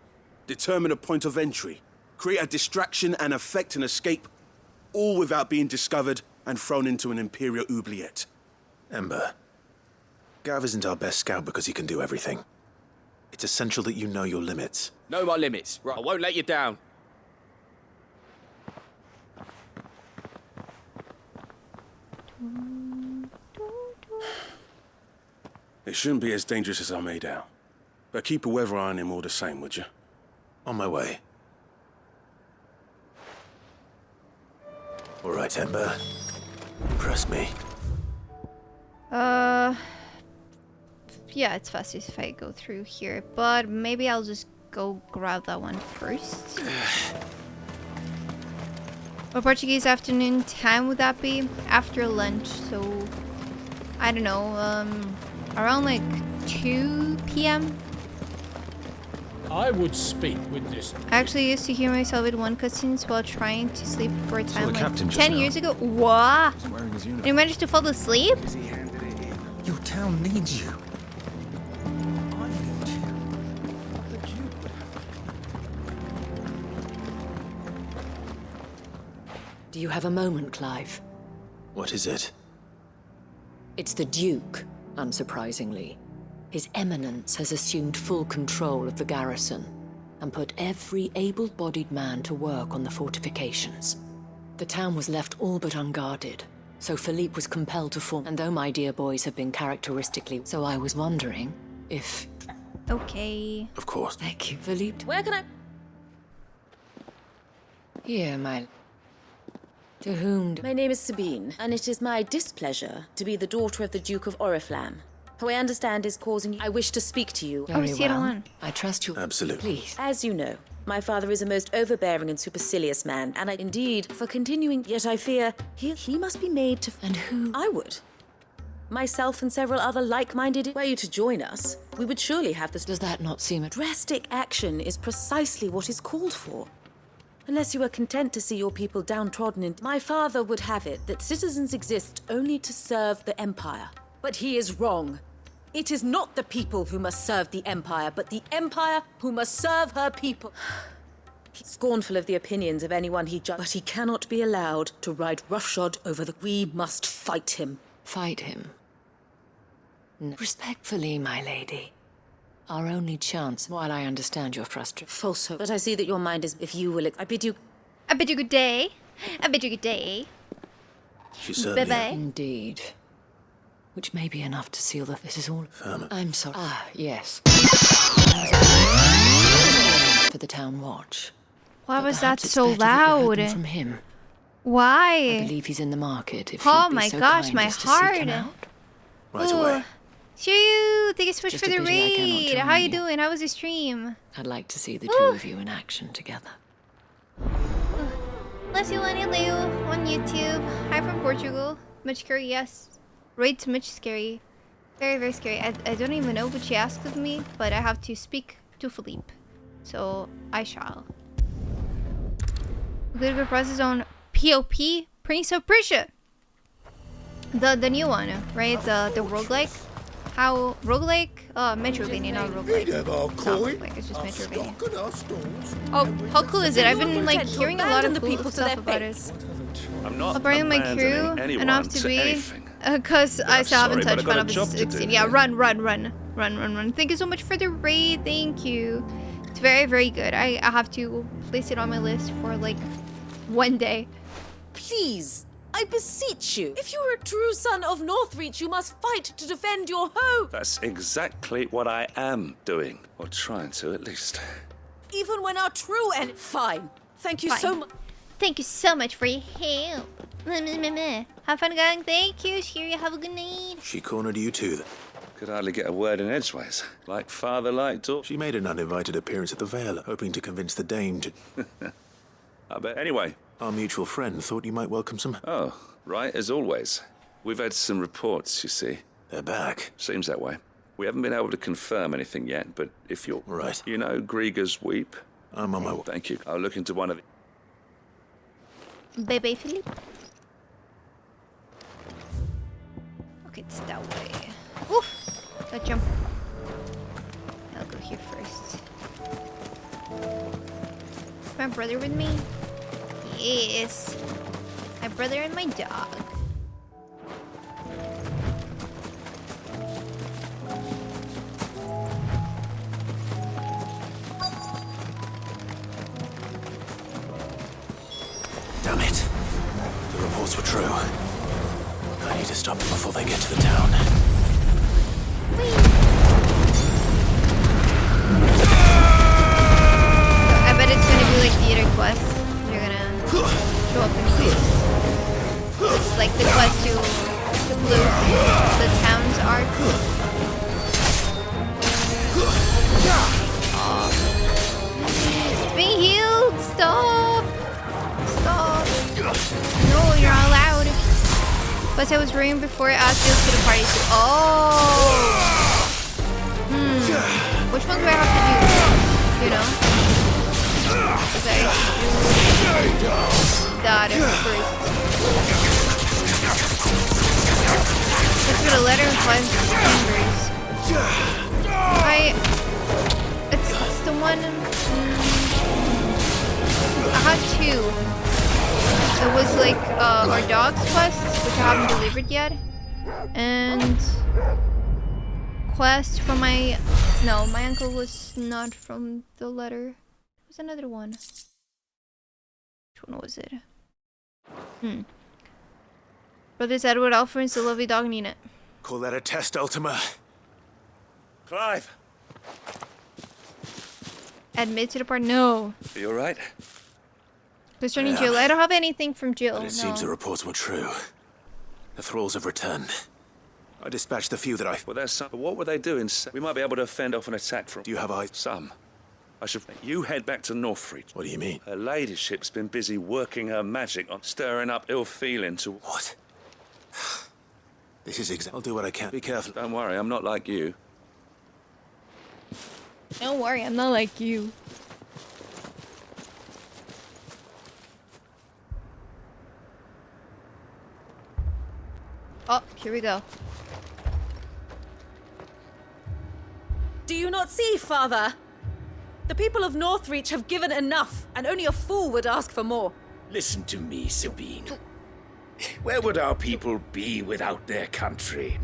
I: determine a point of entry, create a distraction and effect an escape, all without being discovered and thrown into an Imperial oubliette.
B: Ember, Gav isn't our best scout because he can do everything. It's essential that you know your limits.
J: Know my limits. Right, I won't let you down.
I: It shouldn't be as dangerous as I made out. But keep a weather eye on him all the same, would you?
B: On my way. All right, Ember. Impress me.
A: Yeah, it's fastest if I go through here, but maybe I'll just go grab that one first. What Portuguese afternoon time would that be? After lunch, so I don't know, around like 2 p.m.
M: I would speak with this.
A: I actually used to hear myself with one cutscenes while trying to sleep for a time like 10 years ago.
D: He's
A: What?
D: wearing his uniform.
A: And you managed to fall asleep?
D: Because he handed it in. Your town needs you. I need you. The Duke would have
N: Do you have a moment, Clive?
B: What is it?
N: It's the Duke, unsurprisingly. His Eminence has assumed full control of the garrison and put every able-bodied man to work on the fortifications. The town was left all but unguarded, so Philippe was compelled to form. And though my dear boys have been characteristically, so I was wondering if...
A: Okay.
B: Of course.
N: Thank you, Philippe.
O: Where can I...
N: Here, my... To whom...
O: My name is Sabine, and it is my displeasure to be the daughter of the Duke of Oriflamme, who I understand is causing you... I wish to speak to you.
N: Very well. I trust you.
B: Absolutely.
N: Please.
O: As you know, my father is a most overbearing and supercilious man, and I indeed, for continuing, yet I fear he must be made to...
N: And who?
O: I would. Myself and several other like-minded... Were you to join us, we would surely have this...
N: Does that not seem...
O: Drastic action is precisely what is called for. Unless you are content to see your people downtrodden in... My father would have it that citizens exist only to serve the Empire. But he is wrong. It is not the people who must serve the Empire, but the Empire who must serve her people. Scornful of the opinions of anyone he judged, but he cannot be allowed to ride roughshod over the... We must fight him.
N: Fight him? No. Respectfully, my lady. Our only chance, while I understand your frustration.
O: Falsehood. But I see that your mind is... If you will... I bid you good
A: day. I bid you good day.
C: She certainly...
A: Bye-bye.
N: Indeed. Which may be enough to seal the... This is all... I'm sorry. Ah, yes. For the town watch.
A: Why was that so loud?
N: From him.
A: Why?
N: I believe he's in the market. If
A: oh
N: be
A: my
N: so
A: gosh,
N: kind
A: my
N: as to seek him
A: heart.
N: out.
C: Right away.
A: Chew! Thank you so much
N: Just
A: for
N: a
A: the
N: pity I cannot
A: raid.
N: join
A: How you
N: you.
A: doing? How was your stream?
N: I'd like to see the two of you in action together.
A: Bless you, Lenny Lou, on YouTube. Hi from Portugal. Much scary, yes. Raid's much scary. Very, very scary. I don't even know what she asked of me, but I have to speak to Philippe. So, I shall. Good process on POP, Prince of Persia. The new one, right? The roguelike. How roguelike? Metroidvania, not roguelike. It's not roguelike, it's just Metroidvania. Oh, how cool is it? I've been like hearing a lot of cool stuff about it.
B: I'm not
A: I'll bring my crew enough to be, cause I still haven't touched Final Fantasy 16. Yeah, run. Thank you so much for the raid. Thank you. It's very, very good. I have to place it on my list for like one day.
O: Please, I beseech you. If you are a true son of Northreach, you must fight to defend your home.
B: That's exactly what I am doing. Or trying to, at least.
O: Even when our true and... Fine. Thank you so much.
A: Thank you so much for your help. Have fun, gang. Thank you, Shiri. Have a good night.
C: She cornered you too, then.
B: Could hardly get a word in edgeways. Like father, like daughter.
C: She made an uninvited appearance at the Vale, hoping to convince the dame to...
B: I bet. Anyway.
C: Our mutual friend thought you might welcome some...
B: Oh, right, as always. We've had some reports, you see.
C: They're back.
B: Seems that way. We haven't been able to confirm anything yet, but if you're...
C: Right.
B: You know Grieger's Weep?
C: I'm on my way.
B: Thank you. I'll look into one of the...
A: Bye-bye, Philippe. Okay, it's that way. Oof! Gotta jump. I'll go here first. Is my brother with me? Yes. My brother and my dog.
C: Damn it. The reports were true. I need to stop them before they get to the town.
A: I bet it's gonna be like theater quests. You're gonna show up in place. It's like the quest to lose the town's arc. It's being healed! Stop! Stop! No, you're not allowed. Plus, I was ruined before I asked you to the party too. Oh! Which one do I have to do? You know? Okay. That first. Let's put a letter and cleanse fingers. It's the one. I had two. It was like our dog's quest, which I haven't delivered yet, and quest from my. No, my uncle was not from the letter. It was another one. Which one was it? Brothers Edward, Alfred, the lovely dog Nina.
C: Call that a test, Ultima?
B: Clive!
A: Admit to the part. No.
B: Are you alright?
A: Concerning Jill, I don't have anything from Jill.
C: But it seems the reports were true. The thralls have returned. I dispatched the few that I...
B: Well, there's some... But what were they doing? We might be able to fend off an attack from...
C: Do you have eyes?
B: Some. I should... You head back to Northreach.
C: What do you mean?
B: Her ladyship's been busy working her magic on stirring up ill feeling to...
C: What? This is exactly... I'll do what I can. Be careful.
B: Don't worry, I'm not like you.
A: Don't worry, I'm not like you. Oh, here we go.
O: Do you not see, Father? The people of Northreach have given enough, and only a fool would ask for more.
B: Listen to me, Sabine. Where would our people be without their country?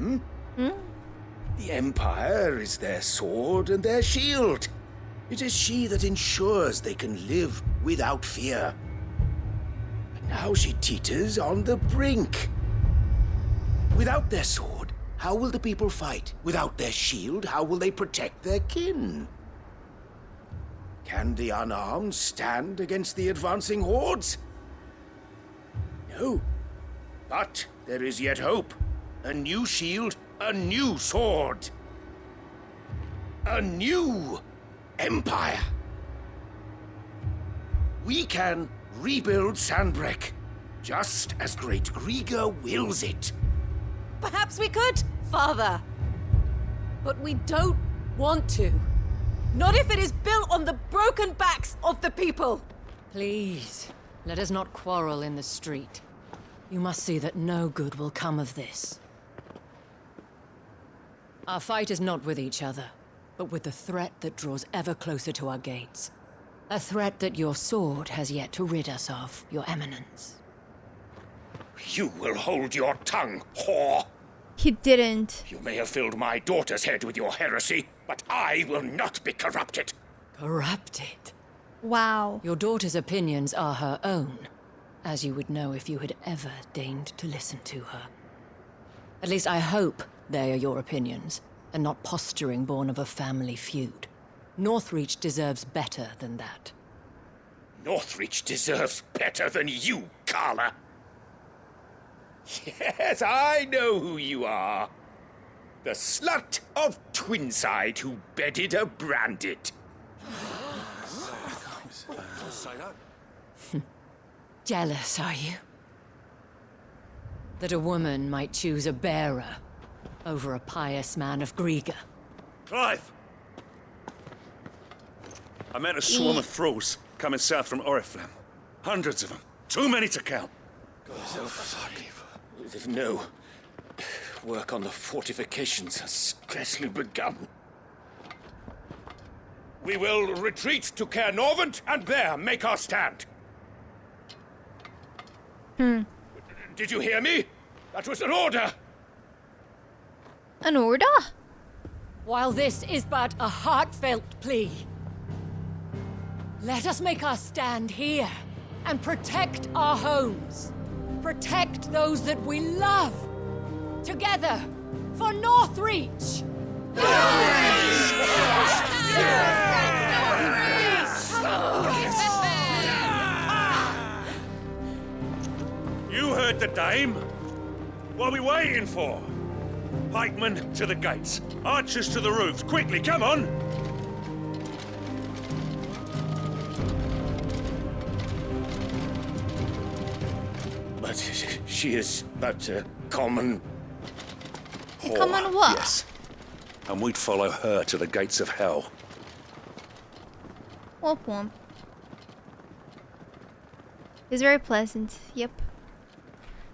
B: The Empire is their sword and their shield. It is she that ensures they can live without fear. And now she teeters on the brink. Without their sword, how will the people fight? Without their shield, how will they protect their kin? Can the unarmed stand against the advancing hordes? No. But there is yet hope. A new shield, a new sword. A new empire. We can rebuild Sandbreck, just as great Griga wills it.
O: Perhaps we could, Father. But we don't want to. Not if it is built on the broken backs of the people.
N: Please, let us not quarrel in the street. You must see that no good will come of this. Our fight is not with each other, but with the threat that draws ever closer to our gates. A threat that your sword has yet to rid us of, Your Eminence.
B: You will hold your tongue, whore!
A: He didn't.
B: You may have filled my daughter's head with your heresy, but I will not be corrupted.
N: Corrupted?
A: Wow.
N: Your daughter's opinions are her own, as you would know if you had ever deigned to listen to her. At least I hope they are your opinions, and not posturing born of a family feud. Northreach deserves better than that.
B: Northreach deserves better than you, Carla. Yes, I know who you are. The slut of Twinside who bedded a Branded.
N: Jealous, are you? That a woman might choose a bearer over a pious man of Griga.
R: Clive! I met a swarm of thralls coming south from Oriflamme. Hundreds of them. Too many to count.
B: Oh, fuck. No. Work on the fortifications has scarcely begun. We will retreat to Caer Norvent and there make our stand. Did you hear me? That was an order.
A: An order?
N: While this is but a heartfelt plea, let us make our stand here and protect our homes. Protect those that we love. Together, for Northreach!
R: You heard the dame. What are we waiting for? Pikemen to the gates. Archers to the roofs. Quickly, come on!
B: But she is but a common...
A: A common what?
R: Yes. And we'd follow her to the gates of hell.
A: Womp womp. He's very pleasant. Yep.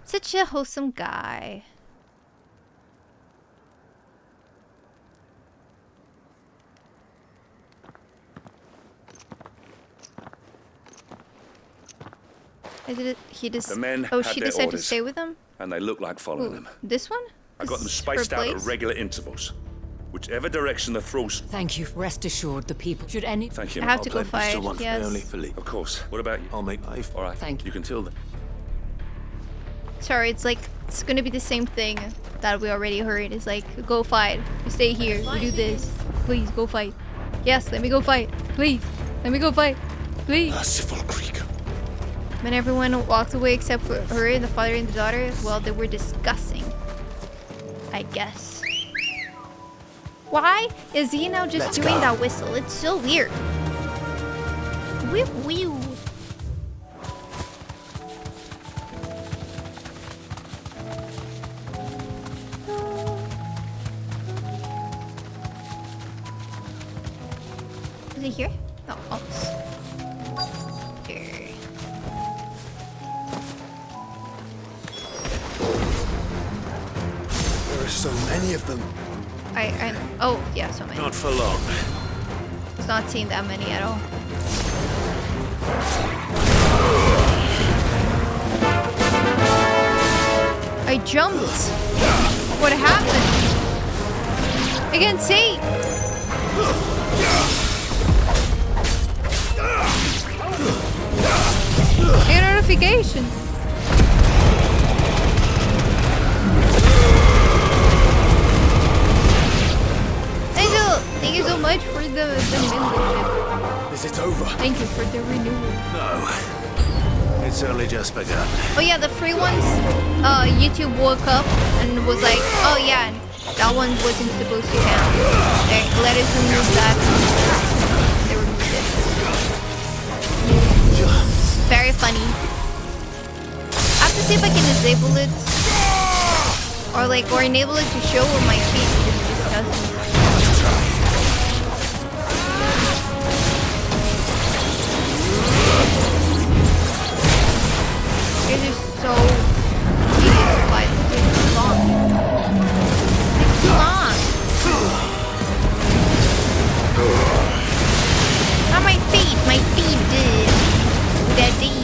A: Such a wholesome guy. He just...
R: The men
A: oh,
R: had
A: she
R: their
A: decided
R: orders,
A: to stay with him?
R: and they look like following them.
A: This one?
R: I got them
A: This
R: spaced
A: her
R: out at
A: place?
R: regular intervals. Whichever direction the thralls...
N: Thank you. Rest assured, the people should any...
R: Thank you.
A: I have to go fight, yes.
R: Of course. What about you?
C: I'll make life.
R: All right.
N: Thank you.
R: You can till them.
A: Sorry, it's like, it's gonna be the same thing that we already heard. It's like, go fight. You stay here. You do this. Please, go fight. Yes, let me go fight. Please. Let me go fight. Please.
B: Merciful Creek.
A: When everyone walked away except for her, the father and the daughter, well, they were discussing. I guess. Why is he now just doing that whistle? It's so weird. Wee. Is he here? No, almost. Here.
C: There are so many of them.
A: I know. Oh, yeah, so many.
R: Not for long.
A: not seeing that many at all. I jumped. What happened? I can't see. I got a notification. Angel, thank you so much for the membership.
C: Is it over?
A: Thank you for the renewal.
C: No. It's only just begun.
A: Oh yeah, the free ones, YouTube woke up and was like, oh yeah, that one wasn't supposed to count. They let us remove that. They removed it. Very funny. I have to see if I can disable it. Or enable it to show on my feed, because it just doesn't. It is so tedious to fight. It takes too long. It takes too long. Not my feet, Daddy.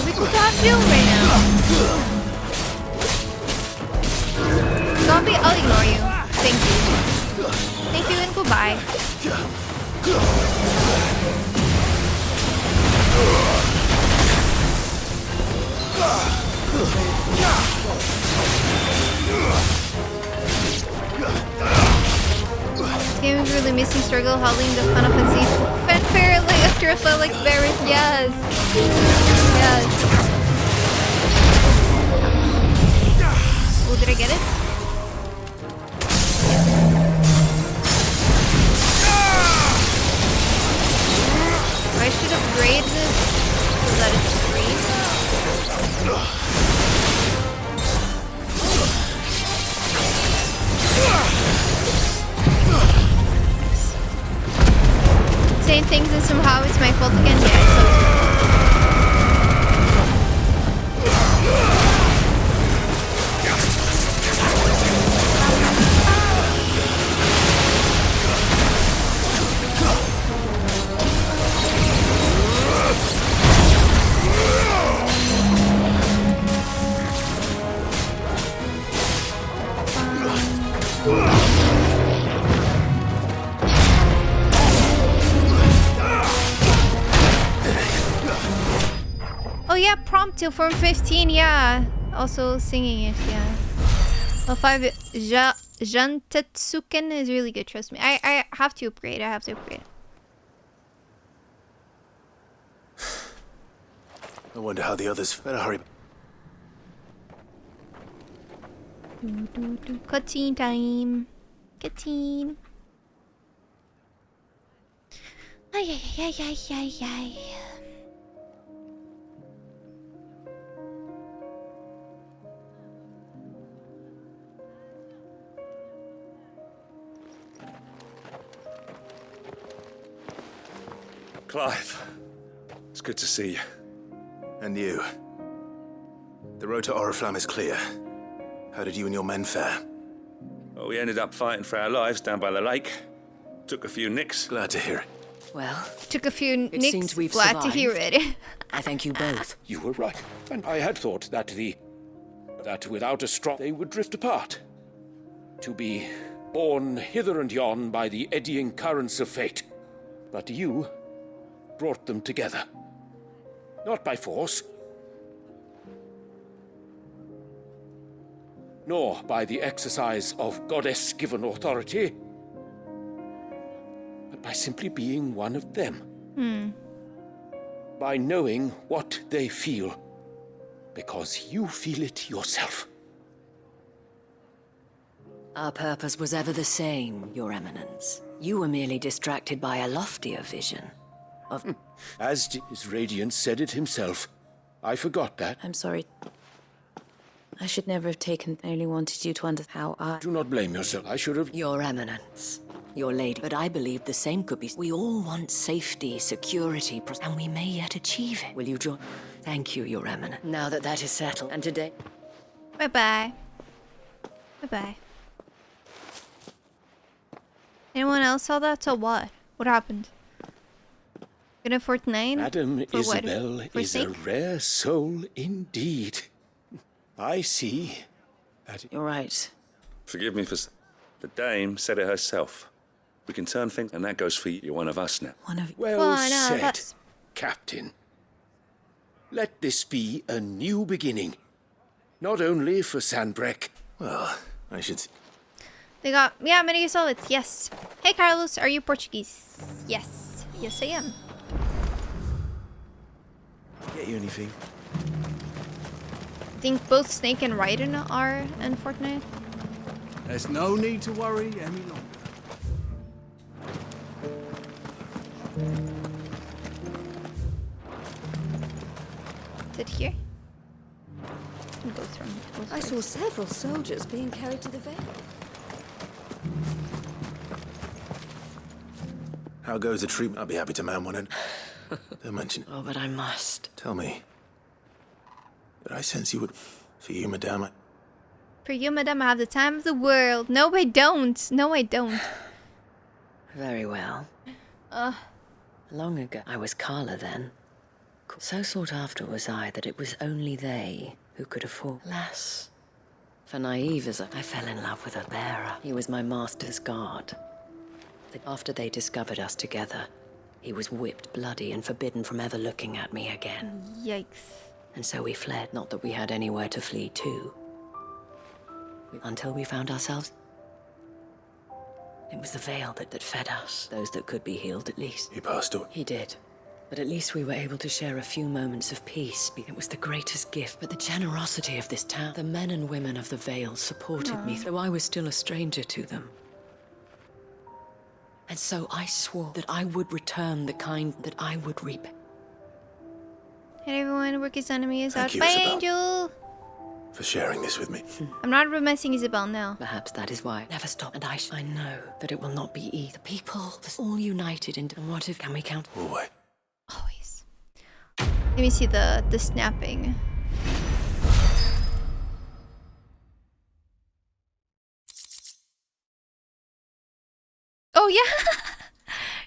A: We can talk to him right now. Zombie, I'll ignore you. Thank you. Thank you and goodbye. This game is really missing struggle holding the Final Fantasy fanfare like after a fight like Barret. Yes. Yes. Oh, did I get it? I should upgrade this so that it's free. Saying things and somehow it's my fault again. Yeah, so oh yeah, prompt till Form 15, yeah. Also singing it, yeah. L5 Jantetsuken is really good, trust me. I have to upgrade,
C: I wonder how the others... Better hurry.
A: Cutscene time. Cutscene. Ay, ay, ay, ay, ay, ay.
C: Clive, it's good to see you. And you. The road to Oriflamme is clear. How did you and your men fare?
R: Well, we ended up fighting for our lives down by the lake. Took a few nicks.
C: Glad to hear it.
N: Well,
A: took a few
N: it
A: nicks.
N: Seems we've
A: Glad
N: survived.
A: to hear it.
N: I thank you both.
B: You were right. And I had thought that that without a strong they would drift apart. To be borne hither and yon by the eddying currents of fate. But you brought them together. Not by force, nor by the exercise of goddess-given authority, but by simply being one of them. By knowing what they feel, because you feel it yourself.
N: Our purpose was ever the same, Your Eminence. You were merely distracted by a loftier vision of...
B: As his Radiance said it himself. I forgot that.
O: I'm sorry. I should never have taken. I only wanted you to understand how I...
B: Do not blame yourself. I should have...
N: Your Eminence, your lady. But I believe the same could be... We all want safety, security, and we may yet achieve it. Will you join? Thank you, Your Eminence. Now that that is settled, and today...
A: Bye-bye. Bye-bye. Anyone else saw that? So what? What happened? Gonna 49?
B: Madam
A: For what?
B: Isabel
A: For
B: is a
A: sake?
B: rare soul indeed. I see that...
O: You're right.
R: Forgive me for... The dame said it herself. We can turn things, and that goes for you. You're one of us now.
B: Well said, Captain. Let this be a new beginning. Not only for Sandbreck.
C: Well, I should...
A: They got... Yeah, many solids. Yes. Hey, Carlos. Are you Portuguese? Yes. Yes, I am.
C: Get you anything?
A: I think both Snake and Raiden are in Fortnite.
T: There's no need to worry any longer.
A: Is it here? I'll go through.
G: I saw several soldiers being carried to the Vale.
C: How goes the treatment? I'll be happy to man one and... Don't mention it.
N: Oh, but I must.
C: Tell me. Did I sense you would... For you, madame,
A: For you, madame, I have the time of the world. No, I don't. No, I don't.
N: Very well. Long ago, I was Carla then. So sought after was I that it was only they who could afford. Alas, for naive as I fell in love with a bearer. He was my master's guard. After they discovered us together, he was whipped bloody and forbidden from ever looking at me again.
A: Yikes.
N: And so we fled, not that we had anywhere to flee to. Until we found ourselves... It was the Vale that fed us, those that could be healed at least.
C: He passed away.
N: He did. But at least we were able to share a few moments of peace. It was the greatest gift. But the generosity of this town, the men and women of the Vale supported me, though I was still a stranger to them. And so I swore that I would return the kind that I would repay.
A: Hey everyone, Ricky's enemy is out
C: Thank you,
A: by
C: Isabel.
A: Angel!
C: For sharing this with me.
A: I'm not romancing Isabel now.
N: Perhaps that is why I never stop. And I know that it will not be easy. The people, all united in... And what if... Can we count?
C: Always.
A: Always. Let me see the snapping. Oh yeah!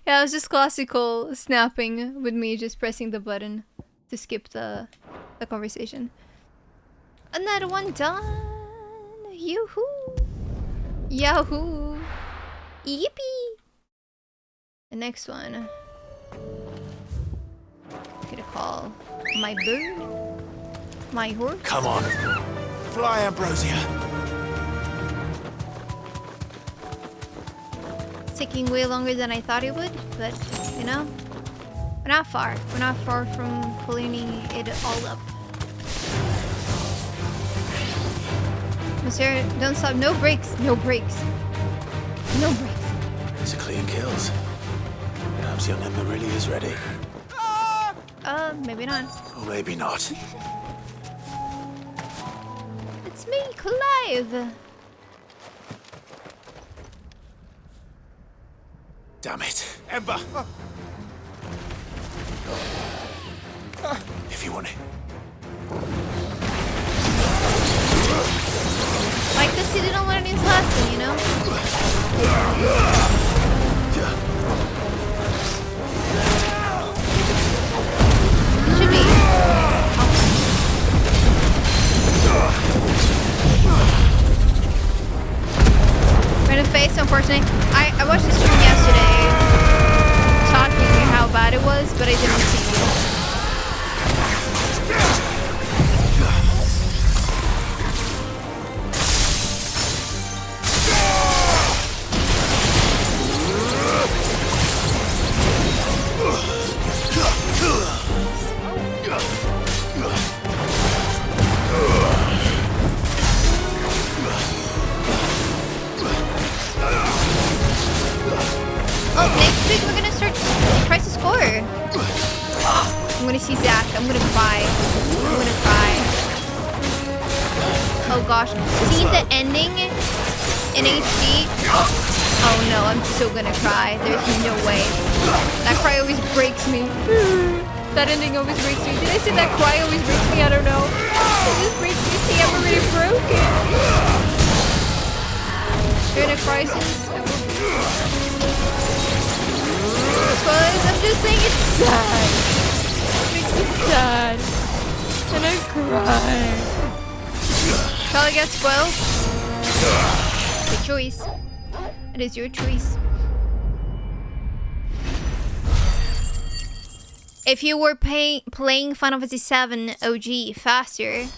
A: Yeah, it was just classical snapping with me just pressing the button to skip the conversation. Another one done! Yoo-hoo! Yahoo! Yippee! The next one. I'm gonna call my bird. My horse.
C: Come on. Fly, Ambrosia.
A: It's taking way longer than I thought it would, but you know, we're not far. We're not far from cleaning it all up. Monsieur, don't stop. No brakes. No brakes. No brakes.
C: These are clean kills. Perhaps your member really is ready.
A: Maybe not.
C: Or maybe not.
A: It's me, Clive.
C: Damn it. Ember! If you want it.
A: Like this, you didn't learn his lesson, you know? Should be. Right in the face, unfortunately. I watched the stream yesterday talking how bad it was, but I didn't see you. Oh, next week we're gonna start Crisis Core. I'm gonna see Zach. I'm gonna cry. I'm gonna cry. Oh gosh. Seeing the ending in HD. Oh no, I'm so gonna cry. There's no way. That cry always breaks me. That ending always breaks me. Did I say that cry always breaks me? I don't know. It just breaks me. See, I'm already broken. During a crisis, I will be. Spoilers, I'm just saying it's sad. It makes me sad. And I cry. Shall I get spoiled? Your choice. It is your choice. If you were playing Final Fantasy VII OG faster, you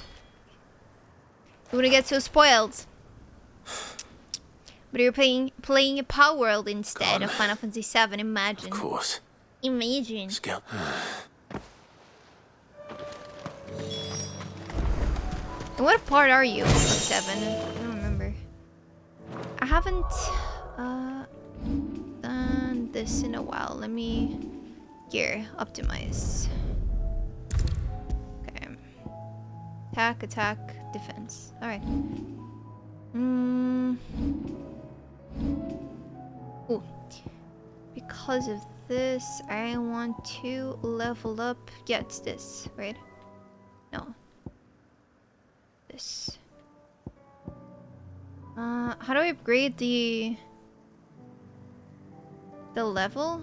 A: wouldn't get so spoiled. But you're playing Power World instead of Final Fantasy VII. Imagine.
C: Of course.
A: Imagine.
C: Skill.
A: And what part are you of 7? I don't remember. I haven't done this in a while. Let me optimize. Okay. Attack, defense. All right. Ooh. Because of this, I want to level up. Yeah, it's this, right? No. This. How do I upgrade the level?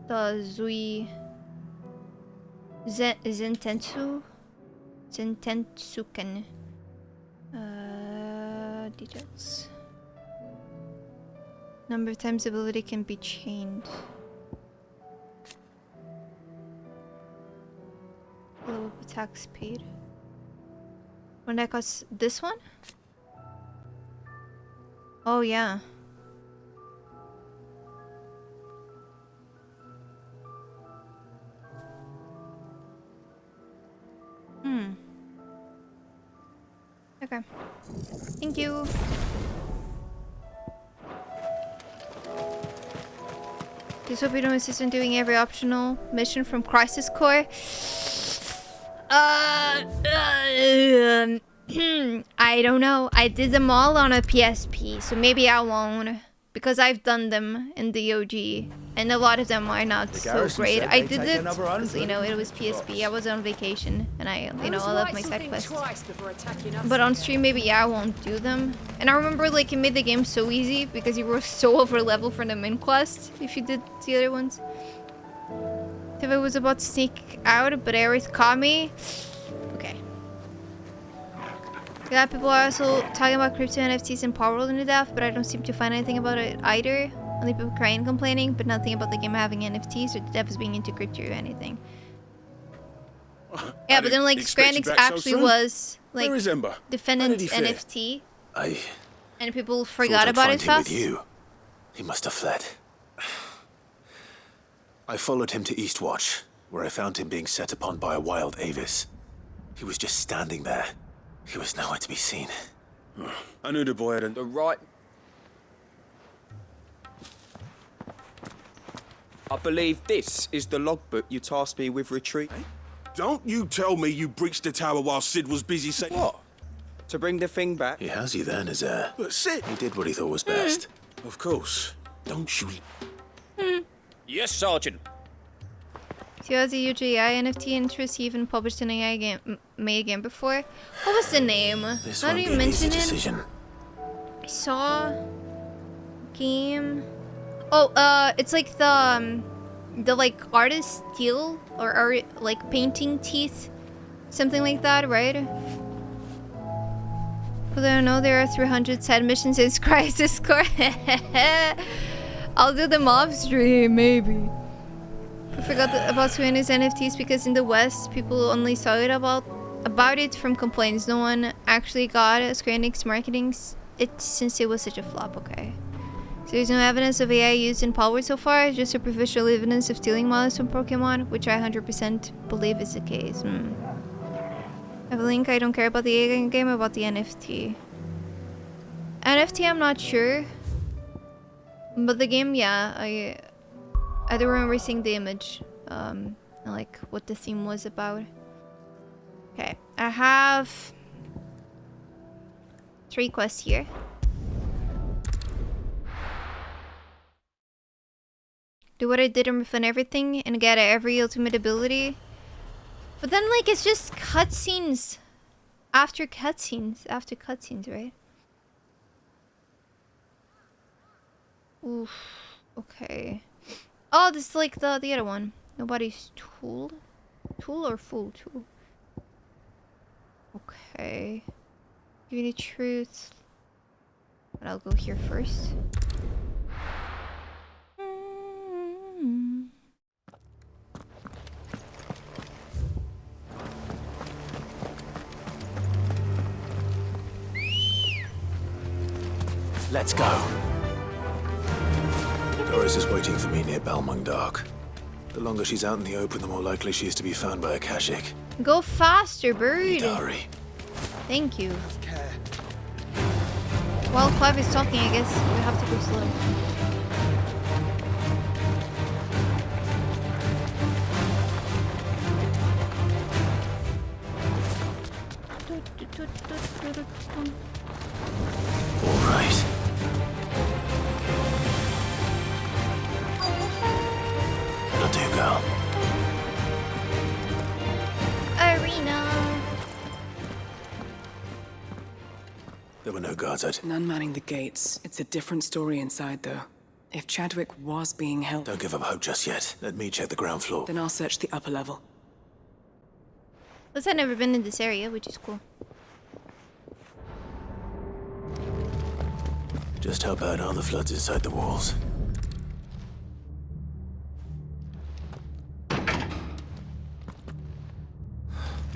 A: The Zentensuken. Details. Number of times ability can be chained. Level up attack speed. When that costs this one? Oh yeah. Okay. Thank you. Just hope you don't insist on doing every optional mission from Crisis Core. I don't know. I did them all on a PSP, so maybe I won't. Because I've done them in the OG, and a lot of them are not so great. I did it because, you know, it was PSP. I was on vacation, and I love my side quests. But on stream, maybe I won't do them. And I remember, like, it made the game so easy because you were so over level for the main quest if you did the other ones. If I was about to sneak out, but Aerith caught me. Okay. Yeah, people are also talking about crypto NFTs and Power World in the depth, but I don't seem to find anything about it either. Only people crying and complaining, but nothing about the game having NFTs or the devs being into crypto or anything. Yeah, but then like Square Enix actually was like defendant NFT, and people forgot about it fast.
C: With you. He must have fled. I followed him to Eastwatch, where I found him being set upon by a wild Avis. He was just standing there. He was nowhere to be seen.
I: I knew the boy had the right... I believe this is the logbook you tasked me with retrieving.
R: Don't you tell me you breached the tower while Sid was busy saying... What?
I: To bring the thing back.
C: He has you then, Nazaire.
R: But Sid...
C: He did what he thought was best.
R: Of course. Don't you...
M: Yes, Sergeant.
A: So as a UGI NFT interest, he even published an AI game, May game before. What was the name? How do you mention it? I saw game. Oh, it's like the like artist steel or like painting teeth, something like that, right? But I don't know. There are 300 side missions in Crisis Core. I'll do them off stream, maybe. I forgot about Square Enix NFTs because in the West, people only saw it about it from complaints. No one actually got Square Enix marketing it since it was such a flop. Okay. So there's no evidence of AI used in Power so far, just superficial evidence of stealing models from Pokemon, which I 100% believe is the case. I have a link. I don't care about the AI game, about the NFT. NFT, I'm not sure. But the game, yeah, I do remember seeing the image, and like what the theme was about. Okay, I have 3 quests here. Do what I did and refund everything and get every ultimate ability. But then, like, it's just cutscenes after cutscenes after cutscenes, right? Oof. Okay. Oh, this is like the other one. Nobody's tool? Tool or full tool? Okay. Give me the truth. But I'll go here first.
C: Let's go. Doris is waiting for me near Balmung Dark. The longer she's out in the open, the more likely she is to be found by a Kashik.
A: Go faster, bird.
C: Hurry.
A: Thank you. While Clive is talking, I guess we have to go slow.
C: All right. It'll do, girl.
A: Arena.
C: There were no guards out.
W: None manning the gates. It's a different story inside, though. If Chadwick was being held...
C: Don't give up hope just yet. Let me check the ground floor.
W: Then I'll search the upper level.
A: Plus, I've never been in this area, which is cool.
C: Just how bad are the floods inside the walls?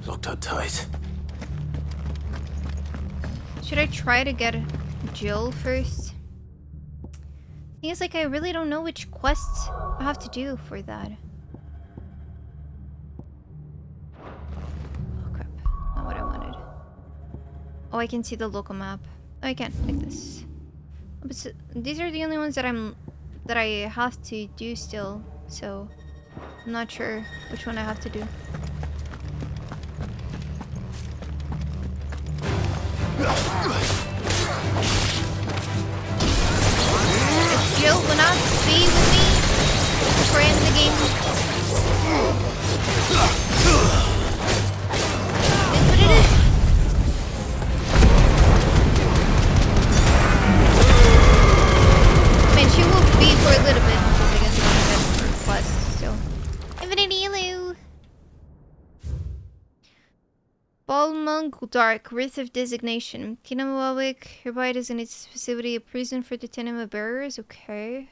C: Locked up tight.
A: Should I try to get Jill first? Thing is, like, I really don't know which quests I have to do for that. Oh crap, not what I wanted. Oh, I can see the local map. Oh, I can, like this. But so, these are the only ones that I have to do still, so I'm not sure which one I have to do. If Jill will not be with me before I end the game, that's what it is. I mean, she will be for a little bit because I guess I'm gonna get quest still. Infinity Yellow. Balmung Dark, Wraith of Designation. Kingdom of Welwick, hereby it is in its facility a prison for the Tenema bearers. Okay.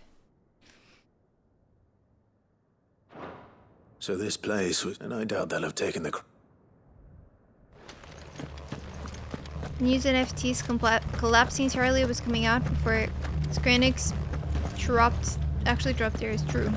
C: So this place was... And I doubt they'll have taken the...
A: News and FT's collapsing entirely was coming out before Skranix actually dropped there is true.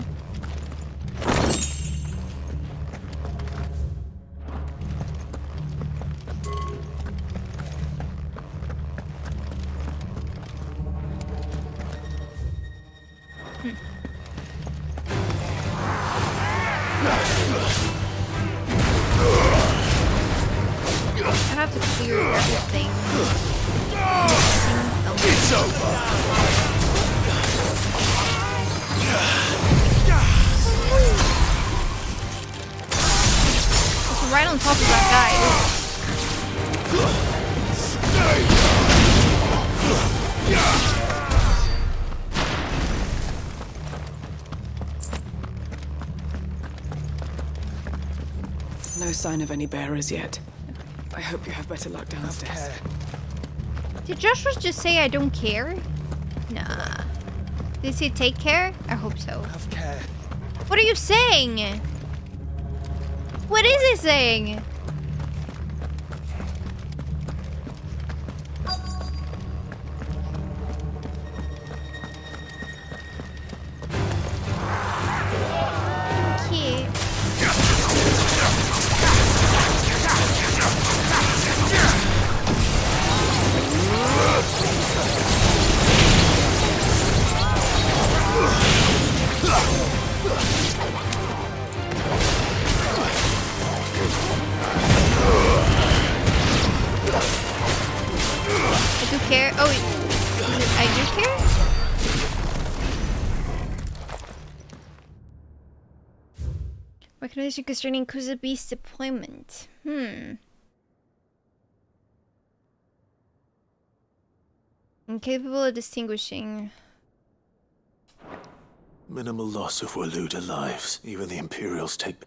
A: I have to clear everything. It's over. It's right on top of that guy.
W: No sign of any bearers yet. I hope you have better luck downstairs.
A: Did Joshua just say I don't care? Nah. Did he say take care? I hope so.
D: Have care.
A: What are you saying? What is he saying? Okay. Recognization concerning Kuza Beast deployment. Incapable of distinguishing.
C: Minimal loss of Waluda lives. Even the Imperials take...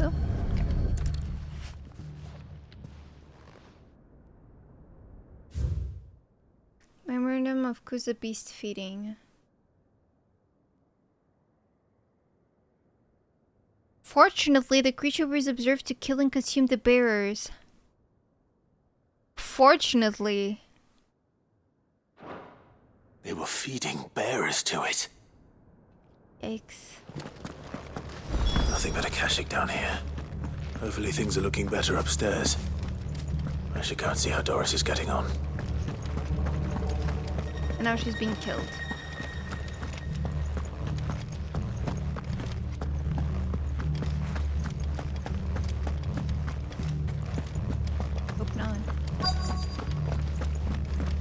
A: Oh. Memorandum of Kuza Beast feeding. Fortunately, the creature was observed to kill and consume the bearers. Fortunately.
C: They were feeding bearers to it.
A: Yikes.
C: Nothing but a Kashyyyk down here. Hopefully things are looking better upstairs. I should go and see how Doris is getting on.
A: And now she's being killed. Hope not.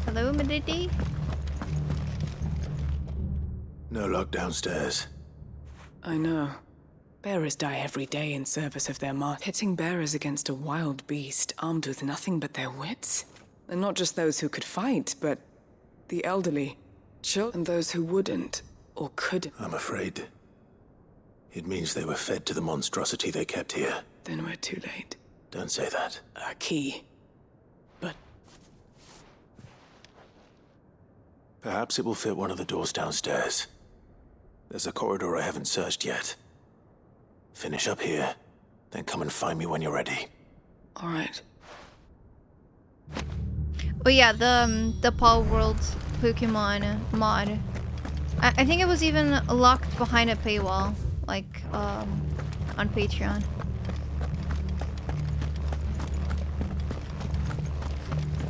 A: Hello, Medidi?
C: No luck downstairs.
W: I know. Bearers die every day in service of their master. Pitting bearers against a wild beast armed with nothing but their wits? And not just those who could fight, but the elderly, children, and those who wouldn't or couldn't.
C: I'm afraid it means they were fed to the monstrosity they kept here.
W: Then we're too late.
C: Don't say that.
W: A key. But
C: perhaps it will fit one of the doors downstairs. There's a corridor I haven't searched yet. Finish up here, then come and find me when you're ready.
W: All right.
A: Oh yeah, the Paul World Pokemon mod. I think it was even locked behind a paywall, like on Patreon.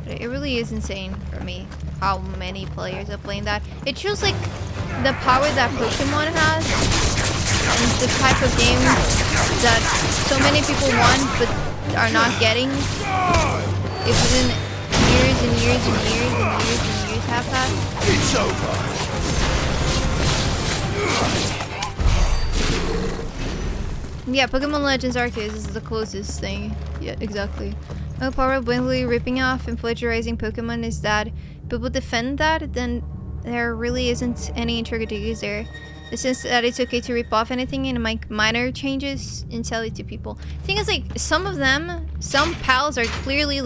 A: But it really is insane for me how many players are playing that. It shows like the power that Pokemon has. And the type of game that so many people want but are not getting. If within years and years and years and years and years have that.
B: It's over.
A: Yeah, Pokemon Legends Arceus is the closest thing. Yeah, exactly. The power of blatantly ripping off and plagiarizing Pokemon is that people defend that, then there really isn't any integrity, is there? The sense that it's okay to rip off anything and make minor changes and sell it to people. Thing is, like, some of them, some pals are clearly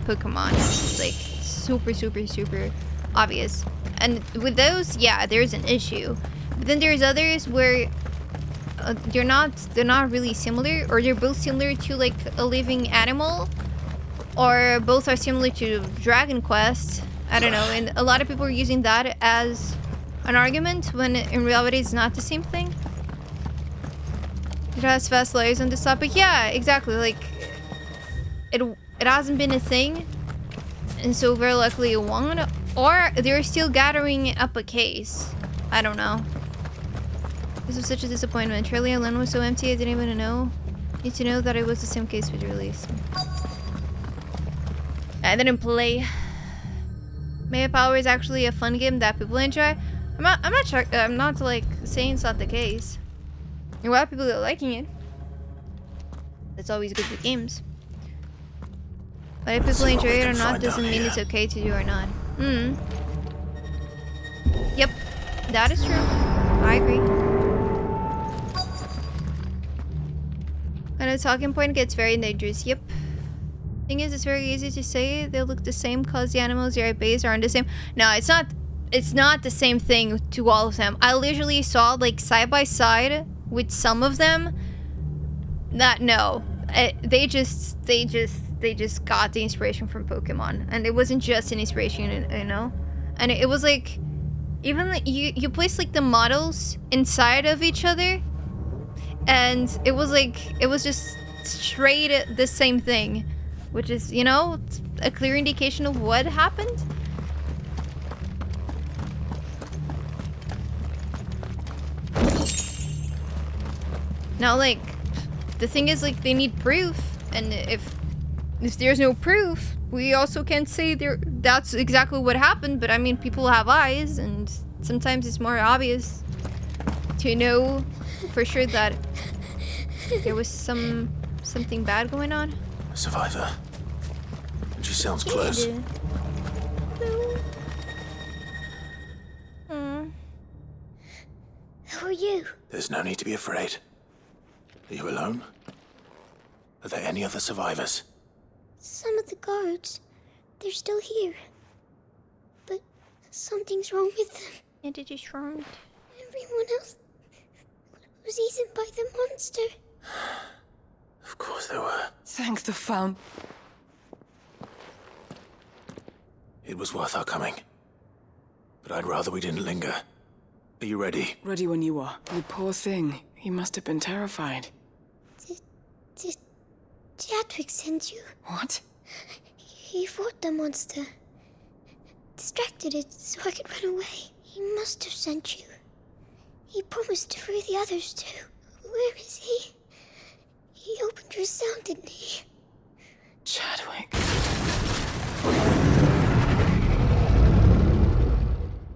A: Pokemon. It's like super obvious. And with those, yeah, there's an issue. But then there's others where they're not really similar, or they're both similar to like a living animal, or both are similar to Dragon Quest. I don't know, and a lot of people are using that as an argument when in reality it's not the same thing. It has fast layers on this topic. Yeah, exactly. Like it hasn't been a thing, and so very likely it won't. Or they're still gathering up a case. I don't know. This was such a disappointment. Truly, Island was so empty I didn't even know. Need to know that it was the same case with the release. I didn't play. Mega Power is actually a fun game that people enjoy. I'm not like saying it's not the case. A lot of people are liking it. That's always good with games. But if people enjoy it or not doesn't mean it's okay to do or not. Yep, that is true. I agree. And a talking point gets very dangerous. Yep. Thing is, it's very easy to say they look the same because the animals you're at base aren't the same. No, it's not. It's not the same thing to all of them. I literally saw like side by side with some of them. That no, they just got the inspiration from Pokemon, and it wasn't just an inspiration, you know. And it was like, even like, you place like the models inside of each other, and it was like it was just straight the same thing, which is, you know, a clear indication of what happened. Now, like, the thing is, like, they need proof, and if if there's no proof, we also can't say that's exactly what happened. But I mean, people have eyes, and sometimes it's more obvious to know for sure that there was something bad going on.
C: A survivor. And she sounds close.
Q: Who are you?
C: There's no need to be afraid. Are you alone? Are there any other survivors?
Q: Some of the guards. They're still here. But something's wrong with them.
A: And it is wrong.
Q: Everyone else was eaten by the monster.
C: Of course they were.
W: Thank the Fountain.
C: It was worth our coming. But I'd rather we didn't linger. Are you ready?
W: Ready when you are. You poor thing. He must have been terrified.
Q: Did Chadwick send you?
W: What?
Q: He fought the monster. Distracted it so I could run away. He must have sent you. He promised to free the others too. Where is he? He opened your cell, didn't he?
W: Chadwick.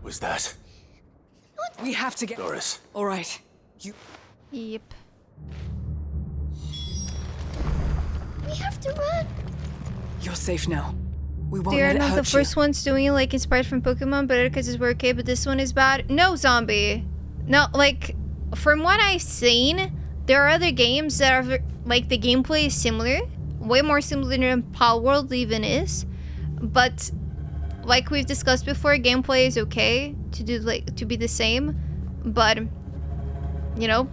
C: Was that?
Q: What?
W: We have to get...
C: Doris.
W: All right. You...
A: Yep.
Q: We have to run.
W: You're safe now. We won't
A: They're
W: let it
A: not
W: hurt
A: the first ones doing it, like, inspired from Pokemon, but because it's okay, but this one is bad. No, Zombie. No, like, from what I've seen, there are other games that are, like, the gameplay is similar. Way more similar than Power World even is. But, like we've discussed before, gameplay is okay to do, like, to be the same. But, you know,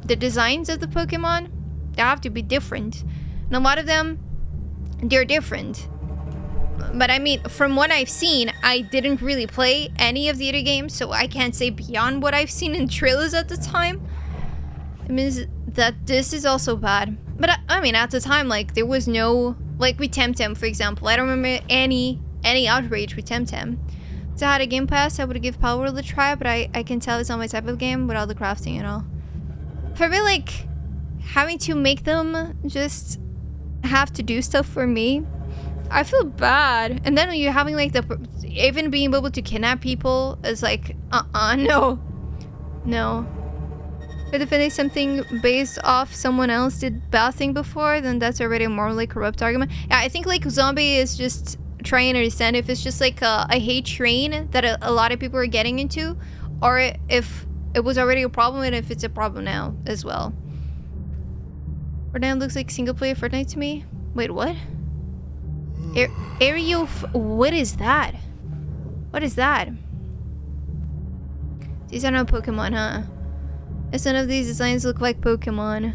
A: the designs of the Pokemon, they have to be different. And a lot of them, they're different. But I mean, from what I've seen, I didn't really play any of the other games, so I can't say beyond what I've seen in trailers at the time. It means that this is also bad. But I mean, at the time, like, there was no, like, with Temtem, for example. I don't remember any outrage with Temtem. If I had a Game Pass, I would give Power World a try, but I can tell it's not my type of game without the crafting and all. For me, like, having to make them just have to do stuff for me, I feel bad. And then when you're having, like, even being able to kidnap people is like, no. But if it is something based off someone else did bad thing before, then that's already a morally corrupt argument. Yeah, I think, like, Zombie is just trying to understand if it's just, like, a hate train that a lot of people are getting into, or if it was already a problem and if it's a problem now as well. Fortnite looks like single-player Fortnite to me. Wait, what? What is that? What is that? These are not Pokemon, huh? Yes, none of these designs look like Pokemon.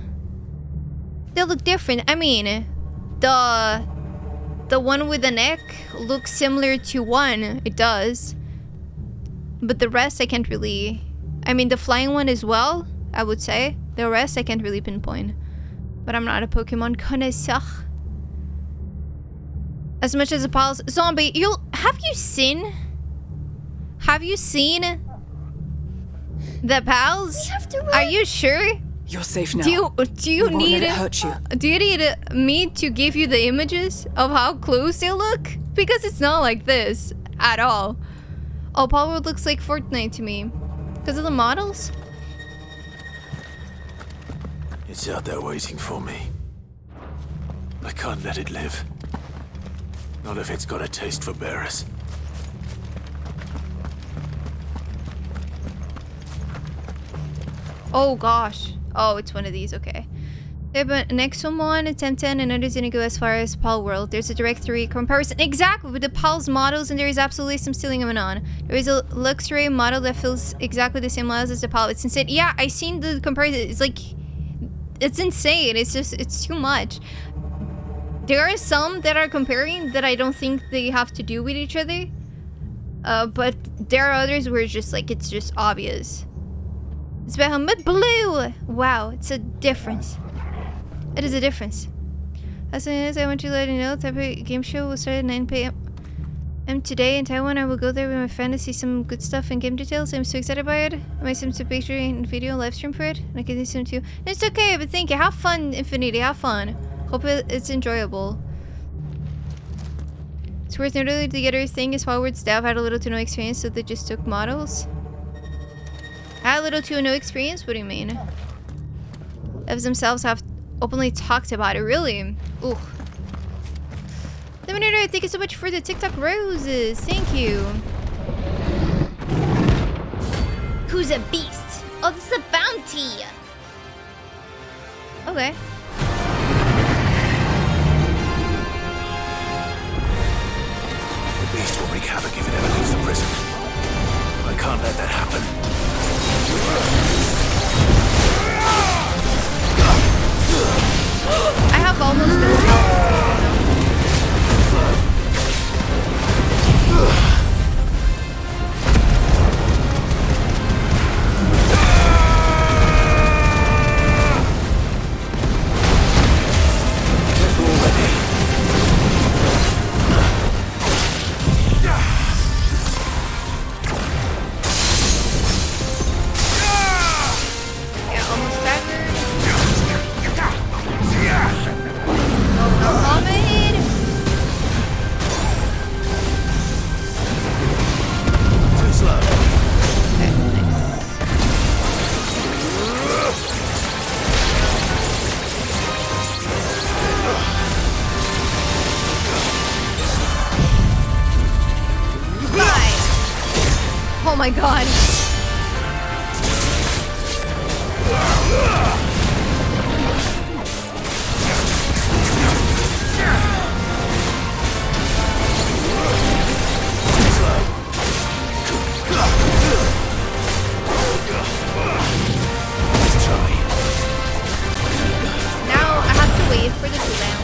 A: They look different. I mean, the one with the neck looks similar to one. It does. But the rest I can't really... I mean, the flying one as well, I would say. The rest I can't really pinpoint. But I'm not a Pokemon connoisseur. As much as a pals Zombie, have you seen the pals?
Q: We have to run.
A: Are you sure?
W: You're safe now.
A: Do you need
W: let it hurt you.
A: Do you need me to give you the images of how close they look? Because it's not like this at all. Oh, Power World looks like Fortnite to me. Because of the models?
C: It's out there waiting for me. I can't let it live. Not if it's got a taste for bearers.
A: Oh gosh. Oh, it's one of these, okay. Yeah, but next one, Temtem, and others didn't go as far as Pal World. There's a direct 3 comparison. Exactly, with the Pal's models, and there is absolutely some stealing going on. There is a luxury model that feels exactly the same as the Pal. It's insane. Yeah, I seen the comparison. It's like, it's insane. It's just, it's too much. There are some that are comparing that I don't think they have to do with each other. But there are others where it's just like, it's just obvious. It's Bahamut Blue! Wow, it's a difference. It is a difference. As soon as I want to let you know, the game show will start at 9 p.m. today in Taiwan. I will go there with my friend to see some good stuff and game details. I'm so excited about it. I might send some picture and video live stream for it. And I can do some too. It's okay, but thank you. Have fun, Infinity. Have fun. Hope it's enjoyable. It's worth noting the other thing is Forward staff had a little to no experience, so they just took models. Had little to no experience? What do you mean? Devs themselves have openly talked about it, really? Ooh. Terminator, thank you so much for the TikTok roses. Thank you. Who's a beast? Oh, this is a bounty. Okay.
C: The beast will wreak havoc if it ever leaves the prison. I can't let that happen.
A: I have almost no health. Oh my god. Now I have to wait for the cooldown.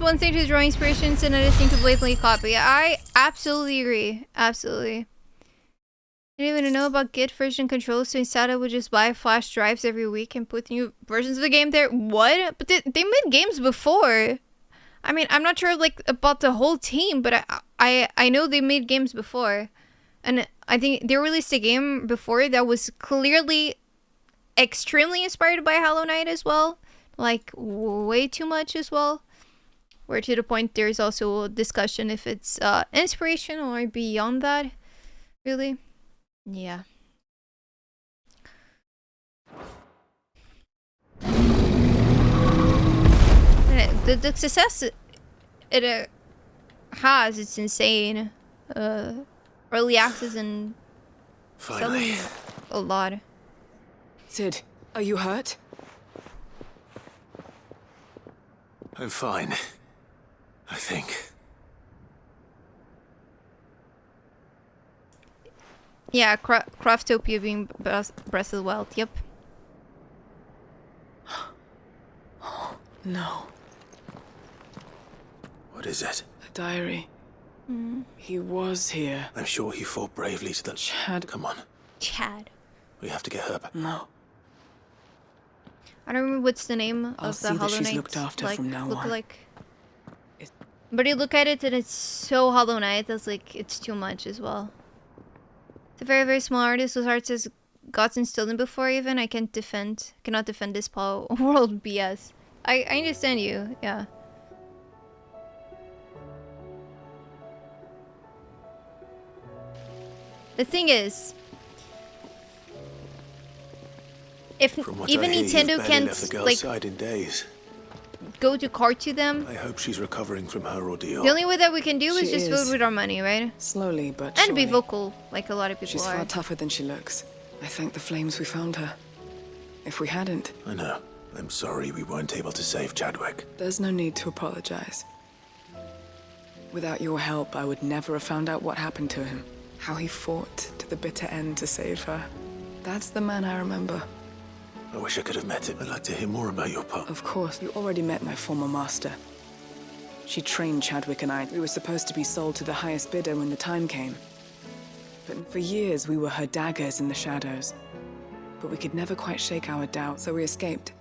A: One thing to draw inspiration, it's another thing to blatantly copy. I absolutely agree. Absolutely. I didn't even know about Git version controls, so instead I would just buy flash drives every week and put new versions of the game there. What? But they made games before. I mean, I'm not sure like about the whole team, but I know they made games before. And I think they released a game before that was clearly extremely inspired by Hollow Knight as well. Like, way too much as well. Where to the point there's also a discussion if it's inspiration or beyond that, really. Yeah. The success it has, it's insane. Early access and
C: finally
A: a lot.
W: Sid, are you hurt?
C: I'm fine. I think.
A: Yeah, Craftopia being Breath of the Wild, yep.
W: No.
C: What is it?
W: A diary. He was here.
C: I'm sure he fought bravely to the...
W: Chad.
C: Come on.
A: Chad.
C: We have to get her back.
W: No.
A: I don't remember what's the name
W: I'll
A: of the
W: see that
A: Hollow
W: she's
A: Knight,
W: looked after
A: like,
W: from now
A: look
W: on.
A: like. But you look at it and it's so Hollow Knight that's like it's too much as well. It's a very, very small artist whose art has gotten stolen before even. I cannot defend this world BS. I understand you, yeah. The thing is, if even Nintendo can't like
C: in days.
A: go to court to them,
C: I hope she's recovering from her ordeal.
A: the only way that we can do is
W: She
A: just
W: is.
A: vote with our money, right?
W: Slowly, but
A: And be
W: surely.
A: vocal, like a lot of people
W: She's
A: are.
W: far tougher than she looks. I thank the flames we found her. If we hadn't...
C: I know. I'm sorry we weren't able to save Chadwick.
W: There's no need to apologize. Without your help, I would never have found out what happened to him. How he fought to the bitter end to save her. That's the man I remember.
C: I wish I could have met him. I'd like to hear more about your part.
W: Of course, you already met my former master. She trained Chadwick and I. We were supposed to be sold to the highest bidder when the time came. But for years, we were her daggers in the shadows. But we could never quite shake our doubt, so we escaped.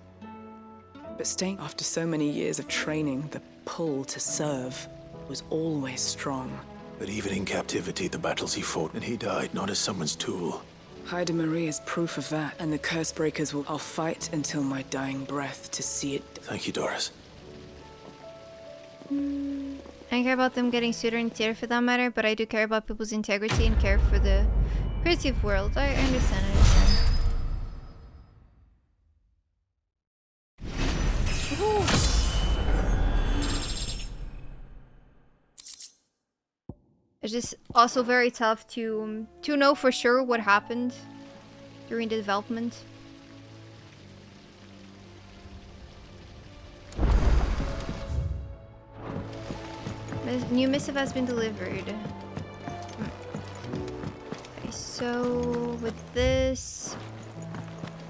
W: But staying after so many years of training, the pull to serve was always strong.
C: But even in captivity, the battles he fought, and he died not as someone's tool.
W: Hyde Marie is proof of that, and the curse breakers will... I'll fight until my dying breath to see it.
C: Thank you, Doris.
A: I don't care about them getting suited in theater for that matter, but I do care about people's integrity and care for the creative world. I understand. It's just also very tough to know for sure what happened during the development. New missive has been delivered. Okay, so with this,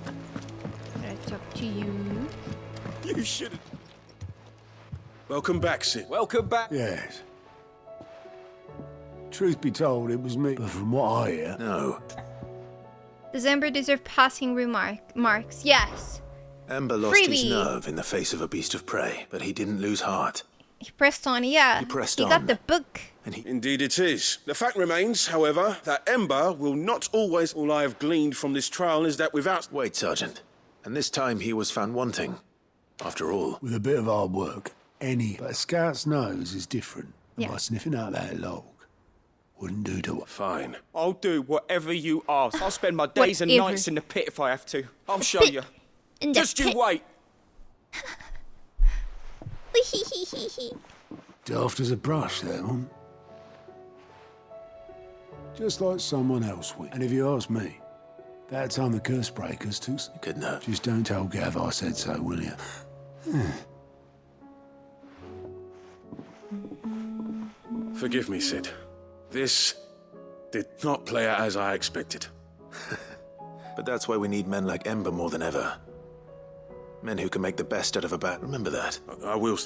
A: I'm gonna talk to you.
R: You should. Welcome back, Sid.
J: Welcome back.
T: Yes. Truth be told, it was me. But from what I hear...
C: No.
A: Does Ember deserve passing marks? Yes.
C: Ember lost his
A: Freebie.
C: nerve in the face of a beast of prey, but he didn't lose heart.
A: He pressed on, yeah.
C: He pressed
A: He
C: on.
A: got the book.
R: Indeed it is. The fact remains, however, that Ember will not always... All I have gleaned from this trial is that without...
C: Wait, Sergeant. And this time he was found wanting. After all.
T: With a bit of hard work, but a scout's nose is different.
A: Yeah.
T: By sniffing out that log, wouldn't do to it.
R: Fine.
J: I'll do whatever you ask. I'll spend my days and
A: Whatever.
J: nights in the pit if I have to. I'll show you.
A: In the
J: Just you
A: pit.
J: wait.
T: Daft as a brush, that one. Just like someone else would. And if you ask me, that time the curse breakers took...
C: Good enough.
T: Just don't tell Gav I said so, will you?
R: Forgive me, Sid. This did not play out as I expected.
C: But that's why we need men like Ember more than ever. Men who can make the best out of a bat. Remember that.
R: I will...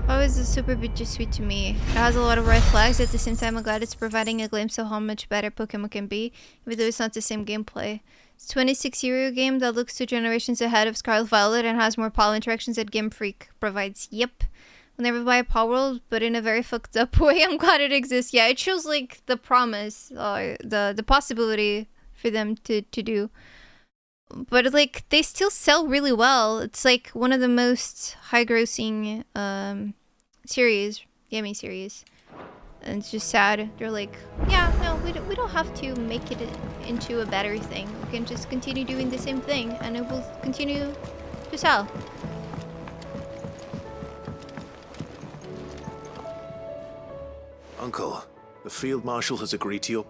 A: Always a super bittersweet to me. It has a lot of red flags. At the same time, I'm glad it's providing a glimpse of how much better Pokemon can be, even though it's not the same gameplay. It's a 26-year game that looks 2 generations ahead of Scarlet Violet and has more PAL interactions that Game Freak provides. Yep. We'll never buy a Power World, but in a very fucked up way. I'm glad it exists. Yeah, it shows like the promise, the possibility for them to do. But like they still sell really well. It's like one of the most high-grossing gaming series, and it's just sad. They're like, yeah, no, we don't have to make it into a better thing. We can just continue doing the same thing, and it will continue to sell.
C: Uncle, the Field Marshal has agreed to your...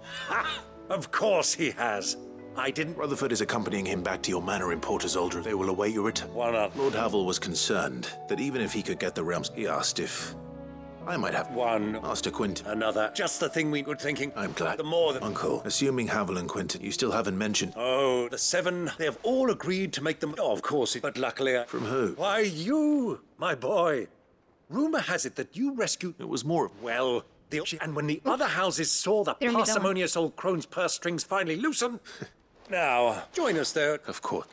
R: Of course he has. I didn't...
C: Rutherford is accompanying him back to your manor in Porter's Aldrin. They will await your return.
R: One up.
C: Lord Havel was concerned that even if he could get the realms, he asked if I might have
R: one.
C: Master Quint.
R: Another. Just the thing we were thinking.
C: I'm glad.
R: The more that...
C: Uncle, assuming Havel and Quinton, you still haven't mentioned...
R: Oh, the 7. They have all agreed to make them... Oh, of course, but luckily...
C: From who?
R: Why, you, my boy. Rumor has it that you rescued...
C: It was more...
R: Well... And when the other houses saw the parsimonious old crone's purse strings finally loosen... Now, join us there.
C: Of course.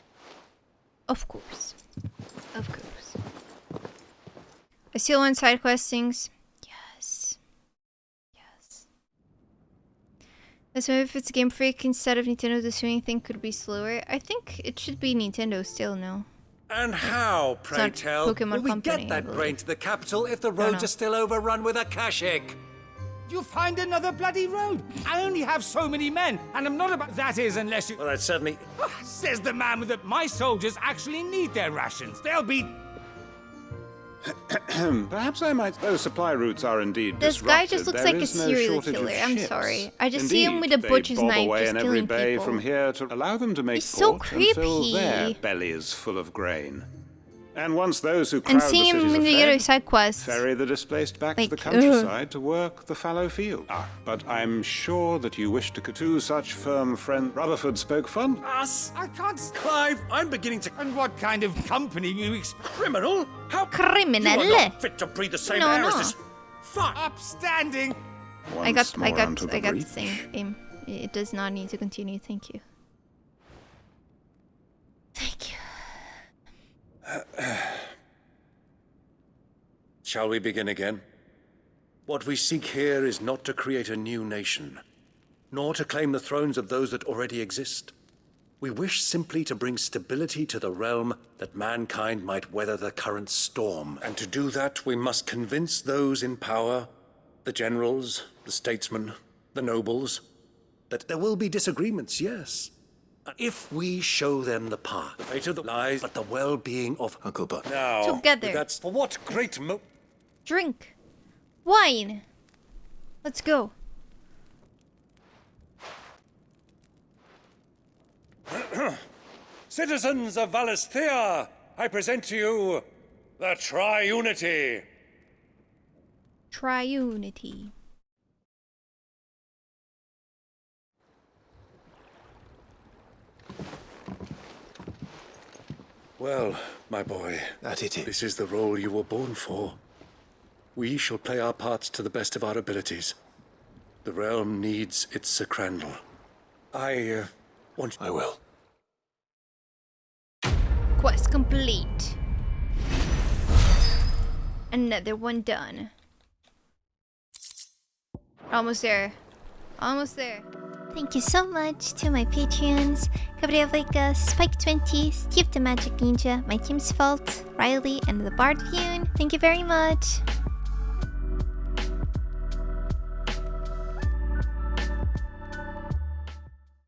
A: Of course. Of course. I still want side quest things. Yes. Yes. Let's maybe if it's Game Freak instead of Nintendo, the swinging thing could be slower. I think it should be Nintendo still, no?
R: And how, pray tell,
A: Pokemon
R: will we
A: Company,
R: get that brain to the capital if the roads are still overrun with Akashic?
K: You'll find another bloody road. I only have so many men, and I'm not about... That is, unless you...
R: Well, that's certainly...
K: Says the man that my soldiers actually need their rations. They'll be...
U: Perhaps I might... Those supply routes are indeed
A: This guy just looks like a serial killer. I'm sorry. I just see him with a butcher's knife just killing people.
U: From here to allow them to make
A: He's so
U: port and fill
A: creepy.
U: their bellies full of grain. And once those who crowd
A: And
U: the
A: see him
U: cities
A: in
U: are
A: the other
U: fed,
A: side quests.
U: ferry the displaced back
A: Like,
U: to the countryside to work the fallow field. But I'm sure that you wish to two such firm friend. Rutherford spoke fun.
R: Us? I can't... Clive, I'm beginning to...
K: And what kind of company you
R: Criminal? How...
A: Criminal?
R: You are not fit to breathe the same air as this... Fuck!
K: Upstanding!
A: I got the same game. It does not need to continue. Thank you. Thank you.
V: Shall we begin again? What we seek here is not to create a new nation, nor to claim the thrones of those that already exist. We wish simply to bring stability to the realm that mankind might weather the current storm. And to do that, we must convince those in power, the generals, the statesmen, the nobles, that there will be disagreements, yes. If we show them the path, the fate of the lies, but the well-being of Uncle Buck. Now,
A: together.
V: That's for what great
A: Drink. Wine. Let's go.
V: Citizens of Valisthea, I present to you the Triunity.
A: Triunity.
V: Well, my boy, this is the role you were born for. We shall play our parts to the best of our abilities. The realm needs its Sacrandal. I will.
A: Quest complete. Another one done. Almost there. Almost there. Thank you so much to my Patreons, Gabrielika, Spike20, Steve the Magic Ninja, my team's Fault, Riley, and the Bard Hune. Thank you very much.